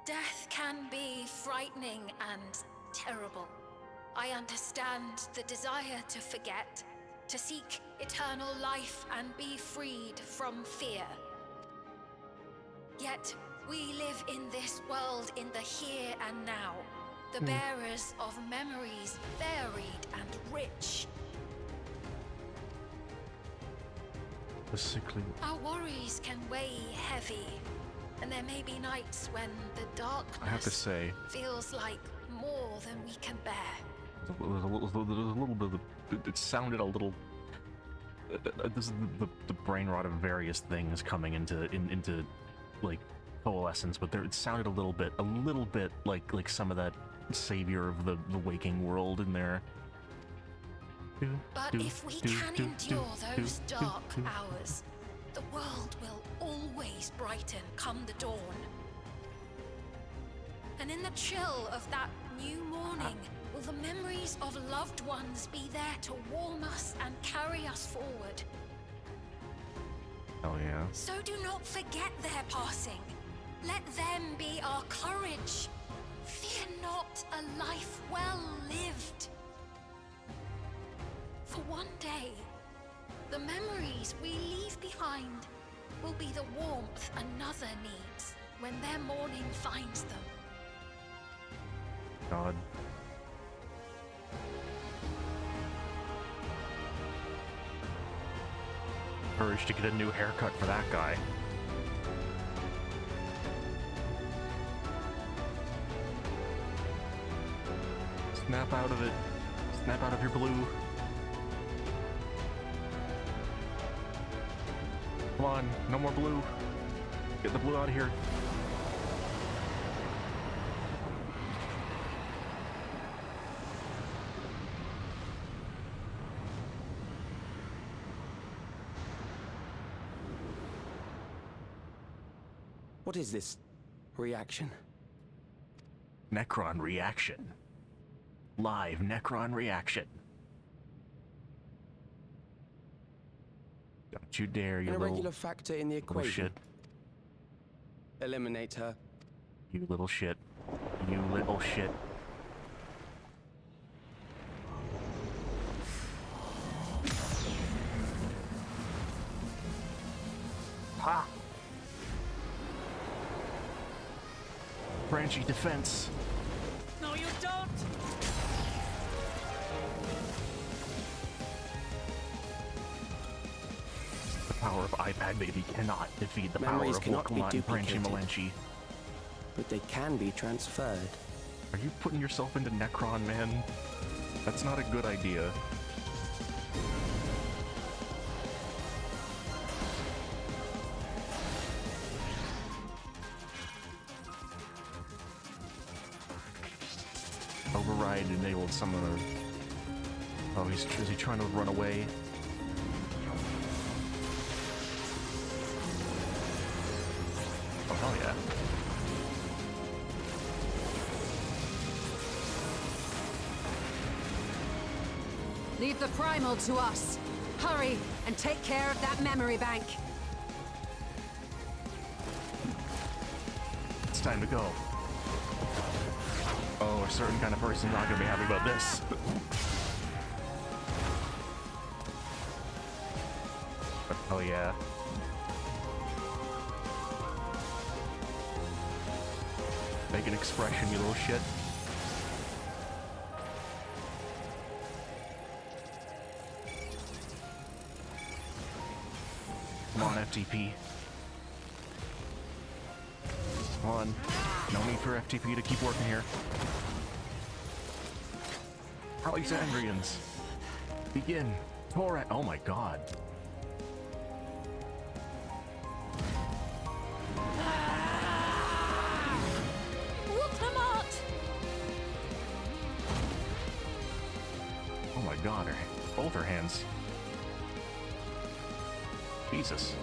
Death can be frightening and terrible. I understand the desire to forget, to seek eternal life and be freed from fear. Yet, we live in this world in the here and now, the bearers of memories varied and rich. Basically, Our worries can weigh heavy, and there may be nights when the darkness I have to say, feels like more than we can bear. there's a little bit of it sounded a little. This is the brain rot of various things coming into like coalescence, but it sounded a little bit like some of that savior of the waking world in there. But if we can endure those dark hours, the world will always brighten come the dawn. And in the chill of that new morning, will the memories of loved ones be there to warm us and carry us forward? Oh yeah. So do not forget their passing. Let them be our courage. Fear not a life well lived. For one day, the memories we leave behind will be the warmth another needs when their morning finds them. God. Courage to get a new haircut for that guy. Snap out of it. Snap out of your blue. Come on, no more blue. Get the blue out of here. What is this reaction? Necron reaction. Live Necron reaction. Don't you dare, you An little... irregular factor in the equation. Shit. Eliminate her. You little shit. You little shit. Ha! Branchy defense. No, you don't! The power of iPad Baby cannot defeat the Memories power of cannot be Wolkamot and Branchy duplicated. Malenchi. But they can be transferred. Are you putting yourself into Necron, man? That's not a good idea. Override enabled some of the... Oh, is he trying to run away? Oh, hell yeah. Leave the primal to us. Hurry and take care of that memory bank. It's time to go. Oh, a certain kind of person's not gonna be happy about this. Oh yeah. Make an expression, you little shit. Come on, FTP. Come on. No need for FTP to keep working here. Alexandrians. Begin. Torrent. Oh my god. Oh my god, both her hands. Jesus.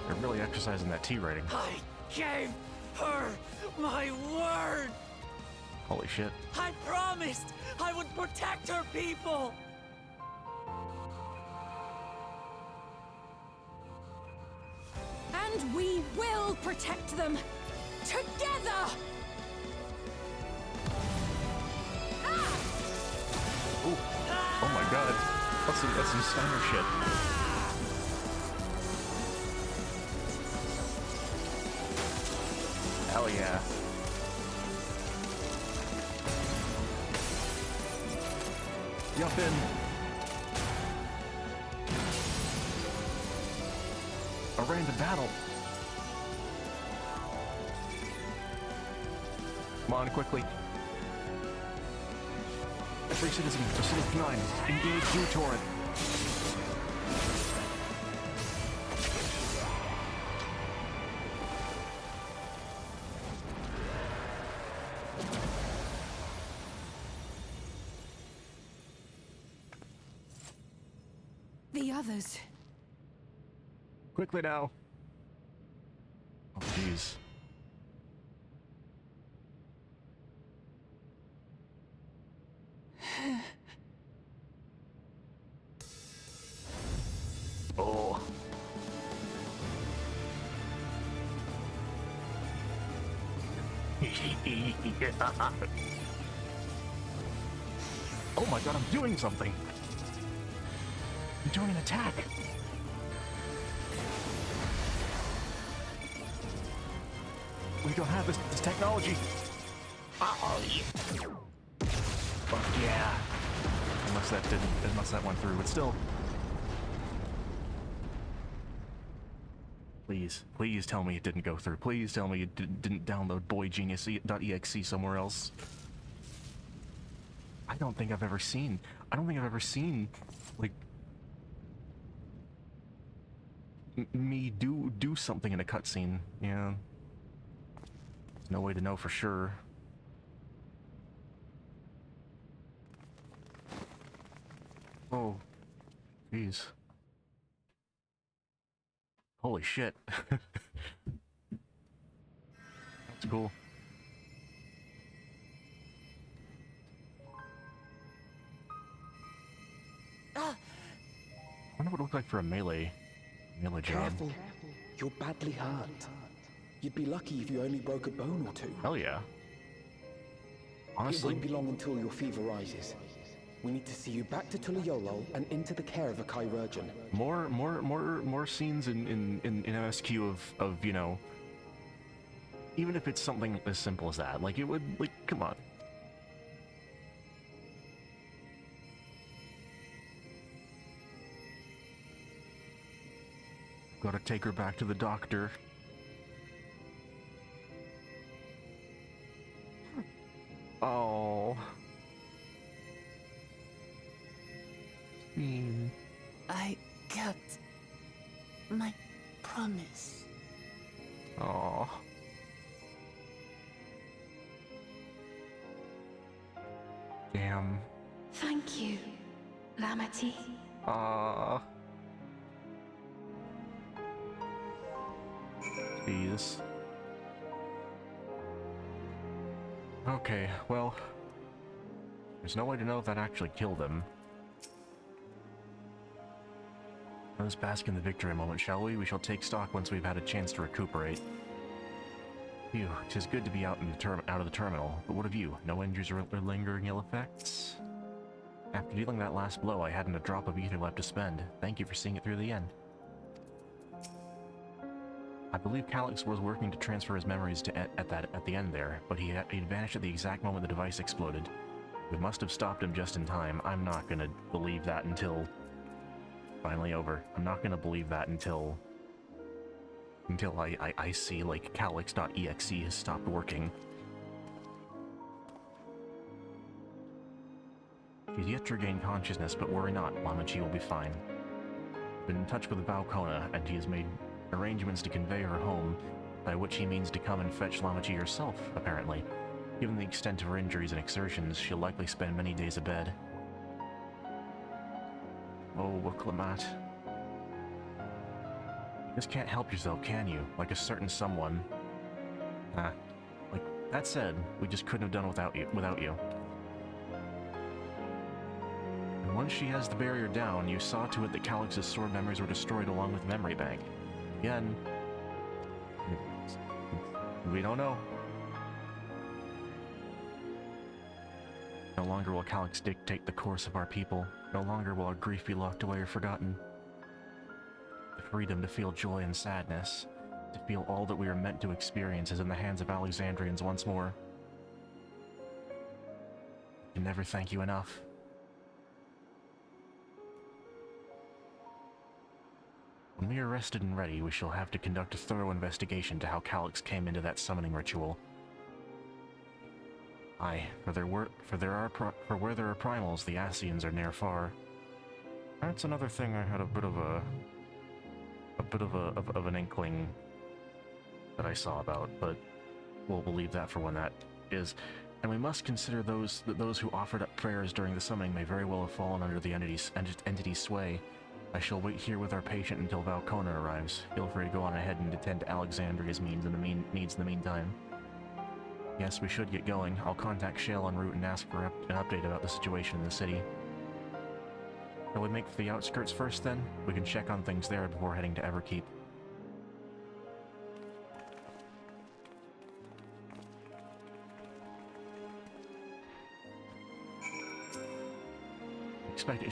They're really exercising that T rating. I gave her my word! Holy shit. I promised I would protect her people! And we will protect them! Together! Ooh. Oh my god. That's some Steiner shit. Hell yeah. Jump in. A random battle. Come on, quickly. Every citizen, Pacific 9, engage new torrent. The others. Quickly now. Oh, jeez. Oh. Oh my god, I'm doing something. I'm doing an attack. We don't have this technology. Oh yeah. Fuck yeah. Unless that went through, but still. Please tell me it didn't go through. Please tell me it didn't download boygenius.exe somewhere else. I don't think I've ever seen, like, me do something in a cutscene. Yeah. There's no way to know for sure. Oh. Jeez. Holy shit. That's cool. I wonder what it looked like for a melee job. Careful. You're badly hurt. You'd be lucky if you only broke a bone or two. Hell yeah. Honestly. It won't be long until your fever rises. We need to see you back to Tulayolo and into the care of a chirurgeon. More scenes in MSQ of, you know, even if it's something as simple as that, like it would, like, come on. Gotta take her back to the doctor. Oh. I kept my promise. Oh. Damn. Thank you, Lamati. Jeez. Okay, well, there's no way to know if that actually killed him. Let's bask in the victory moment, shall we? We shall take stock once we've had a chance to recuperate. Phew, 'tis good to be out of the terminal, but what of you? No injuries or lingering ill effects? After dealing that last blow, I hadn't a drop of ether left to spend. Thank you for seeing it through the end. I believe Calyx was working to transfer his memories to at the end there, but he vanished at the exact moment the device exploded. We must have stopped him just in time. I'm not gonna believe that until... Finally over. I'm not gonna believe that until I see, like, Calyx.exe has stopped working. She's yet to regain consciousness, but worry not, Lamachi will be fine. Been in touch with Valkona, and he has made arrangements to convey her home, by which he means to come and fetch Lamachi herself, apparently. Given the extent of her injuries and exertions, she'll likely spend many days abed. Oh, Clamat. You just can't help yourself, can you? Like a certain someone. Like, that said, we just couldn't have done without you. And once she has the barrier down, you saw to it that Calyx's stored memories were destroyed along with Memory Bank. Again, we don't know. No longer will Calyx dictate the course of our people. No longer will our grief be locked away or forgotten. The freedom to feel joy and sadness, to feel all that we are meant to experience, is in the hands of Alexandrians once more. I can never thank you enough. When we are rested and ready, we shall have to conduct a thorough investigation to how Calyx came into that summoning ritual. Aye, for where there are primals, the Ascians are near far. That's another thing I had a bit of an inkling that I saw about, but we'll leave that for when that is. And we must consider those who offered up prayers during the summoning may very well have fallen under the entity's sway. I shall wait here with our patient until Valkona arrives. Feel free to go on ahead and attend to Alexandria's needs in the meantime. Yes, we should get going. I'll contact Shale en route and ask for an update about the situation in the city. Shall we make for the outskirts first, then? We can check on things there before heading to Everkeep. I expect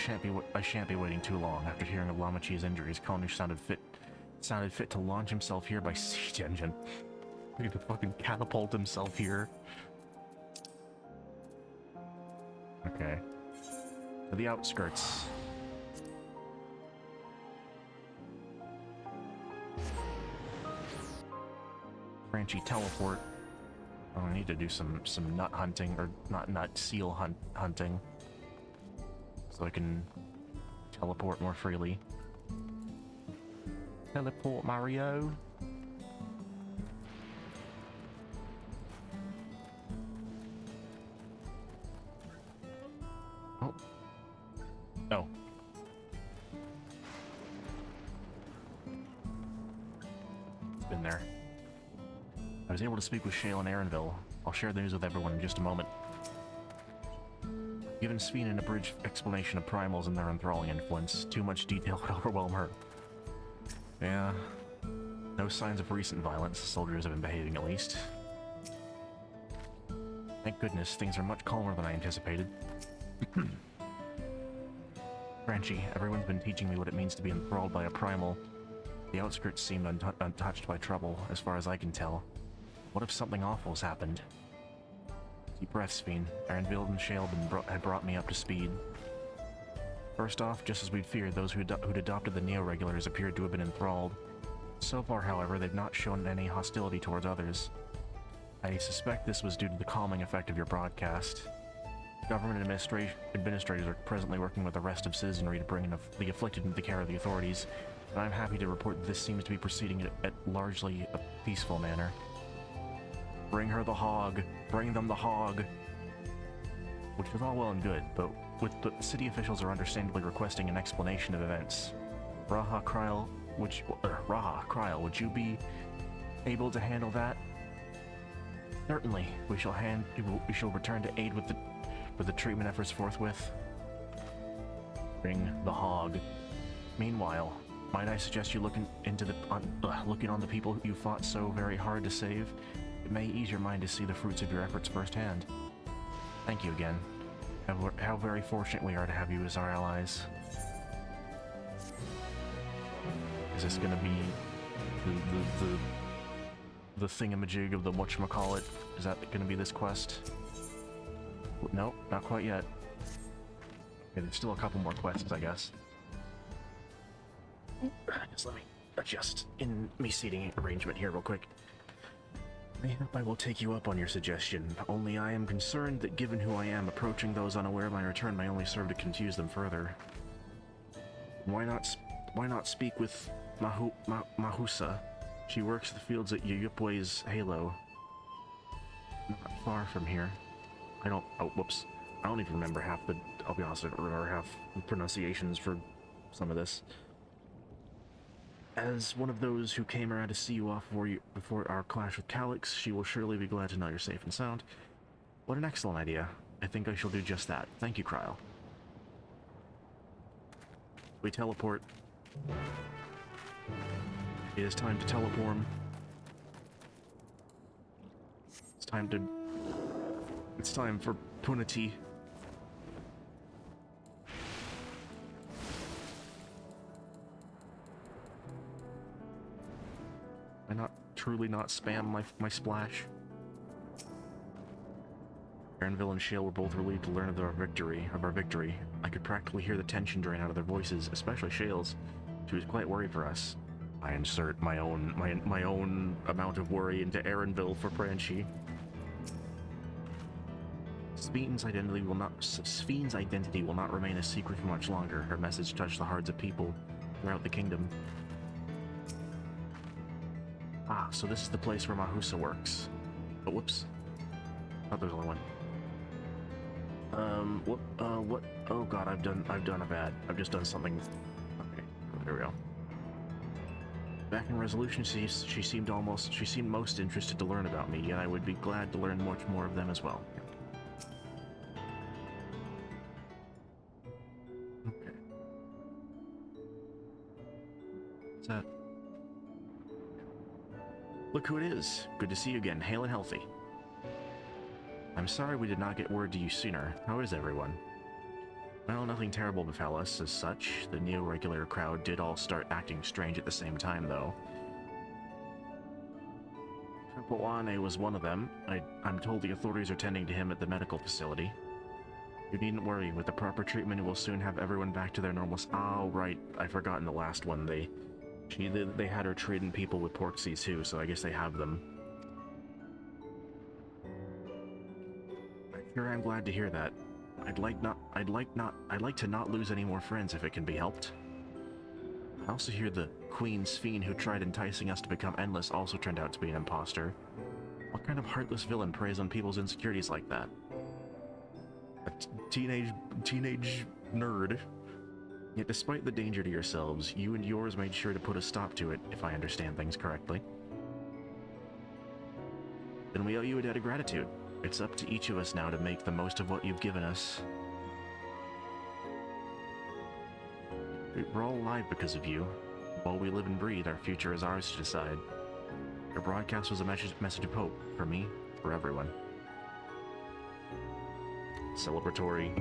I shan't be waiting too long. After hearing of Lamachi's injuries, Konush sounded fit to launch himself here by siege engine. He to fucking catapult himself here. Okay. To the outskirts. Branchy teleport. Oh, I need to do some nut hunting, or not seal hunting. So I can teleport more freely. Teleport, Mario. Oh. It's been there. I was able to speak with Shale and Aaronville. I'll share the news with everyone in just a moment. Given Sphene an abridged explanation of primals and their enthralling influence, too much detail would overwhelm her. Yeah. No signs of recent violence. The soldiers have been behaving, at least. Thank goodness, things are much calmer than I anticipated. Branchy, everyone's been teaching me what it means to be enthralled by a primal. The outskirts seemed untouched by trouble, as far as I can tell. What if something awful's happened? Deep breath, Sphene. Aaronville and Shale had brought me up to speed. First off, just as we'd feared, those who'd adopted the Neo-Regulars appeared to have been enthralled. So far, however, they've not shown any hostility towards others. I suspect this was due to the calming effect of your broadcast. Government administrators are presently working with the rest of citizenry to bring the afflicted into the care of the authorities, and I'm happy to report that this seems to be proceeding at largely a peaceful manner. Bring her the hog! Bring them the hog! Which is all well and good, but with the city officials are understandably requesting an explanation of events. Raha Kryl, would you be able to handle that? Certainly, we shall return to aid with the treatment efforts forthwith. Bring the hog. Meanwhile, might I suggest you looking on the people you fought so very hard to save? It may ease your mind to see the fruits of your efforts firsthand. Thank you again. How very fortunate we are to have you as our allies. Is this gonna be the thingamajig of the whatchamacallit. Is that gonna be this quest? Nope, not quite yet. Okay, there's still a couple more quests, I guess. Just let me adjust in me seating arrangement here real quick. I will take you up on your suggestion, only I am concerned that given who I am, approaching those unaware of my return may only serve to confuse them further. Why not speak with Mahusa? She works the fields at Yuyupwe's Halo. Not far from here. Oh, whoops. I don't even remember half the, I'll be honest, I don't remember half the pronunciations for some of this. As one of those who came around to see you off before our clash with Calyx, she will surely be glad to know you're safe and sound. What an excellent idea. I think I shall do just that. Thank you, Kryle. We teleport. It is time to teleporm. It's time for Punity. I truly not spam my splash. Aaronville and Shale were both relieved to learn of our victory. I could practically hear the tension drain out of their voices, especially Shale's. She was quite worried for us. I insert my own amount of worry into Aaronville for Branchi. Sphne's identity will not remain a secret for much longer. Her message touched the hearts of people throughout the kingdom. Ah, so this is the place where Mahusa works. Oh, whoops. Oh, there's only one. What? Oh god, I've done a bad. I've just done something. Okay, there we go. Back in Resolution, she seemed most interested to learn about me, yet I would be glad to learn much more of them as well. Okay. What's that? Look who it is. Good to see you again, hale and healthy. I'm sorry we did not get word to you sooner. How is everyone? Well, nothing terrible befell us as such. The neo-regulator crowd did all start acting strange at the same time, though. Papuane was one of them. I'm told the authorities are tending to him at the medical facility. You needn't worry. With the proper treatment, we'll soon have everyone back to their normal... Oh, right. I forgot in the last one. They had her treating people with porksies too, so I guess they have them. Sure, I'm glad to hear that. I'd like to not lose any more friends if it can be helped. I also hear the Queen's fiend who tried enticing us to become endless also turned out to be an imposter. What kind of heartless villain preys on people's insecurities like that? A teenage nerd. Yet despite the danger to yourselves, you and yours made sure to put a stop to it, if I understand things correctly. Then we owe you a debt of gratitude. It's up to each of us now to make the most of what you've given us. We're all alive because of you. While we live and breathe, our future is ours to decide. Your broadcast was a message of hope, for me, for everyone. Celebratory.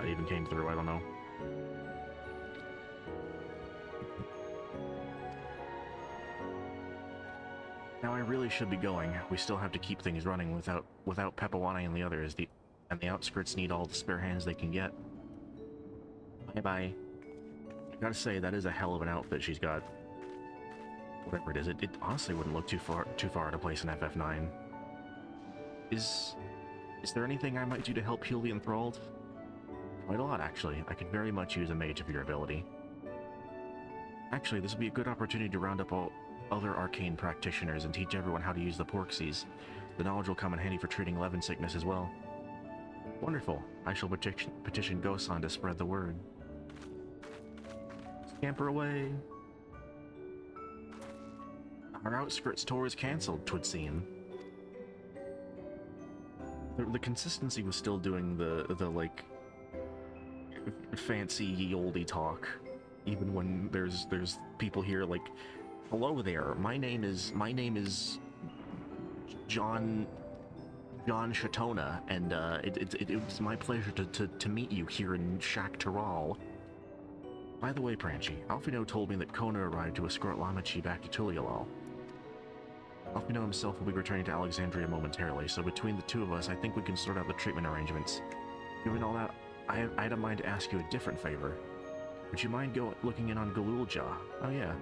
I even came through, I don't know. Now I really should be going. We still have to keep things running without Papuane and the others. And the outskirts need all the spare hands they can get. Bye-bye. I gotta say, that is a hell of an outfit she's got. Whatever it is, it honestly wouldn't look too far to place in FF9. Is there anything I might do to help heal the enthralled? Quite a lot, actually. I could very much use a mage of your ability. Actually, this would be a good opportunity to round up all other arcane practitioners and teach everyone how to use the porksies. The knowledge will come in handy for treating Levin sickness as well. Wonderful. I shall petition Gosan to spread the word. Scamper away. Our outskirts tour is cancelled, 'twould seem. The consistency was still doing the like fancy ye olde talk, even when there's people here like, hello there, my name is John Shatona, and it was my pleasure to meet you here in Shak Taral. By the way, Pranchi, Alfino told me that Kona arrived to escort Lamachi back to Tulialal. Alfino himself will be returning to Alexandria momentarily, so between the two of us, I think we can sort out the treatment arrangements. Given all that, I don't mind to ask you a different favor. Would you mind looking in on Galulja? Oh yeah.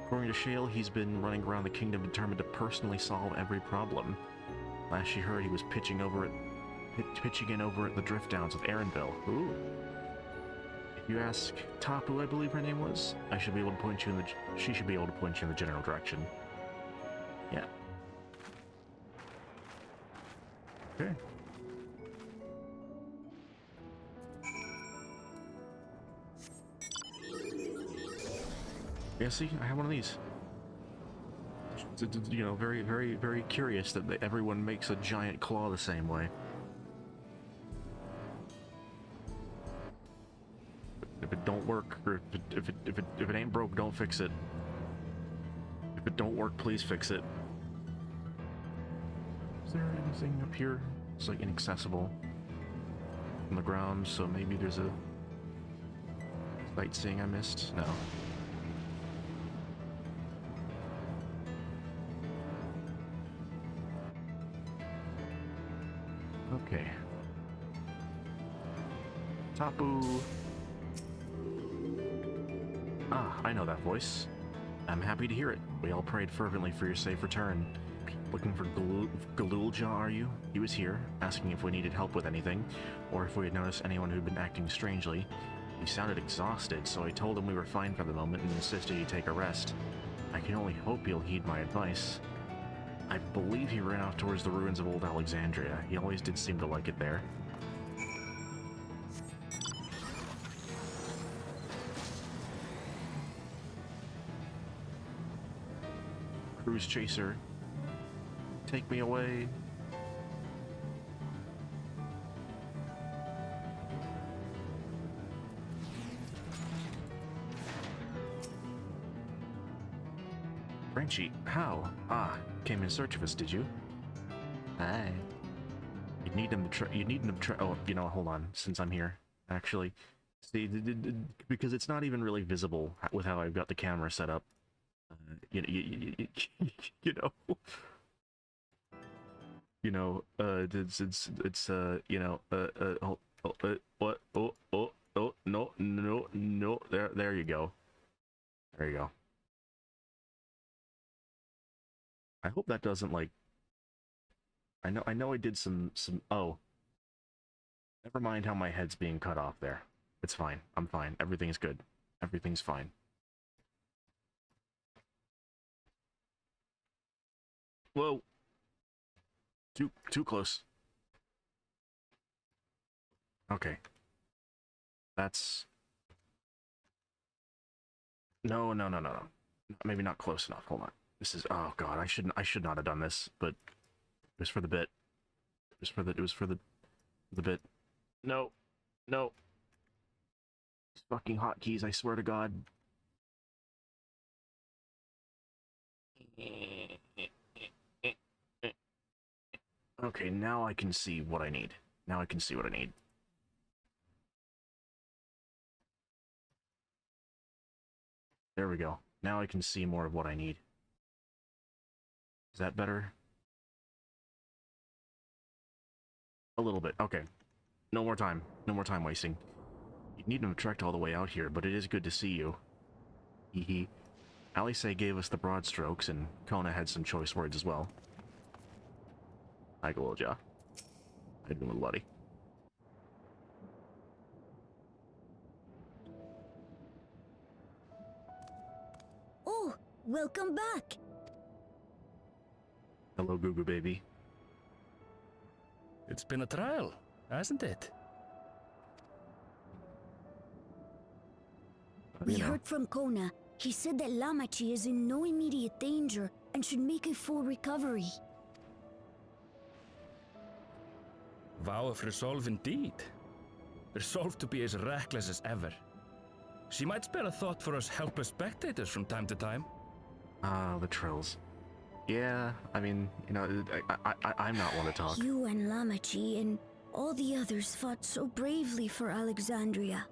According to Shale, he's been running around the kingdom determined to personally solve every problem. Last she heard, he was pitching in over at the Drift Downs with Aaronville. Ooh. If you ask Tapu, I believe her name was, she should be able to point you in the general direction. Yeah. Okay. Yeah, see, I have one of these. You know, very, very, very curious that everyone makes a giant claw the same way. If it don't work, or if it ain't broke, don't fix it. If it don't work, please fix it. Is there anything up here? It's like inaccessible on the ground, so maybe there's a sightseeing I missed? No. Okay. Tapu. Ah, I know that voice. I'm happy to hear it. We all prayed fervently for your safe return. Looking for Galulja, are you? He was here, asking if we needed help with anything, or if we had noticed anyone who'd been acting strangely. He sounded exhausted, so I told him we were fine for the moment and insisted he take a rest. I can only hope he'll heed my advice. I believe he ran off towards the ruins of old Alexandria. He always did seem to like it there. Cruise chaser, take me away. Frenchie, how? Ah, came in search of us, did you? Hi. You'd need him to oh, you know, hold on, since I'm here. Actually, see, because it's not even really visible with how I've got the camera set up. You know, it's you know, what? Oh, no, there you go. There you go. I hope that doesn't, like, I know I did some, oh. Never mind how my head's being cut off there. It's fine. I'm fine. Everything's good. Everything's fine. Whoa. Too close. Okay. That's... No. Maybe not close enough. Hold on. This is, oh god, I should not have done this, but it was for the bit. It was for the bit. No. These fucking hotkeys, I swear to god. Okay, now I can see what I need. There we go. Now I can see more of what I need. Is that better? A little bit. Okay. No more time wasting. You needn't have trekked all the way out here, but it is good to see you. Hee. Alice gave us the broad strokes, and Kona had some choice words as well. Hi, Galulja. How you doing, little buddy? Oh, welcome back. Hello, Gugu baby. It's been a trial, hasn't it? We heard from Kona. He said that Lamachi is in no immediate danger and should make a full recovery. Vow of resolve indeed. Resolved to be as reckless as ever. She might spare a thought for us helpless spectators from time to time. Ah, the trills. Yeah, I mean, you know, I'm not one to talk. You and Lamachi and all the others fought so bravely for Alexandria.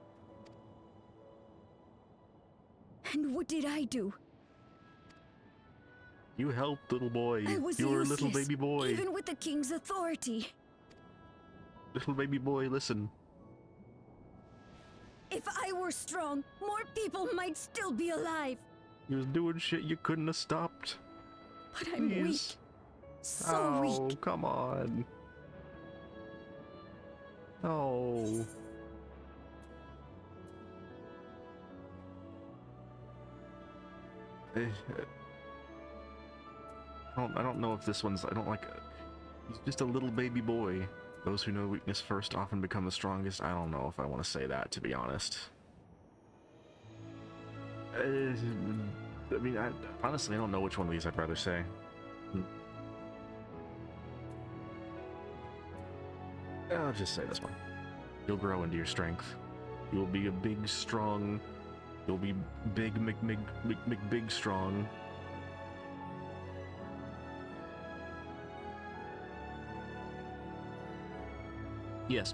And what did I do? You helped, little boy. I was You were a useless, little baby boy. even with the king's authority. Little baby boy, listen. If I were strong, more people might still be alive. You was doing shit you couldn't have stopped. But I'm Please. weak. So weak. Oh, come on. Oh. I don't know if this one's, I don't like, he's just a little baby boy. Those who know weakness first often become the strongest. I don't know if I want to say that, to be honest. I mean, honestly, I don't know which one of these I'd rather say. I'll just say this one. You'll grow into your strength. You'll be a big, strong... You'll be big, big, strong. Yes.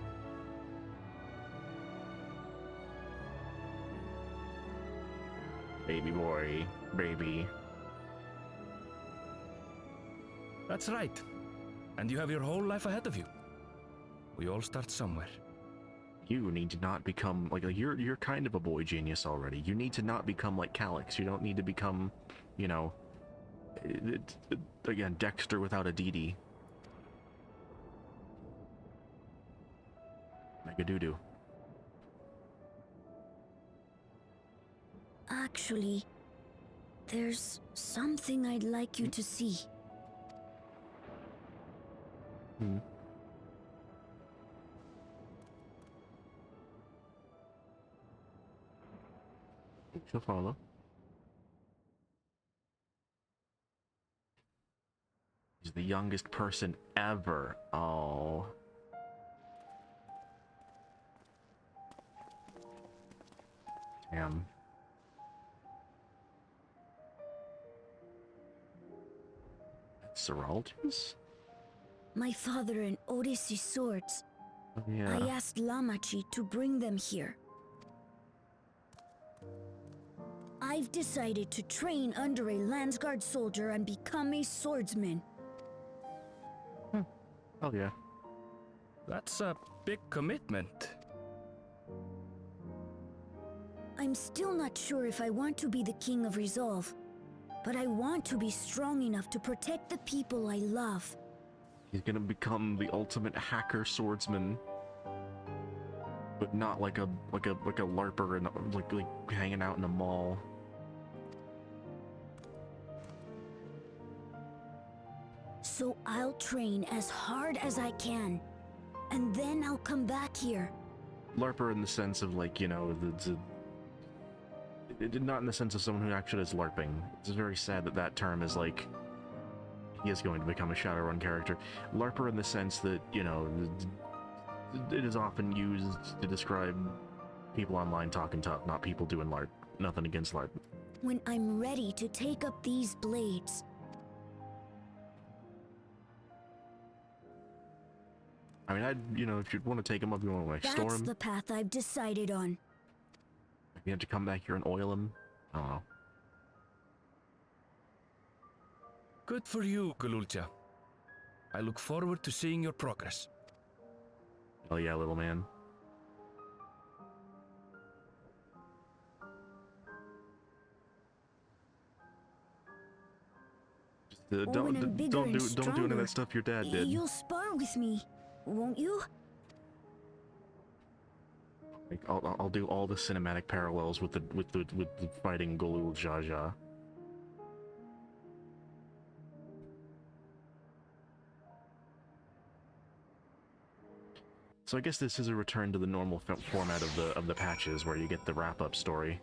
Baby boy, baby. That's right. And you have your whole life ahead of you. We all start somewhere. You need to not become like you're kind of a boy genius already. You need to not become like Calyx. You don't need to become, you know, again, Dexter without a DD. Mega doo-doo. Actually, there's something I'd like you to see. She'll follow. He's the youngest person ever. Oh. Damn. Seralges? My father and Odyssey's swords. Oh, yeah. I asked Lamachi to bring them here. I've decided to train under a Landsguard soldier and become a swordsman. Oh yeah. That's a big commitment. I'm still not sure if I want to be the King of Resolve, but I want to be strong enough to protect the people I love. He's gonna become the ultimate hacker swordsman, but not like a LARPer and like hanging out in a mall. So I'll train as hard as I can, and then I'll come back here. LARPer in the sense of like, you know, not in the sense of someone who actually is LARPing. It's very sad that that term is like, he is going to become a Shadowrun character. LARPer in the sense that, you know, it is often used to describe people online talking tough, not people doing LARP. Nothing against LARP. When I'm ready to take up these blades. I mean, you know, if you'd want to take him up, you want to like store him. That's the path I've decided on. You have to come back here and oil him. I don't know. Good for you, Galulja. I look forward to seeing your progress. Oh yeah, little man. Just, don't do any of that stuff your dad did. You'll spar with me, won't you? Like, I'll do all the cinematic parallels with the fighting Golul Jaja. So I guess this is a return to the normal format of the patches, where you get the wrap-up story.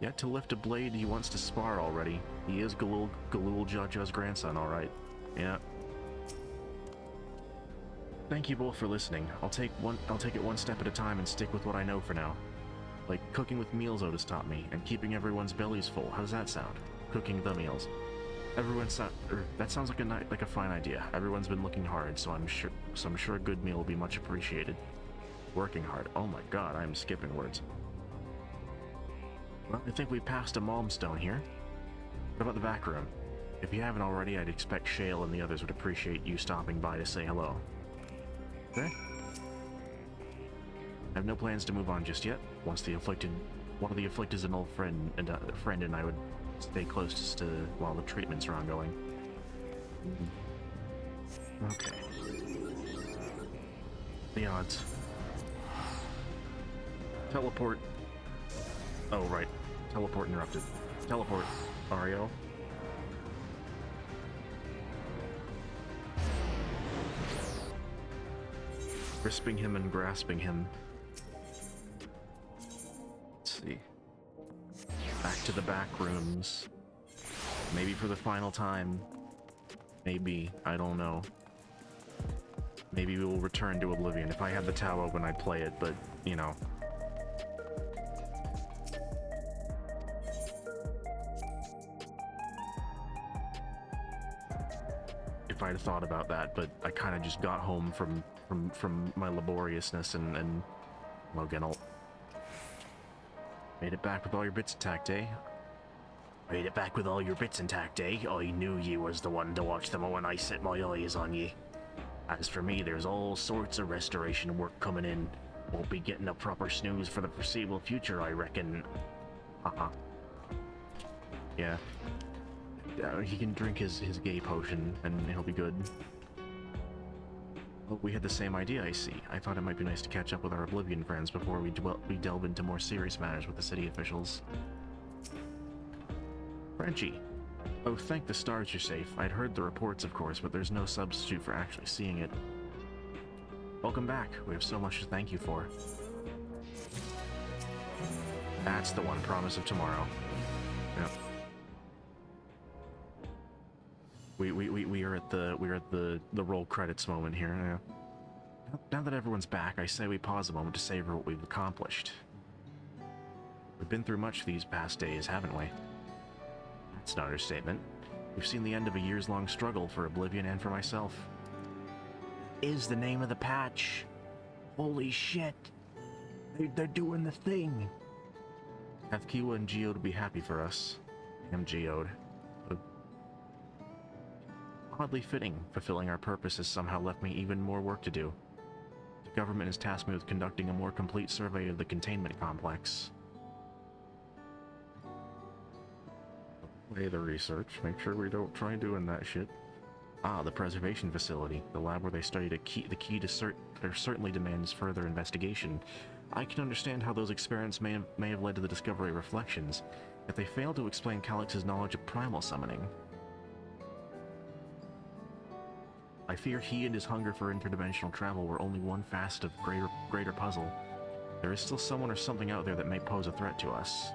Yet to lift a blade, he wants to spar already. He is Golul Jaja's grandson, all right. Yeah. Thank you both for listening. I'll take it one step at a time and stick with what I know for now. Like cooking with meals Otis taught me, and keeping everyone's bellies full. How does that sound? Cooking the meals. That sounds like a fine idea. Everyone's been looking hard, so I'm sure a good meal will be much appreciated. Working hard. Oh my god, I'm skipping words. Well, I think we passed a Malmstone here. What about the back room? If you haven't already, I'd expect Shale and the others would appreciate you stopping by to say hello. Okay? I have no plans to move on just yet. One of the afflicted is an old friend, and I would stay close to while the treatments are ongoing. Okay. The odds. Teleport. Oh, right. Teleport interrupted. Teleport, Ariel. Crisping him and grasping him. Let's see. Back to the back rooms. Maybe for the final time. Maybe. I don't know. Maybe we will return to Oblivion. If I had the Tau open, I'd play it, but, you know. If I'd have thought about that, but I kind of just got home from my laboriousness and Logan'll. Made it back with all your bits intact, eh? Made it back with all your bits intact, eh? I knew you was the one to watch them when I set my eyes on ye. As for me, there's all sorts of restoration work coming in. Won't be getting a proper snooze for the foreseeable future, I reckon. Haha. Yeah. He can drink his gay potion, and he'll be good. Well, we had the same idea, I see. I thought it might be nice to catch up with our Oblivion friends before we delve into more serious matters with the city officials. Frenchie. Oh, thank the stars you're safe. I'd heard the reports, of course, but there's no substitute for actually seeing it. Welcome back. We have so much to thank you for. That's the one. Promise of tomorrow. Yep. We are at the roll credits moment here. Yeah. Now that everyone's back, I say we pause a moment to savor what we've accomplished. We've been through much these past days, haven't we? That's an understatement. We've seen the end of a years-long struggle for Oblivion and for myself. Is the name of the patch. Holy shit. They're doing the thing. Hathkiwa and Geode will be happy for us. I'm Geode. Oddly fitting, fulfilling our purpose has somehow left me even more work to do. The government has tasked me with conducting a more complete survey of the containment complex. Play the research, make sure we don't try doing that shit. Ah, the preservation facility, the lab where they studied the key to there certainly demands further investigation. I can understand how those experiments may have led to the discovery of reflections, yet they fail to explain Calix's knowledge of primal summoning. I fear he and his hunger for interdimensional travel were only one facet of greater puzzle. There is still someone or something out there that may pose a threat to us.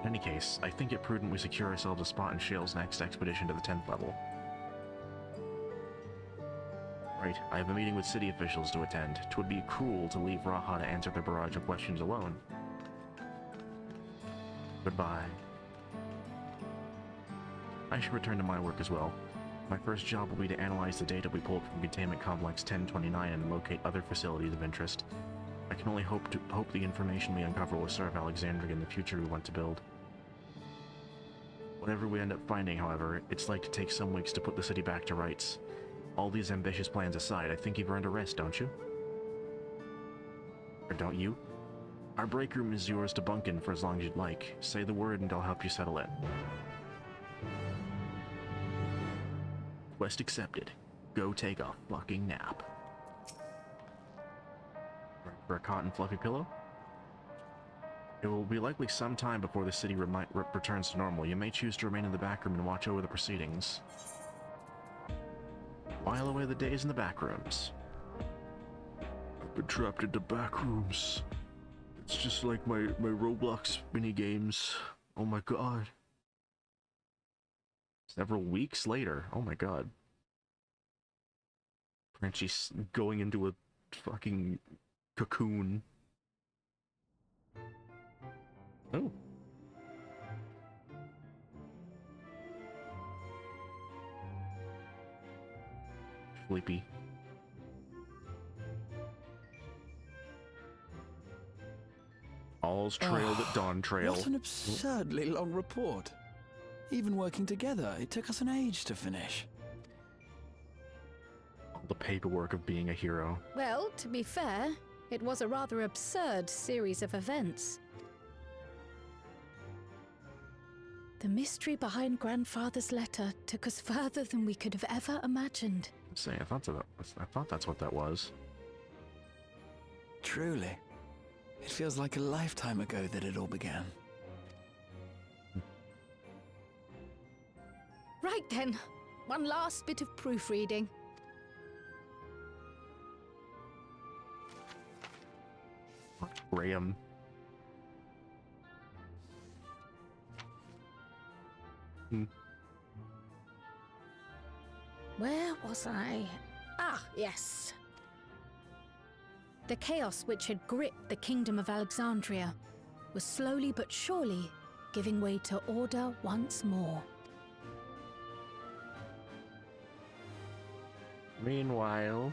In any case, I think it prudent we secure ourselves a spot in Shale's next expedition to the 10th level. Right, I have a meeting with city officials to attend. 'Twould be cruel to leave Raha to answer their barrage of questions alone. Goodbye. I should return to my work as well. My first job will be to analyze the data we pulled from Containment Complex 1029 and locate other facilities of interest. I can only hope the information we uncover will serve Alexandria in the future we want to build. Whatever we end up finding, however, it's like to take some weeks to put the city back to rights. All these ambitious plans aside, I think you've earned a rest, don't you? Or don't you? Our break room is yours to bunk in for as long as you'd like. Say the word and I'll help you settle it. Quest accepted. Go take a fucking nap. For a cotton fluffy pillow? It will be likely some time before the city returns to normal. You may choose to remain in the back room and watch over the proceedings. While away the days in the back rooms. I've been trapped into back rooms. It's just like my Roblox minigames. Oh my god. Several weeks later. Oh my god. Frenchie's going into a fucking cocoon. Oh. Sleepy. All's trail that Dawn trail. What an absurdly long report. Even working together, it took us an age to finish. The paperwork of being a hero. Well, to be fair, it was a rather absurd series of events. The mystery behind Grandfather's letter took us further than we could have ever imagined. I thought that's what that was. Truly. It feels like a lifetime ago that it all began. Right then, one last bit of proofreading. Graham. Where was I? Ah, yes. The chaos which had gripped the Kingdom of Alexandria was slowly but surely giving way to order once more. Meanwhile...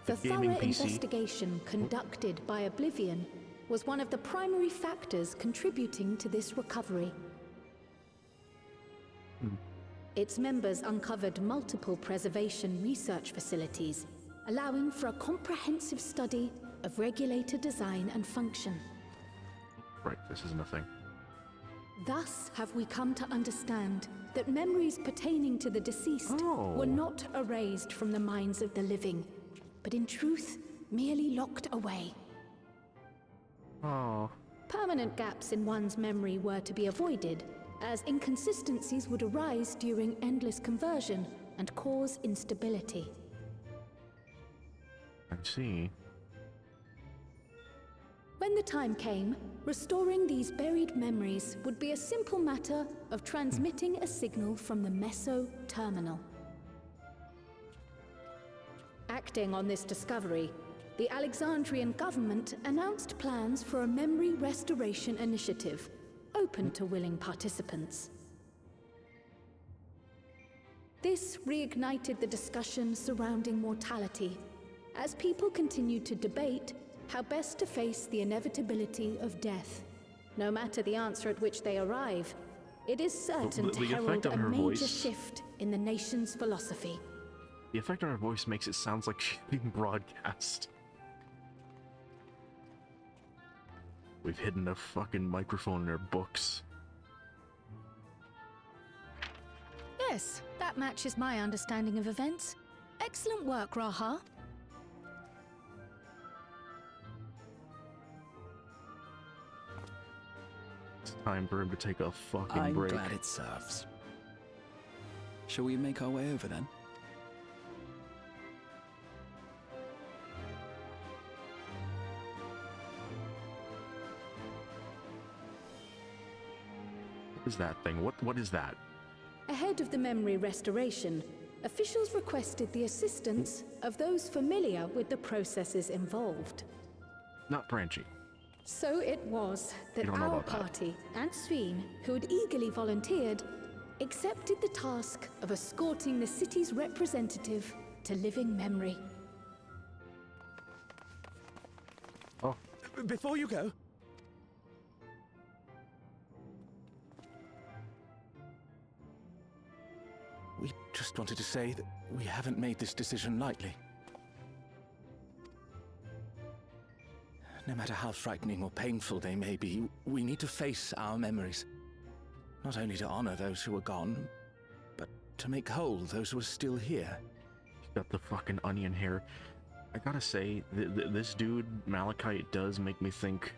The thorough investigation conducted by Oblivion was one of the primary factors contributing to this recovery. Its members uncovered multiple preservation research facilities, allowing for a comprehensive study of regulator design and function. Right, this isn't a thing. Thus have we come to understand that memories pertaining to the deceased were not erased from the minds of the living, but in truth, merely locked away. Oh. Permanent gaps in one's memory were to be avoided, as inconsistencies would arise during endless conversion and cause instability. I see. When the time came, restoring these buried memories would be a simple matter of transmitting a signal from the Meso terminal. Acting on this discovery, the Alexandrian government announced plans for a memory restoration initiative, open to willing participants. This reignited the discussion surrounding mortality, as people continued to debate how best to face the inevitability of death. No matter the answer at which they arrive, it is certain to herald a major shift in the nation's philosophy. The effect on her voice makes it sound like she's being broadcast. We've hidden a fucking microphone in her books. Yes, that matches my understanding of events. Excellent work, Raha. It's time for him to take a fucking break. I'm glad it serves. Shall we make our way over then? What is that thing? What is that? Ahead of the memory restoration, officials requested the assistance of those familiar with the processes involved. Not Branchy. So it was that our party and Sveen, who had eagerly volunteered, accepted the task of escorting the city's representative to living memory. Oh. Before you go, we just wanted to say that we haven't made this decision lightly. No matter how frightening or painful they may be, we need to face our memories. Not only to honor those who are gone, but to make whole those who are still here. He's got the fucking onion hair. I gotta say, this dude, Malachite, does make me think...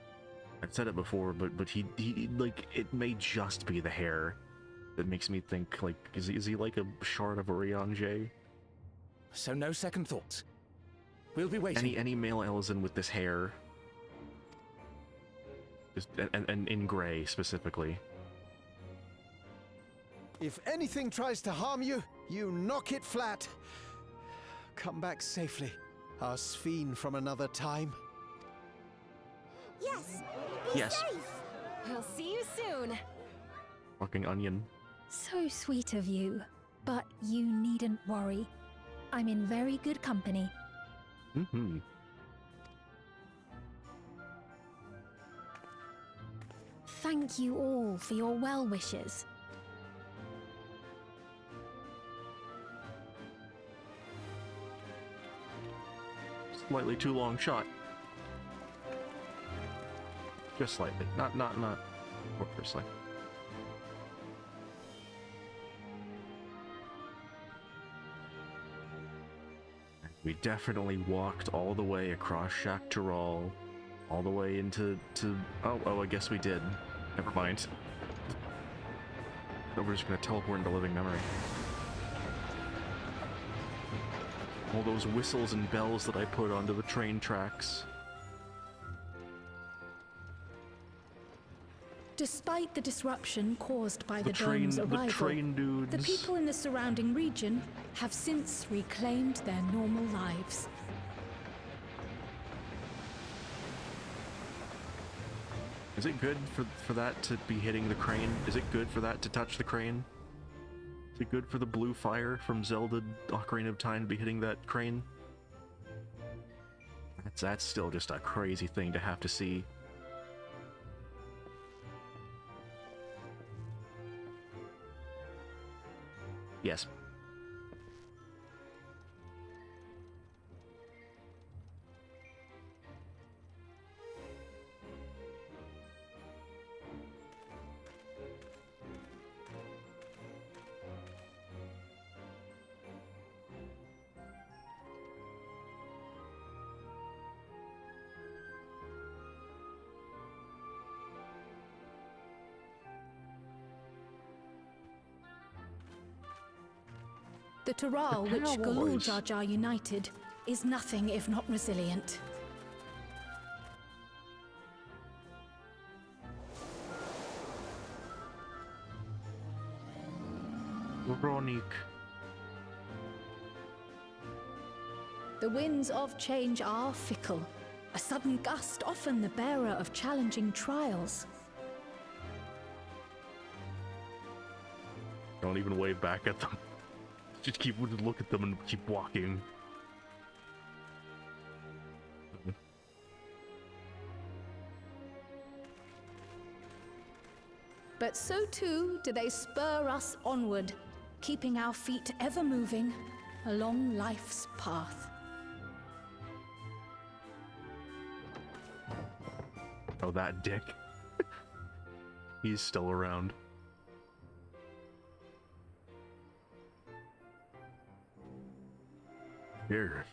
I've said it before, but he like, it may just be the hair that makes me think, like, is he like a shard of Urianger? So no second thoughts. We'll be waiting. Any male Elizan with this hair... And in gray, specifically. If anything tries to harm you, you knock it flat. Come back safely, our Sveen from another time. Yes! Yes. Safe! I'll see you soon. Fucking onion. So sweet of you, but you needn't worry. I'm in very good company. Mm-hmm. Thank you all for your well wishes. Slightly too long shot. Just slightly. Not purposely. We definitely walked all the way across Shak Taral, all the way into oh, I guess we did. Never mind. So we're just gonna teleport into living memory. All those whistles and bells that I put onto the train tracks. Despite the disruption caused by the dome's arrival, the train dudes. the people in the surrounding region have since reclaimed their normal lives. Is it good for that to be hitting the crane? Is it good for that to touch the crane? Is it good for the blue fire from Zelda Ocarina of Time to be hitting that crane? That's still just a crazy thing to have to see. Yes. The Taral, which Galul Jar Jar united, is nothing if not resilient. Ronik. The winds of change are fickle. A sudden gust often the bearer of challenging trials. Don't even wave back at them. Just look at them and keep walking. But so too do they spur us onward, keeping our feet ever moving along life's path. Oh, that dick. He's still around. Here.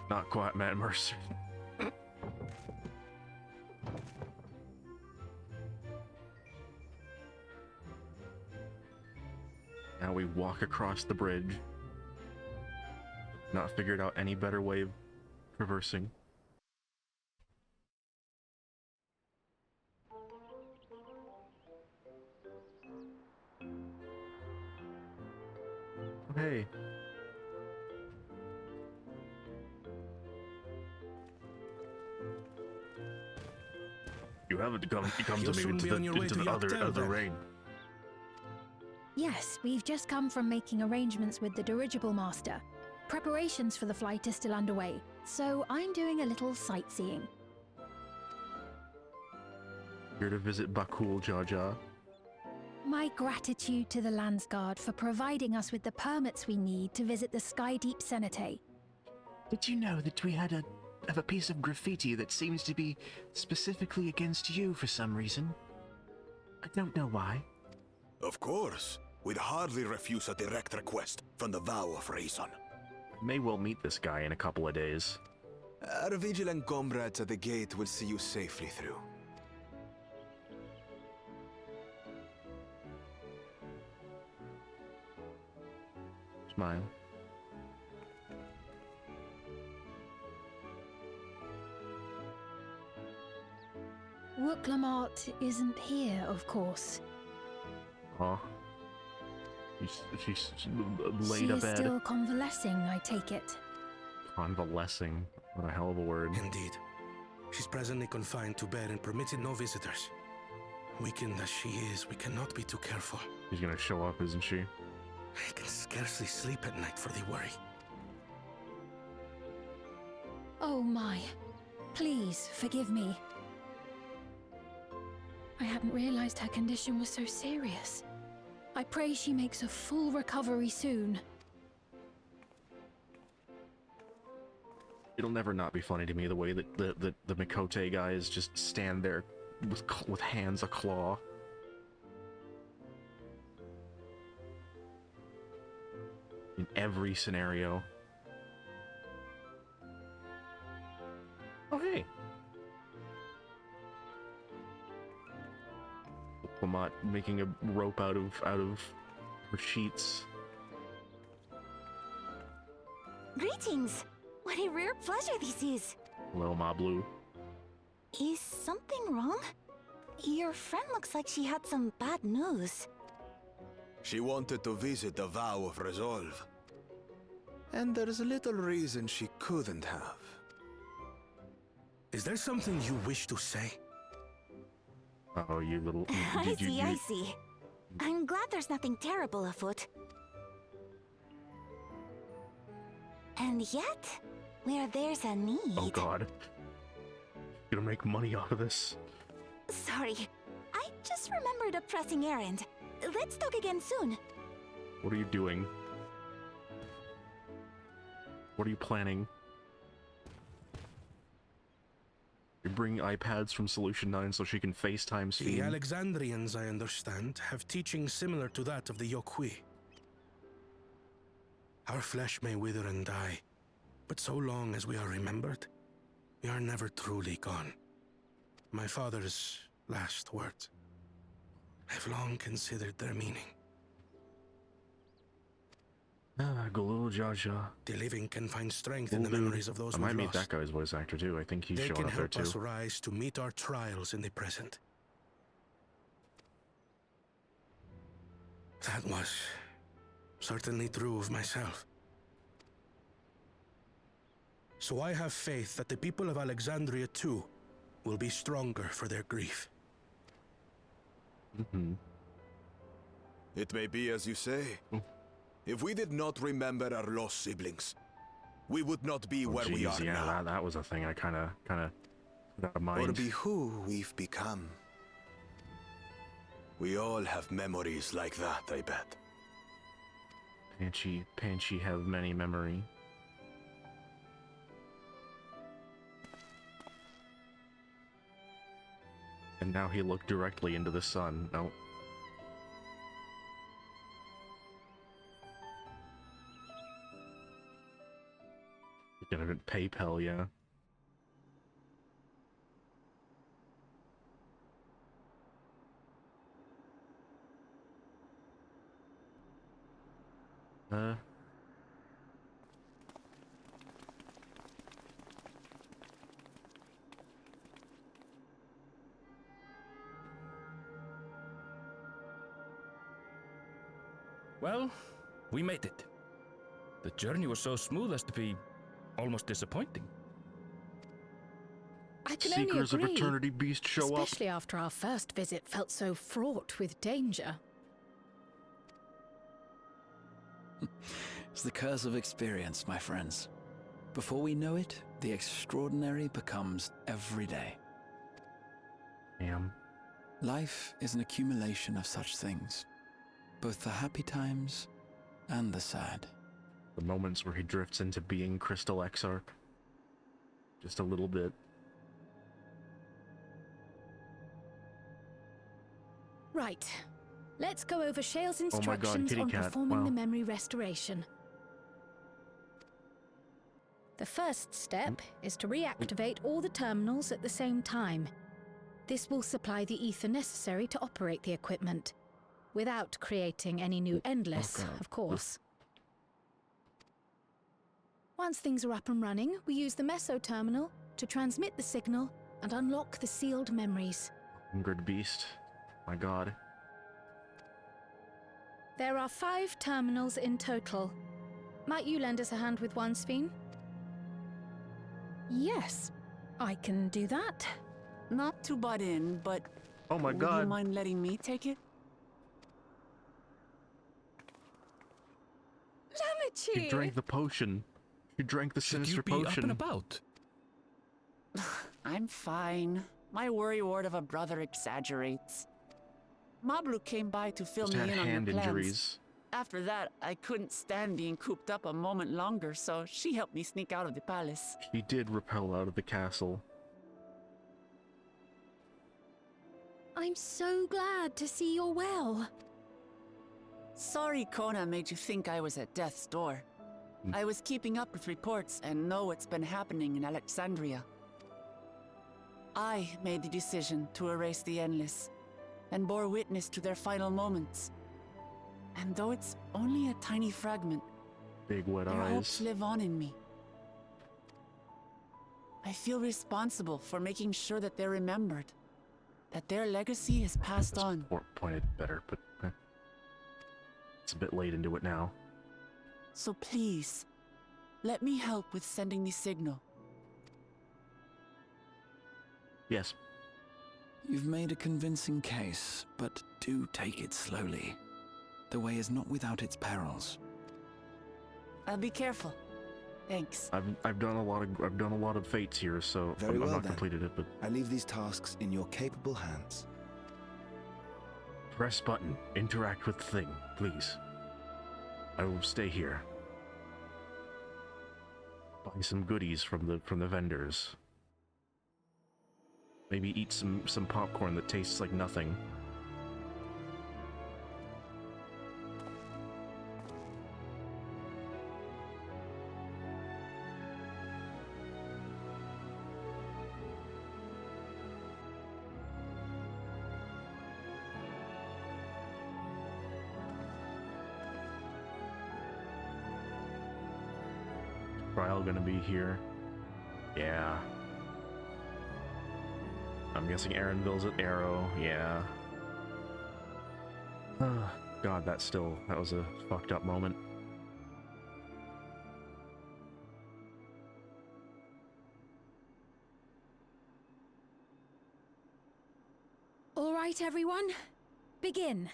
Not quite Matt Mercer. Now we walk across the bridge. Not figured out any better way of traversing. Hey. You haven't come to me into the other rain. Yes, we've just come from making arrangements with the dirigible master. Preparations for the flight are still underway, so I'm doing a little sightseeing. Here to visit Bakul Jar Jar. My gratitude to the Landsguard for providing us with the permits we need to visit the Skydeep Cenotaph. Did you know that we had a piece of graffiti that seems to be specifically against you for some reason? I don't know why. Of course. We'd hardly refuse a direct request from the Vow of Reason. May well meet this guy in a couple of days. Our vigilant comrades at the gate will see you safely through. Smile. Wooklamart isn't here, of course. Huh? She's laid She a is bed. still convalescing, I take it. Convalescing. What a hell of a word. Indeed. She's presently confined to bed and permitted no visitors. Weakened as she is, we cannot be too careful. She's gonna show up, isn't she? I can scarcely sleep at night for the worry. Oh my. Please, forgive me. I hadn't realized her condition was so serious. I pray she makes a full recovery soon. It'll never not be funny to me the way that the Mikote guys just stand there with hands a-claw. In every scenario. Oh, hey! Lamont making a rope out of her sheets. Greetings! What a rare pleasure this is! Hello, Ma Blue. Is something wrong? Your friend looks like she had some bad news. She wanted to visit the Vow of Resolve. And there's little reason she couldn't have. Is there something you wish to say? Oh, you little... I see. I'm glad there's nothing terrible afoot. And yet, where there's a need... Oh god. You're gonna make money out of this. Sorry, I just remembered a pressing errand. Let's talk again soon. What are you doing? What are you planning? You're bringing iPads from Solution 9 so she can FaceTime Sphene. The Alexandrians, I understand, have teaching similar to that of the Yokui. Our flesh may wither and die, but so long as we are remembered, we are never truly gone. My father's last words. I've long considered their meaning. Gulul Jaja. The living can find strength in the memories of those I we've might meet lost. that guy's voice actor too. I think he's They showing can up there help too. us rise to meet our trials in the present. That was certainly true of myself. So I have faith that the people of Alexandria too will be stronger for their grief. Mm-hmm. It may be as you say. If we did not remember our lost siblings, we would not be where we are yeah, now. that was a thing I kind of put out of mind. Or be who we've become. We all have memories like that, I bet. Panchi have many memory. And now he looked directly into the sun. No. You're gonna PayPal, yeah. Well, we made it. The journey was so smooth as to be almost disappointing. I can only Seekers agree, of Eternity Beast show up. especially after our first visit felt so fraught with danger. It's the curse of experience, my friends. Before we know it, the extraordinary becomes everyday. Damn. Life is an accumulation of such things, both the happy times and the sad. The moments where he drifts into being Crystal Exarch. Just a little bit. Right. Let's go over Shale's Oh my God, instructions kitty on cat. performing Wow. the memory restoration. The first step is to reactivate all the terminals at the same time. This will supply the ether necessary to operate the equipment, without creating any new endless, of course. Once things are up and running, we use the meso terminal to transmit the signal and unlock the sealed memories. Hungered beast. My god. There are 5 terminals in total. Might you lend us a hand with one, Sphene? Yes, I can do that. Not to butt in, but oh my would god. you mind letting me take it? You drank the potion. You drank the Should sinister you be potion. up and about? I'm fine. My worrywart of a brother exaggerates. Mablu came by to fill Just me had in on your hand plans. injuries. After that, I couldn't stand being cooped up a moment longer, so she helped me sneak out of the palace. He did repel out of the castle. I'm so glad to see you're well. Sorry Kona made you think I was at death's door. I was keeping up with reports and know what's been happening in Alexandria. I made the decision to erase the Endless, and bore witness to their final moments. And though it's only a tiny fragment, Big wet their eyes. hopes live on in me. I feel responsible for making sure that they're remembered, that their legacy is passed on. Pointed better, but it's a bit late into it now. So please, let me help with sending the signal. Yes. You've made a convincing case, but do take it slowly. The way is not without its perils. I'll be careful. Thanks. I've done a lot of fates here, so Very I've well not then. completed it, but I leave these tasks in your capable hands. press button. Interact with thing, please. I will stay here. Buy some goodies from the vendors. Maybe eat some popcorn that tastes like nothing. Trial gonna be here. Yeah. I'm guessing Aaronville's at Arrow, yeah. God, that was a fucked up moment. All right, everyone. Begin.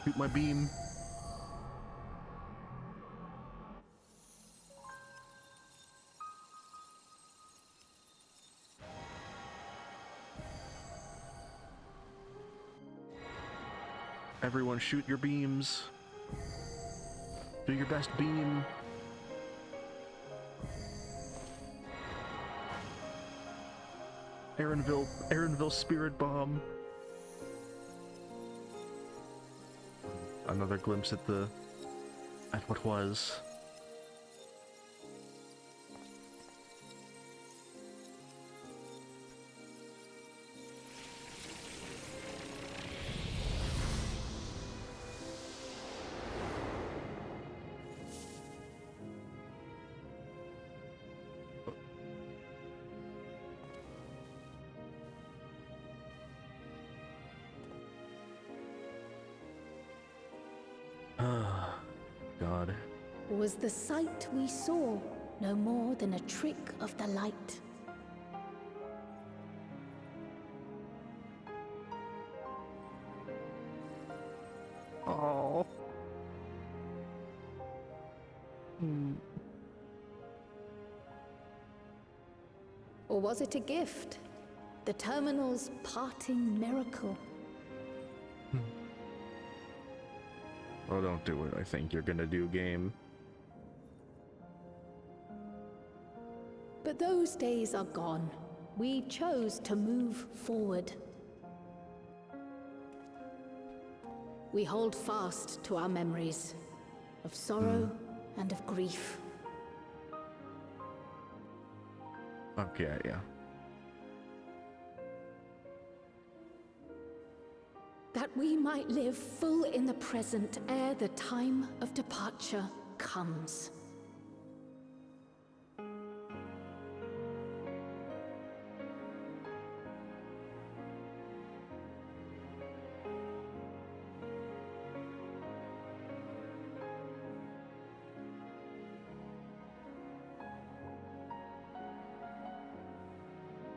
Shoot my beam. Everyone shoot your beams. Do your best beam. Aaronville Spirit Bomb. Another glimpse at what was. God. Was the sight we saw no more than a trick of the light? Oh. Or was it a gift? The Terminal's parting miracle? Oh, don't do it. I think you're gonna do game. But those days are gone. We chose to move forward. We hold fast to our memories of sorrow and of grief. Okay, yeah. That we might live full in the present ere the time of departure comes.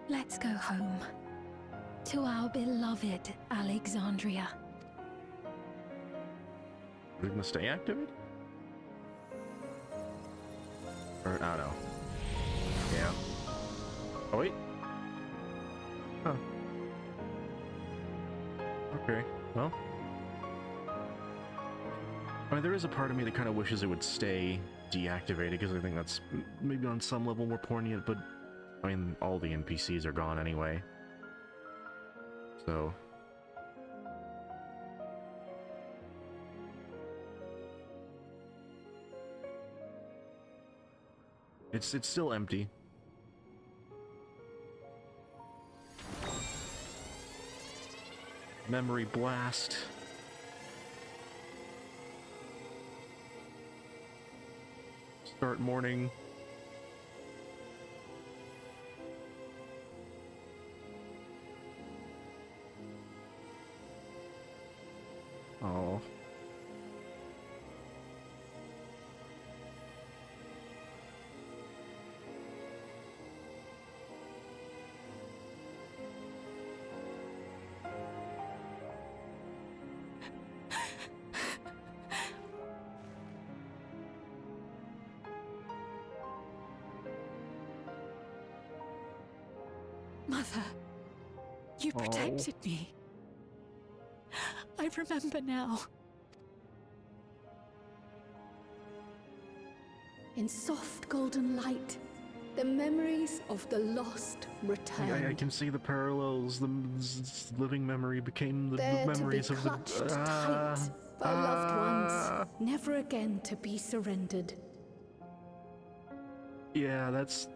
Let's go home. To our beloved Alexandria. We're gonna stay activated? Or, I don't know. Yeah. Oh, wait. Huh. Okay, well. I mean, there is a part of me that kind of wishes it would stay deactivated, because I think that's maybe on some level more poignant, but I mean, all the NPCs are gone anyway. So. It's still empty. Memory blast. Start morning. Oh. Mother, you protected me. I remember now. In soft golden light, the memories of the lost return. I can see the parallels. The living memory became the There memories to be of the. clutched tight by loved ones, never again to be surrendered. Yeah, that's.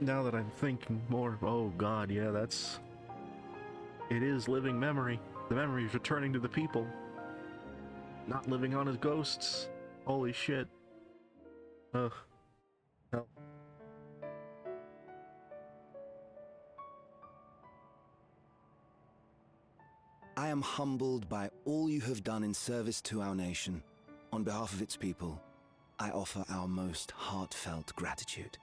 Now that I'm thinking more, oh god, yeah, that's. It is living memory. The memory is returning to the people. Not living on as ghosts. Holy shit. Ugh. Hell. I am humbled by all you have done in service to our nation. On behalf of its people, I offer our most heartfelt gratitude.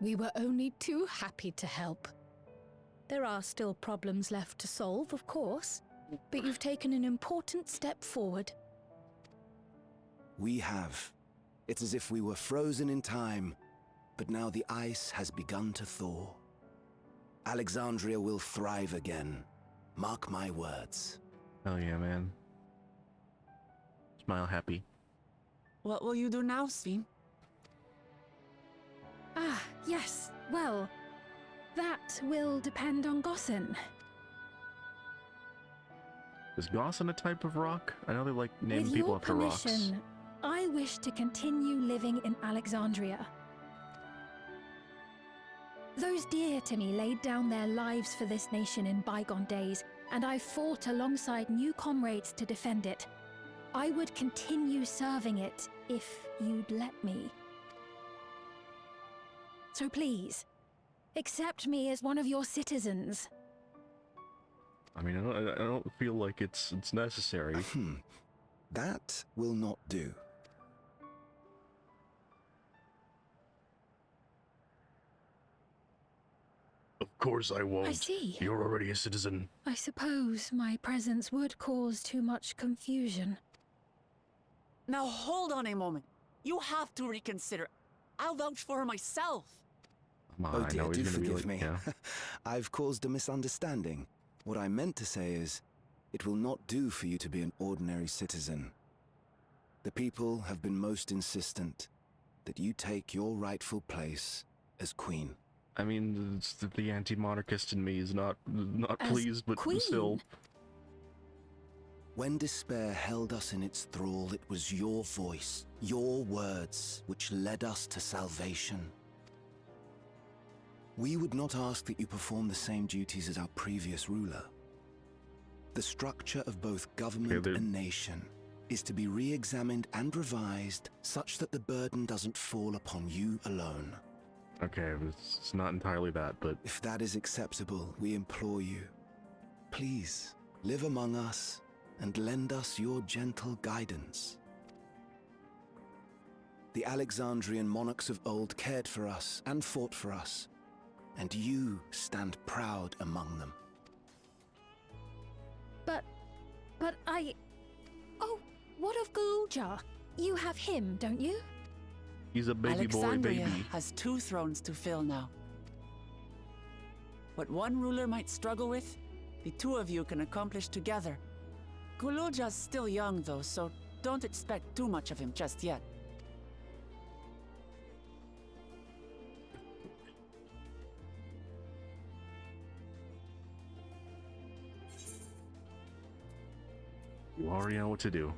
We were only too happy to help. There are still problems left to solve, of course, but you've taken an important step forward. We have. It's as if we were frozen in time, but now the ice has begun to thaw. Alexandria will thrive again. Mark my words. Oh yeah, man. Smile happy. What will you do now, Sven? Ah, yes. Well, that will depend on Gossin. Is Gossin a type of rock? I know they like naming With people your after rocks. permission, I wish to continue living in Alexandria. Those dear to me laid down their lives for this nation in bygone days, and I fought alongside new comrades to defend it. I would continue serving it if you'd let me. So please, accept me as one of your citizens. I mean, I don't feel like it's necessary. That will not do. Of course I won't. I see. You're already a citizen. I suppose my presence would cause too much confusion. Now hold on a moment. You have to reconsider. I'll vouch for her myself. Oh dear, do forgive me. I've caused a misunderstanding. What I meant to say is, it will not do for you to be an ordinary citizen. The people have been most insistent that you take your rightful place as queen. I mean, it's the anti-monarchist in me is not As pleased, but queen? still. When despair held us in its thrall, it was your voice, your words, which led us to salvation. We would not ask that you perform the same duties as our previous ruler. The structure of both government and nation is to be re-examined and revised such that the burden doesn't fall upon you alone. Okay, it's not entirely that, but... If that is acceptable, we implore you, please live among us and lend us your gentle guidance. The Alexandrian monarchs of old cared for us and fought for us, and you stand proud among them. But I... Oh, what of Gulja? You have him, don't you? He's a baby boy, Alexandria baby. has 2 thrones to fill now. What one ruler might struggle with, the 2 of you can accomplish together. Gulja's still young, though, so don't expect too much of him just yet. You already know what to do.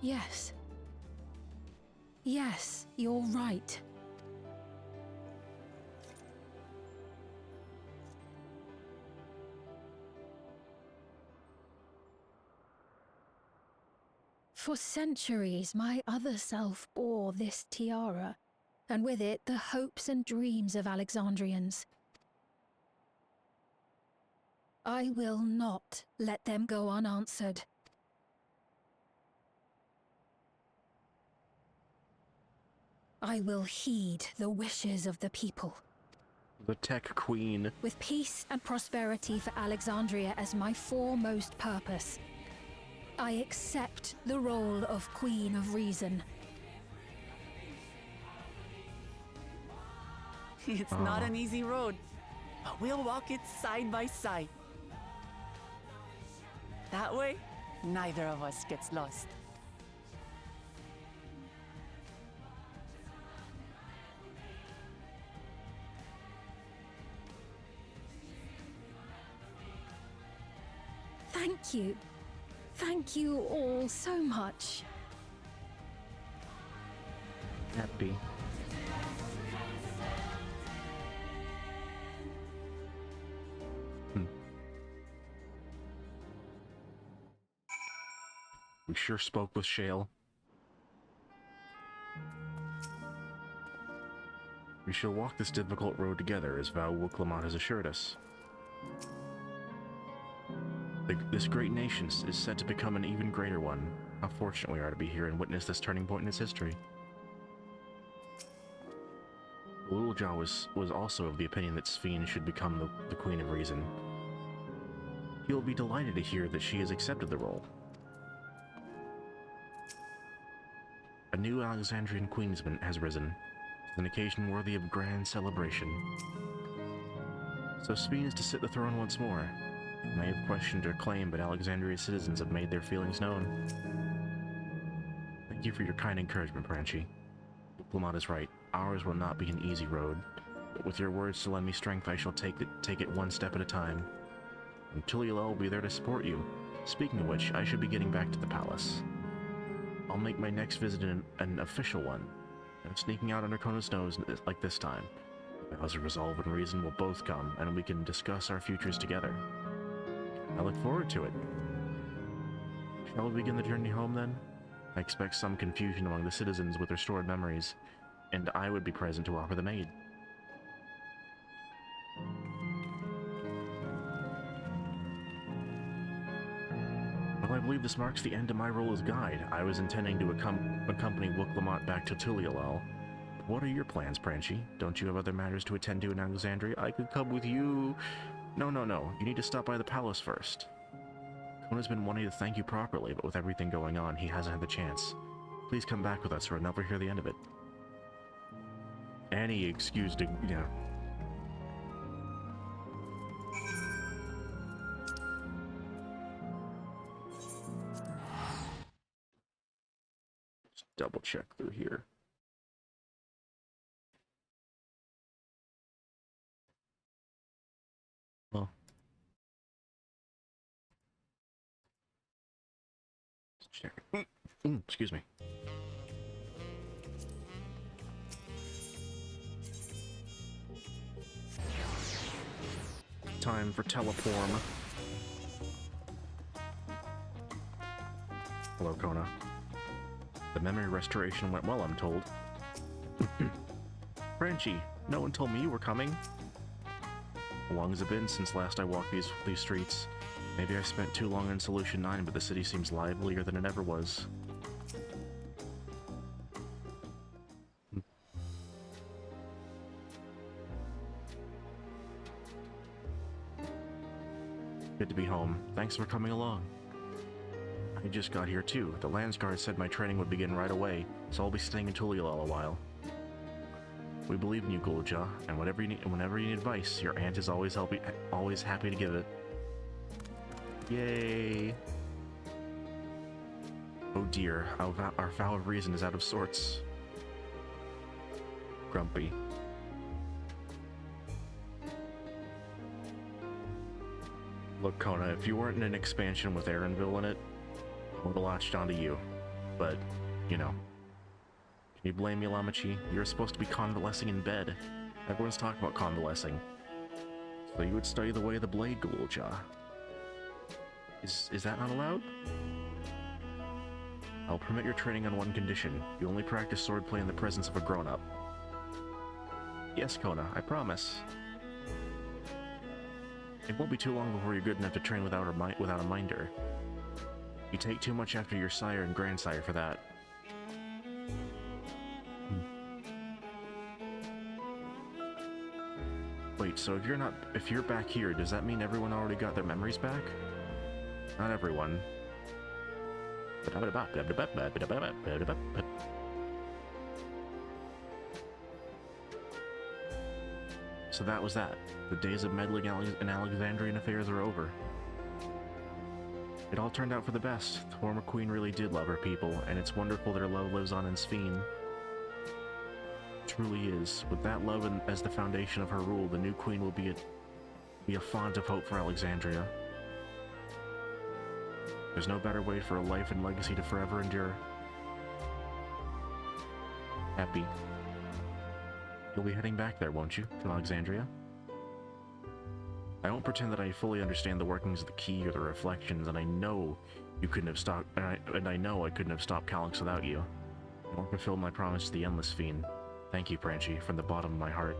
Yes. Yes, you're right. For centuries, my other self bore this tiara, and with it the hopes and dreams of Alexandrians. I will not let them go unanswered. I will heed the wishes of the people. The Tech Queen. With peace and prosperity for Alexandria as my foremost purpose, I accept the role of Queen of Reason. It's not an easy road, but we'll walk it side by side. That way, neither of us gets lost. Thank you. Thank you all so much. Happy. We sure spoke with Shale. We shall walk this difficult road together, as Val Wuklamot has assured us. This great nation is set to become an even greater one. How fortunate we are to be here and witness this turning point in its history. Lulja was also of the opinion that Sphene should become the Queen of Reason. He will be delighted to hear that she has accepted the role. A new Alexandrian queensman has risen, an occasion worthy of grand celebration. So Sphene is to sit the throne once more. I have questioned her claim, but Alexandria's citizens have made their feelings known. Thank you for your kind encouragement, Branchi. Wuklamot is right. Ours will not be an easy road, but with your words to lend me strength, I shall take it one step at a time. And Tuliela will be there to support you. Speaking of which, I should be getting back to the palace. I'll make my next visit an official one, and sneaking out under Kona's nose like this time. As a resolve and reason will both come, and we can discuss our futures together. I look forward to it. Shall we begin the journey home then? I expect some confusion among the citizens with restored memories, and I would be present to offer them aid. Well, I believe this marks the end of my role as guide. I was intending to accompany Wuklamot back to Tulielel. What are your plans, Branchi? Don't you have other matters to attend to in Alexandria? I could come with you. No. You need to stop by the palace first. Kona's been wanting to thank you properly, but with everything going on, he hasn't had the chance. Please come back with us or I'll never hear the end of it. Any excuse to, Just double check through here. Well. Check. Excuse me. Time for teleporm. Hello, Kona. The memory restoration went well, I'm told. Branchi, no one told me you were coming. How long has it been since last I walked these streets? Maybe I spent too long in Solution 9, but the city seems livelier than it ever was. to be home. Thanks for coming along. I just got here too. The Landsguard said my training would begin right away, so I'll be staying in Tulial a while. We believe in you, Gulja, and whenever you need advice, your aunt is always happy to give it. Yay! Oh dear, our vow of reason is out of sorts. Grumpy. Look, Kona, if you weren't in an expansion with Erenville in it, I would have latched onto you. But, you know. Can you blame me, Lamachi? You're supposed to be convalescing in bed. Everyone's talking about convalescing. So you would study the way of the blade, Gulja. Is that not allowed? I'll permit your training on one condition. You only practice swordplay in the presence of a grown-up. Yes, Kona, I promise. It won't be too long before you're good enough to train without a minder. You take too much after your sire and grandsire for that. Wait, so if you're back here, does that mean everyone already got their memories back? Not everyone. So that was that. The days of meddling in Alexandrian affairs are over. It all turned out for the best. The former queen really did love her people, and it's wonderful that her love lives on in Sphene. It truly is. With that love as the foundation of her rule, the new queen will be a font of hope for Alexandria. There's no better way for a life and legacy to forever endure. Happy. You'll be heading back there, won't you, to Alexandria? I won't pretend that I fully understand the workings of the key or the reflections, and I know you couldn't have stopped, and I know I couldn't have stopped Calyx without you. Nor fulfilled my promise to the Endless Fiend. Thank you, Pranchi, from the bottom of my heart.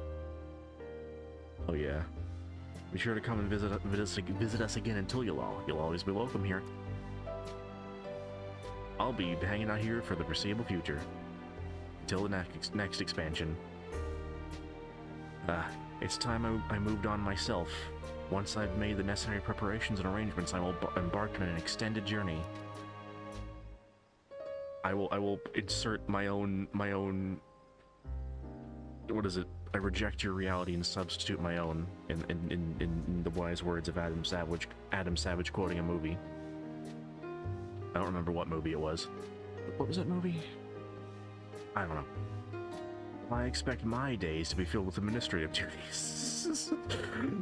Oh yeah. Be sure to come and visit us again in Tulial. You'll always be welcome here. I'll be hanging out here for the foreseeable future. Until the next expansion. It's time I moved on myself. Once I've made the necessary preparations and arrangements, I will embark on an extended journey. I will insert my own what is it? I reject your reality and substitute my own in the wise words of Adam Savage quoting a movie. I don't remember what movie it was. What was that movie? I don't know. I expect my days to be filled with administrative duties.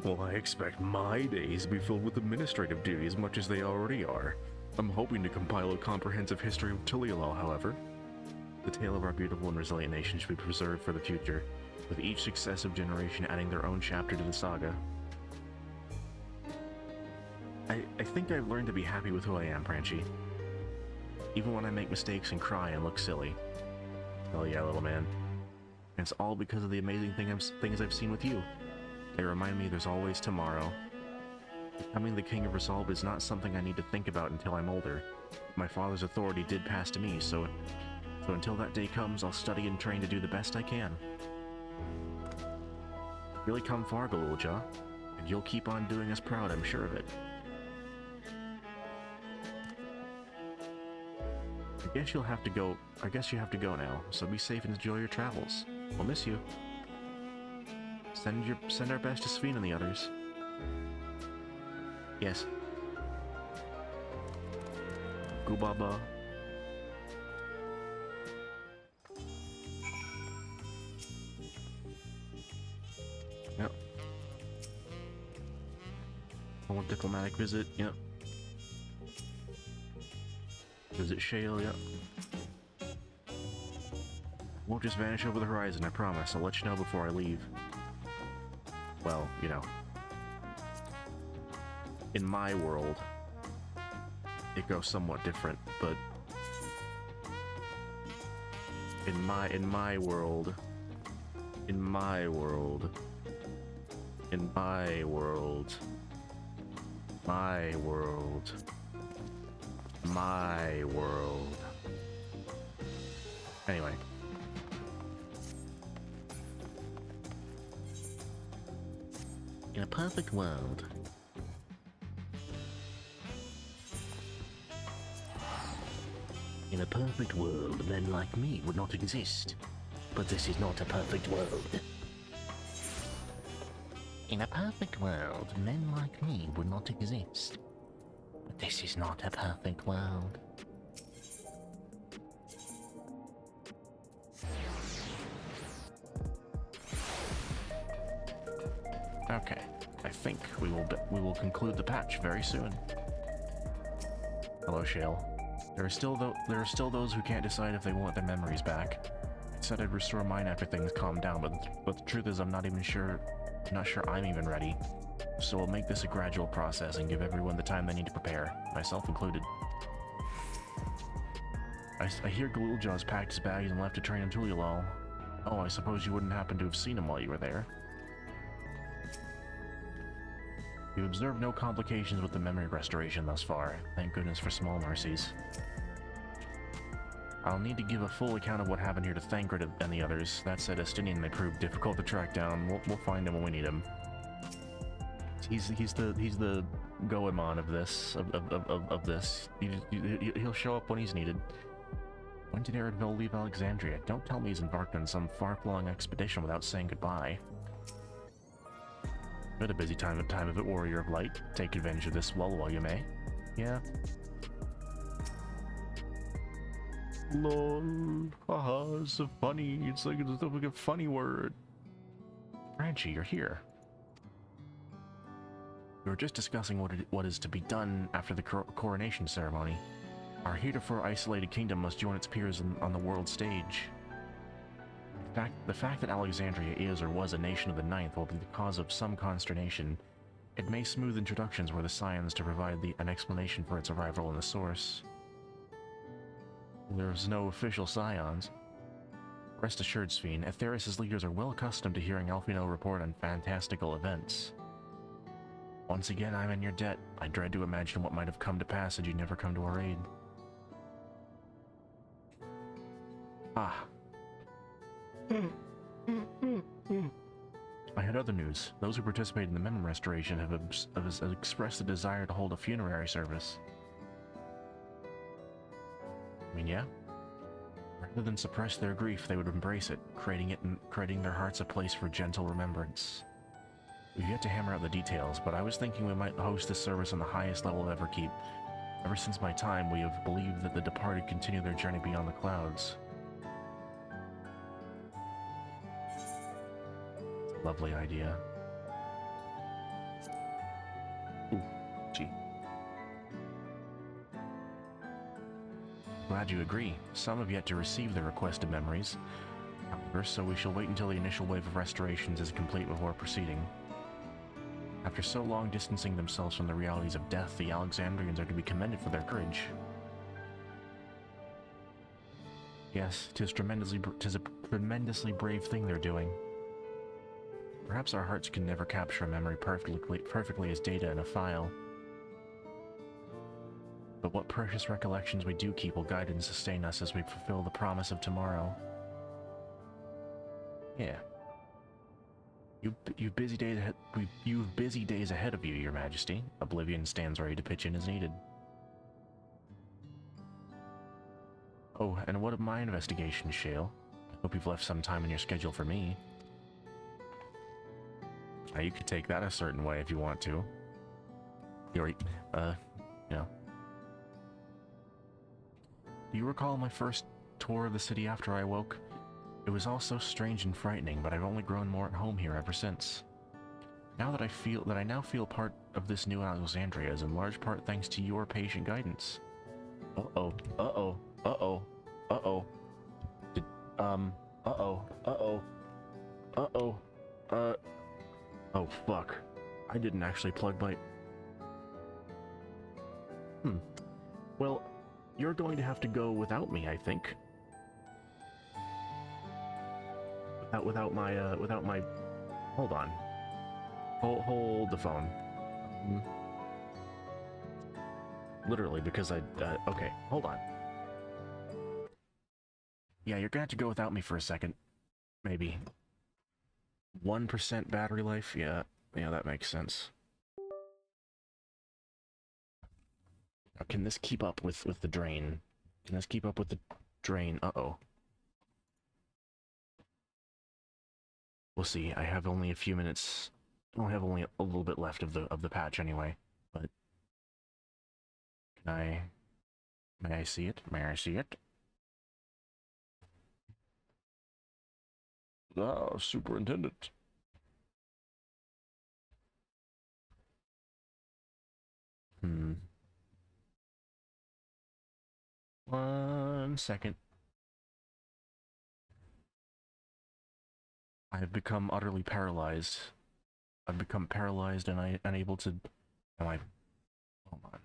Well, I expect my days to be filled with administrative duties much as they already are. I'm hoping to compile a comprehensive history of Tulial, however. The tale of our beautiful and resilient nation should be preserved for the future, with each successive generation adding their own chapter to the saga. I think I've learned to be happy with who I am, Pranchi. Even when I make mistakes and cry and look silly. Hell yeah, little man. And it's all because of the amazing things I've seen with you. They remind me there's always tomorrow. Becoming the King of Resolve is not something I need to think about until I'm older. My father's authority did pass to me, so until that day comes, I'll study and train to do the best I can. You've really come far, Galulja, and you'll keep on doing us proud, I'm sure of it. I guess you have to go now, so be safe and enjoy your travels. We'll miss you. Send our best to Sphene and the others. Yes. Gubaba. Yep. One diplomatic visit, yep. Visit Shale, yep. Won't just vanish over the horizon, I promise. I'll let you know before I leave. Well, you know. In my world, it goes somewhat different, but in my world, my world, anyway. In a perfect world, In a perfect world, men like me would not exist. But this is not a perfect world. In a perfect world, men like me would not exist. But this is not a perfect world. Okay, I think we will conclude the patch very soon. Hello, Shale. There are still those who can't decide if they want their memories back. I said I'd restore mine after things calm down, but the truth is I'm not sure I'm even ready. So we'll make this a gradual process and give everyone the time they need to prepare, myself included. I hear Galulja's packed his bags and left to train in Tululal. Oh, I suppose you wouldn't happen to have seen him while you were there. We've observed no complications with the memory restoration thus far. Thank goodness for small mercies. I'll need to give a full account of what happened here to Thancred and the others. That said, Estinian may prove difficult to track down. We'll find him when we need him. He's the Goemon of this of this. He'll show up when he's needed. When did Eredville leave Alexandria? Don't tell me he's embarked on some far-flung expedition without saying goodbye. You had a busy time of it, Warrior of Light. Take advantage of this lull while you may. Yeah. Lol. Haha, it's so funny. It's like a funny word. Franchi, you're here. We were just discussing what is to be done after the coronation ceremony. Our heretofore isolated kingdom must join its peers on the world stage. The fact that Alexandria is or was a nation of the Ninth will be the cause of some consternation. It may smooth introductions were the Scions to provide an explanation for its arrival in the source. There's no official Scions. Rest assured, Sphene, Atheris' leaders are well accustomed to hearing Alphino report on fantastical events. Once again, I'm in your debt. I dread to imagine what might have come to pass had you never come to our aid. Ah. I had other news. Those who participated in the memory restoration have expressed a desire to hold a funerary service. I mean, yeah. Rather than suppress their grief, they would embrace it, creating in their hearts a place for gentle remembrance. We've yet to hammer out the details, but I was thinking we might host this service on the highest level of Everkeep. Ever since my time, we have believed that the departed continue their journey beyond the clouds. Lovely idea. Ooh, gee. Glad you agree. Some have yet to receive their requested memories. However, so we shall wait until the initial wave of restorations is complete before proceeding. After so long distancing themselves from the realities of death, the Alexandrians are to be commended for their courage. Yes, 'tis a tremendously brave thing they're doing. Perhaps our hearts can never capture a memory perfectly as data in a file. But what precious recollections we do keep will guide and sustain us as we fulfill the promise of tomorrow. Yeah. You've busy days ahead of you, Your Majesty. Oblivion stands ready to pitch in as needed. Oh, and what of my investigation, Shale? I hope you've left some time in your schedule for me. Now, you could take that a certain way if you want to. You know. Do you recall my first tour of the city after I awoke? It was all so strange and frightening, but I've only grown more at home here ever since. Now that I now feel part of this new Alexandria is in large part thanks to your patient guidance. Uh-oh, uh-oh, uh-oh, uh-oh. Oh, fuck. I didn't actually plug my... Well, you're going to have to go without me, I think. Without my... Hold on. Hold the phone. Literally, because okay, hold on. Yeah, you're gonna have to go without me for a second. Maybe. 1% battery life? Yeah, that makes sense. Now, can this keep up with the drain? Can this keep up with the drain? Uh-oh. We'll see. I have only a few minutes. I have only a little bit left of the patch anyway. But can I? May I see it? May I see it? Ah, Superintendent. Hmm. 1 second. I have become utterly paralyzed. I've become paralyzed and unable to... Am I... Hold on.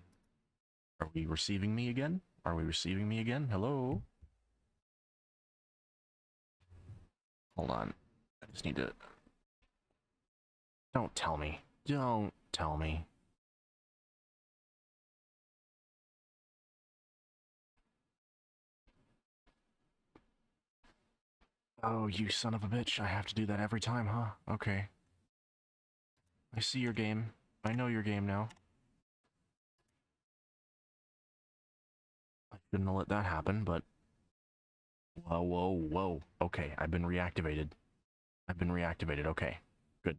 Are we receiving me again? Are we receiving me again? Hello? Hold on. I just need to... Don't tell me. Don't tell me. Oh, you son of a bitch. I have to do that every time, huh? Okay. I see your game. I know your game now. I shouldn't have let that happen, but... Whoa, whoa, whoa. Okay, I've been reactivated. I've been reactivated, okay. Good.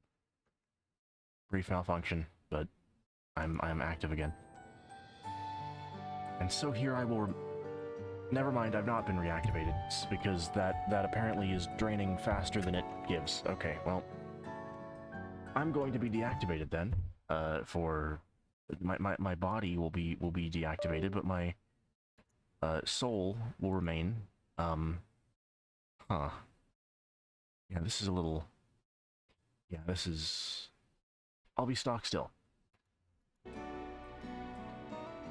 Brief malfunction, but I'm active again. And so here I will... Never mind, I've not been reactivated, because that apparently is draining faster than it gives. Okay, well... I'm going to be deactivated then, for... My body will be deactivated, but my soul will remain. Huh. Yeah, this is a little... Yeah, this is... I'll be stock still.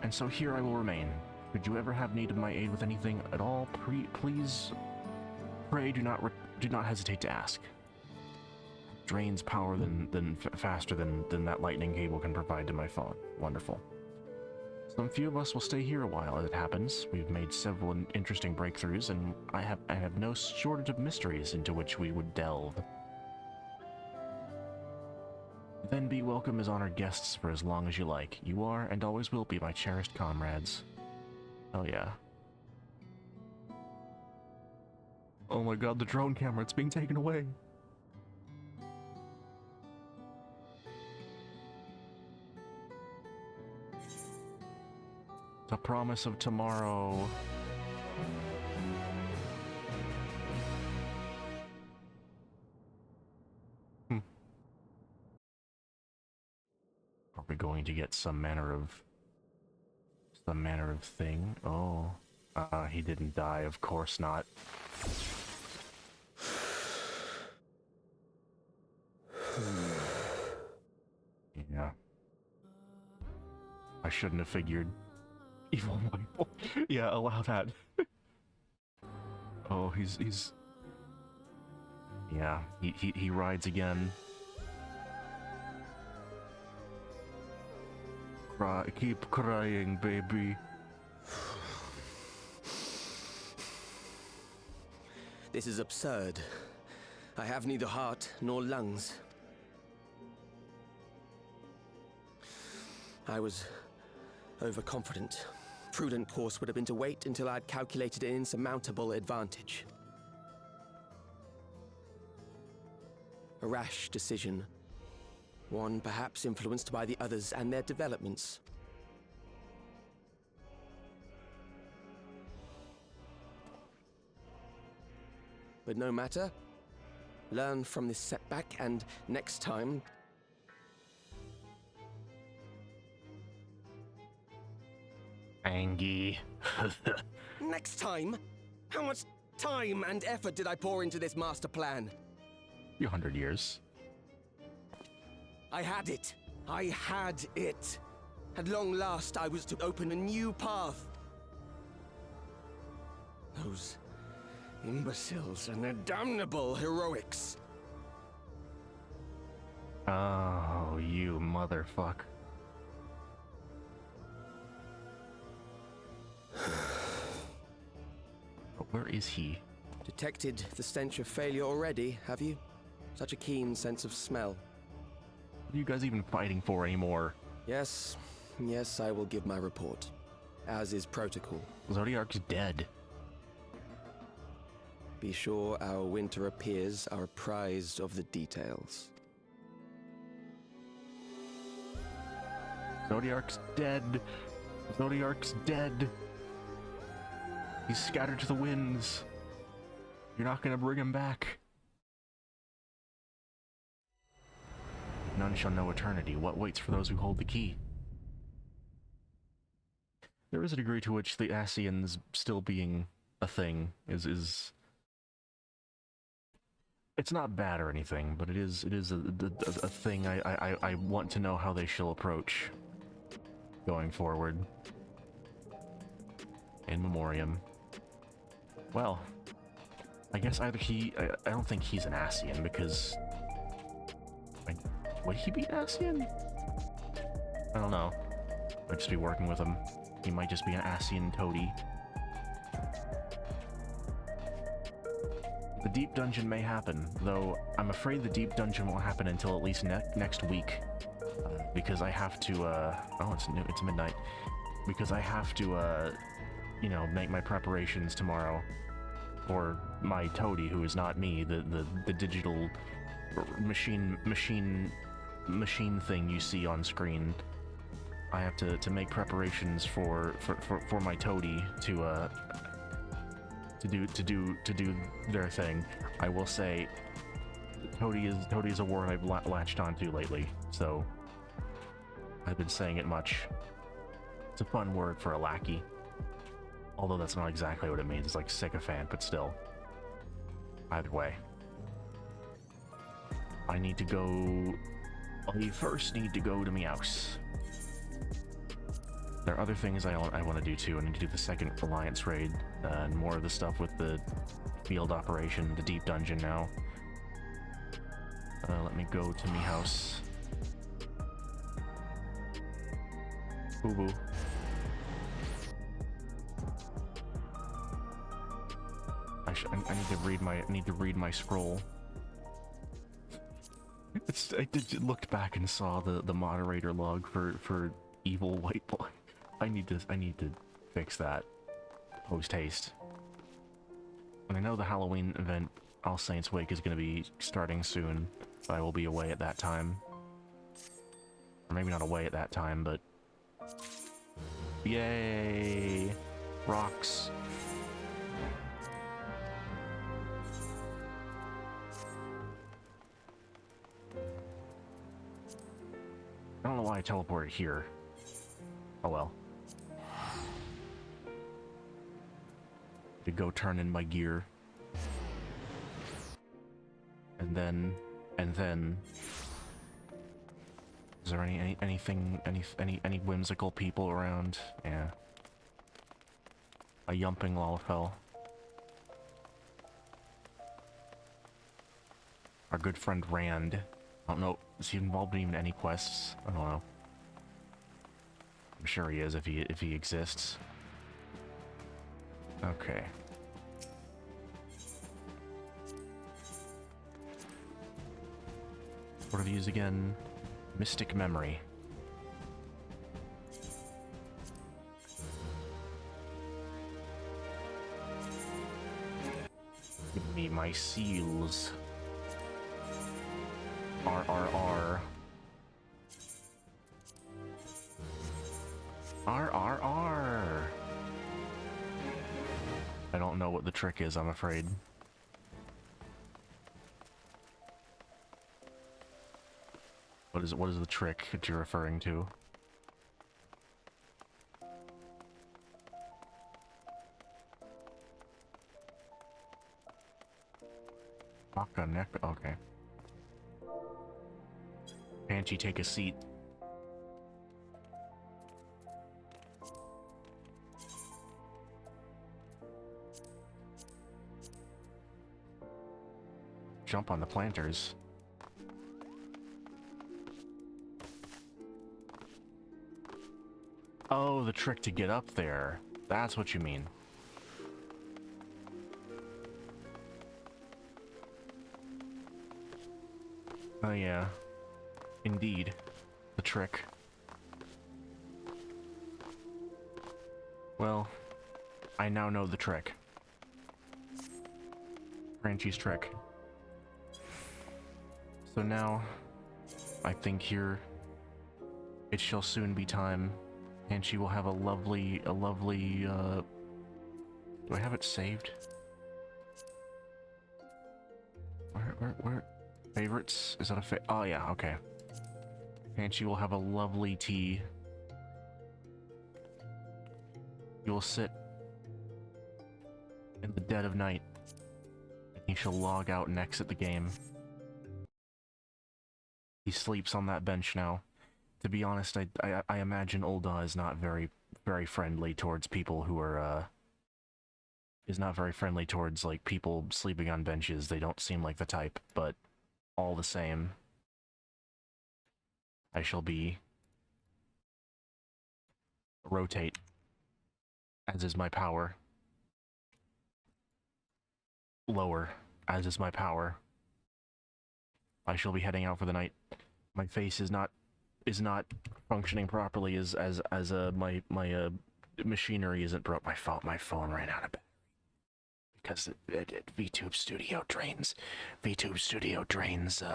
And so here I will remain. Should you ever have need of my aid with anything at all, please... Pray do not hesitate to ask. Drains power faster than that lightning cable can provide to my phone. Wonderful. Some few of us will stay here a while as it happens. We've made several interesting breakthroughs, and I have no shortage of mysteries into which we would delve. Then be welcome as honored guests for as long as you like. You are, and always will be, my cherished comrades. Oh yeah. Oh my god, the drone camera, it's being taken away! The promise of tomorrow. Are we going to get some manner of thing? Oh, he didn't die, of course not. Yeah. I shouldn't have figured. Evil Michael. Yeah, allow that. Oh, he's... Yeah, he rides again. Keep crying, baby. This is absurd. I have neither heart nor lungs. I was overconfident. Prudent course would have been to wait until I'd calculated an insurmountable advantage. A rash decision. One perhaps influenced by the others and their developments. But no matter. Learn from this setback, and next time... Angie. Next time? How much time and effort did I pour into this master plan? 100 years. I had it. I had it. At long last, I was to open a new path. Those imbeciles and their damnable heroics. Oh, you motherfucker. But where is he? Detected the stench of failure already, have you? Such a keen sense of smell. What are you guys even fighting for anymore? Yes, I will give my report. as is protocol. Zodiark's dead. Be sure our winter peers are apprised of the details. Zodiark's dead. Zodiark's dead. He's scattered to the winds. You're not gonna bring him back. None shall know eternity. What waits for those who hold the key? There is a degree to which the Ascians still being a thing is it's not bad or anything, but it is a thing I want to know how they shall approach going forward. In memoriam. Well, I guess either I don't think he's an Ascian because would he be an Ascian? I don't know. Might just be working with him. He might just be an Ascian toady. The deep dungeon may happen, though I'm afraid the deep dungeon won't happen until at least next week. Because I have to, oh, it's midnight. Because I have to, you know, make my preparations tomorrow for my toady, who is not me, the digital machine thing you see on screen. I have to make preparations for my toady to do their thing. I will say, toady is a word I've latched onto lately, so I've been saying it much. It's a fun word for a lackey, although that's not exactly what it means. It's like sycophant, but still. Either way, I need to go. I first need to go to my house. There are other things I want to do too. I need to do the second Alliance raid, and more of the stuff with the field operation, the deep dungeon now. Let me go to me house. Boo boo. I need to read my scroll. I looked back and saw the moderator log for evil white boy. I need to fix that post haste. And I know the Halloween event, All Saints Wake, is going to be starting soon, but I will be away at that time. Or maybe not away at that time, but yay! Rocks. I don't know why I teleported here. Oh well. To go turn in my gear. And then is there any whimsical people around? Yeah. A yumping Lalafell. Our good friend Rand. I don't know, is he involved in even any quests? I don't know. I'm sure he is if he exists. Okay. What are these again? Mystic Memory. Give me my seals. RRR. RRR. I don't know what the trick is, I'm afraid. What is the trick that you're referring to? Baka neck. Okay. Panchi, take a seat. Jump on the planters. Oh, the trick to get up there. That's what you mean. Oh yeah. Indeed. The trick. Well, I now know the trick. Franchi's trick. So now, I think here, it shall soon be time, and she will have a lovely, do I have it saved? Where? Favorites? Is that a oh yeah, okay. And she will have a lovely tea. You will sit in the dead of night, and he shall log out and exit the game. He sleeps on that bench now. To be honest, I imagine Ulda is not very friendly towards people who are, is not very friendly towards, like, people sleeping on benches. They don't seem like the type, but all the same, I shall rotate, as is my power. Lower, as is my power. I shall be heading out for the night. My face is not functioning properly as my machinery isn't broke. My phone ran out of battery because VTube Studio drains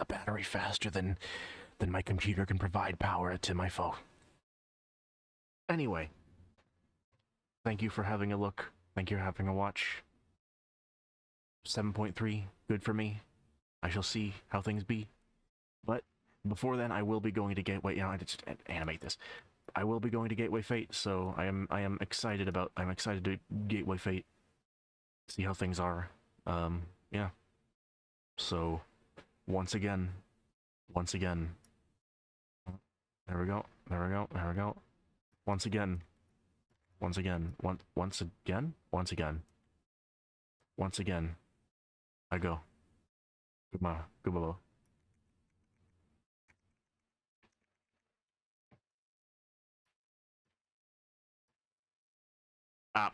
battery faster than my computer can provide power to my phone. Anyway, thank you for having a look. Thank you for having a watch. 7.3, good for me. I shall see how things be. But before then, I will be going to Gateway. I just animate this. I will be going to Gateway Fate, so I am excited about. I'm excited to Gateway Fate. See how things are. Yeah. So, once again. There we go. Once again, I go. Goodbye. Ah.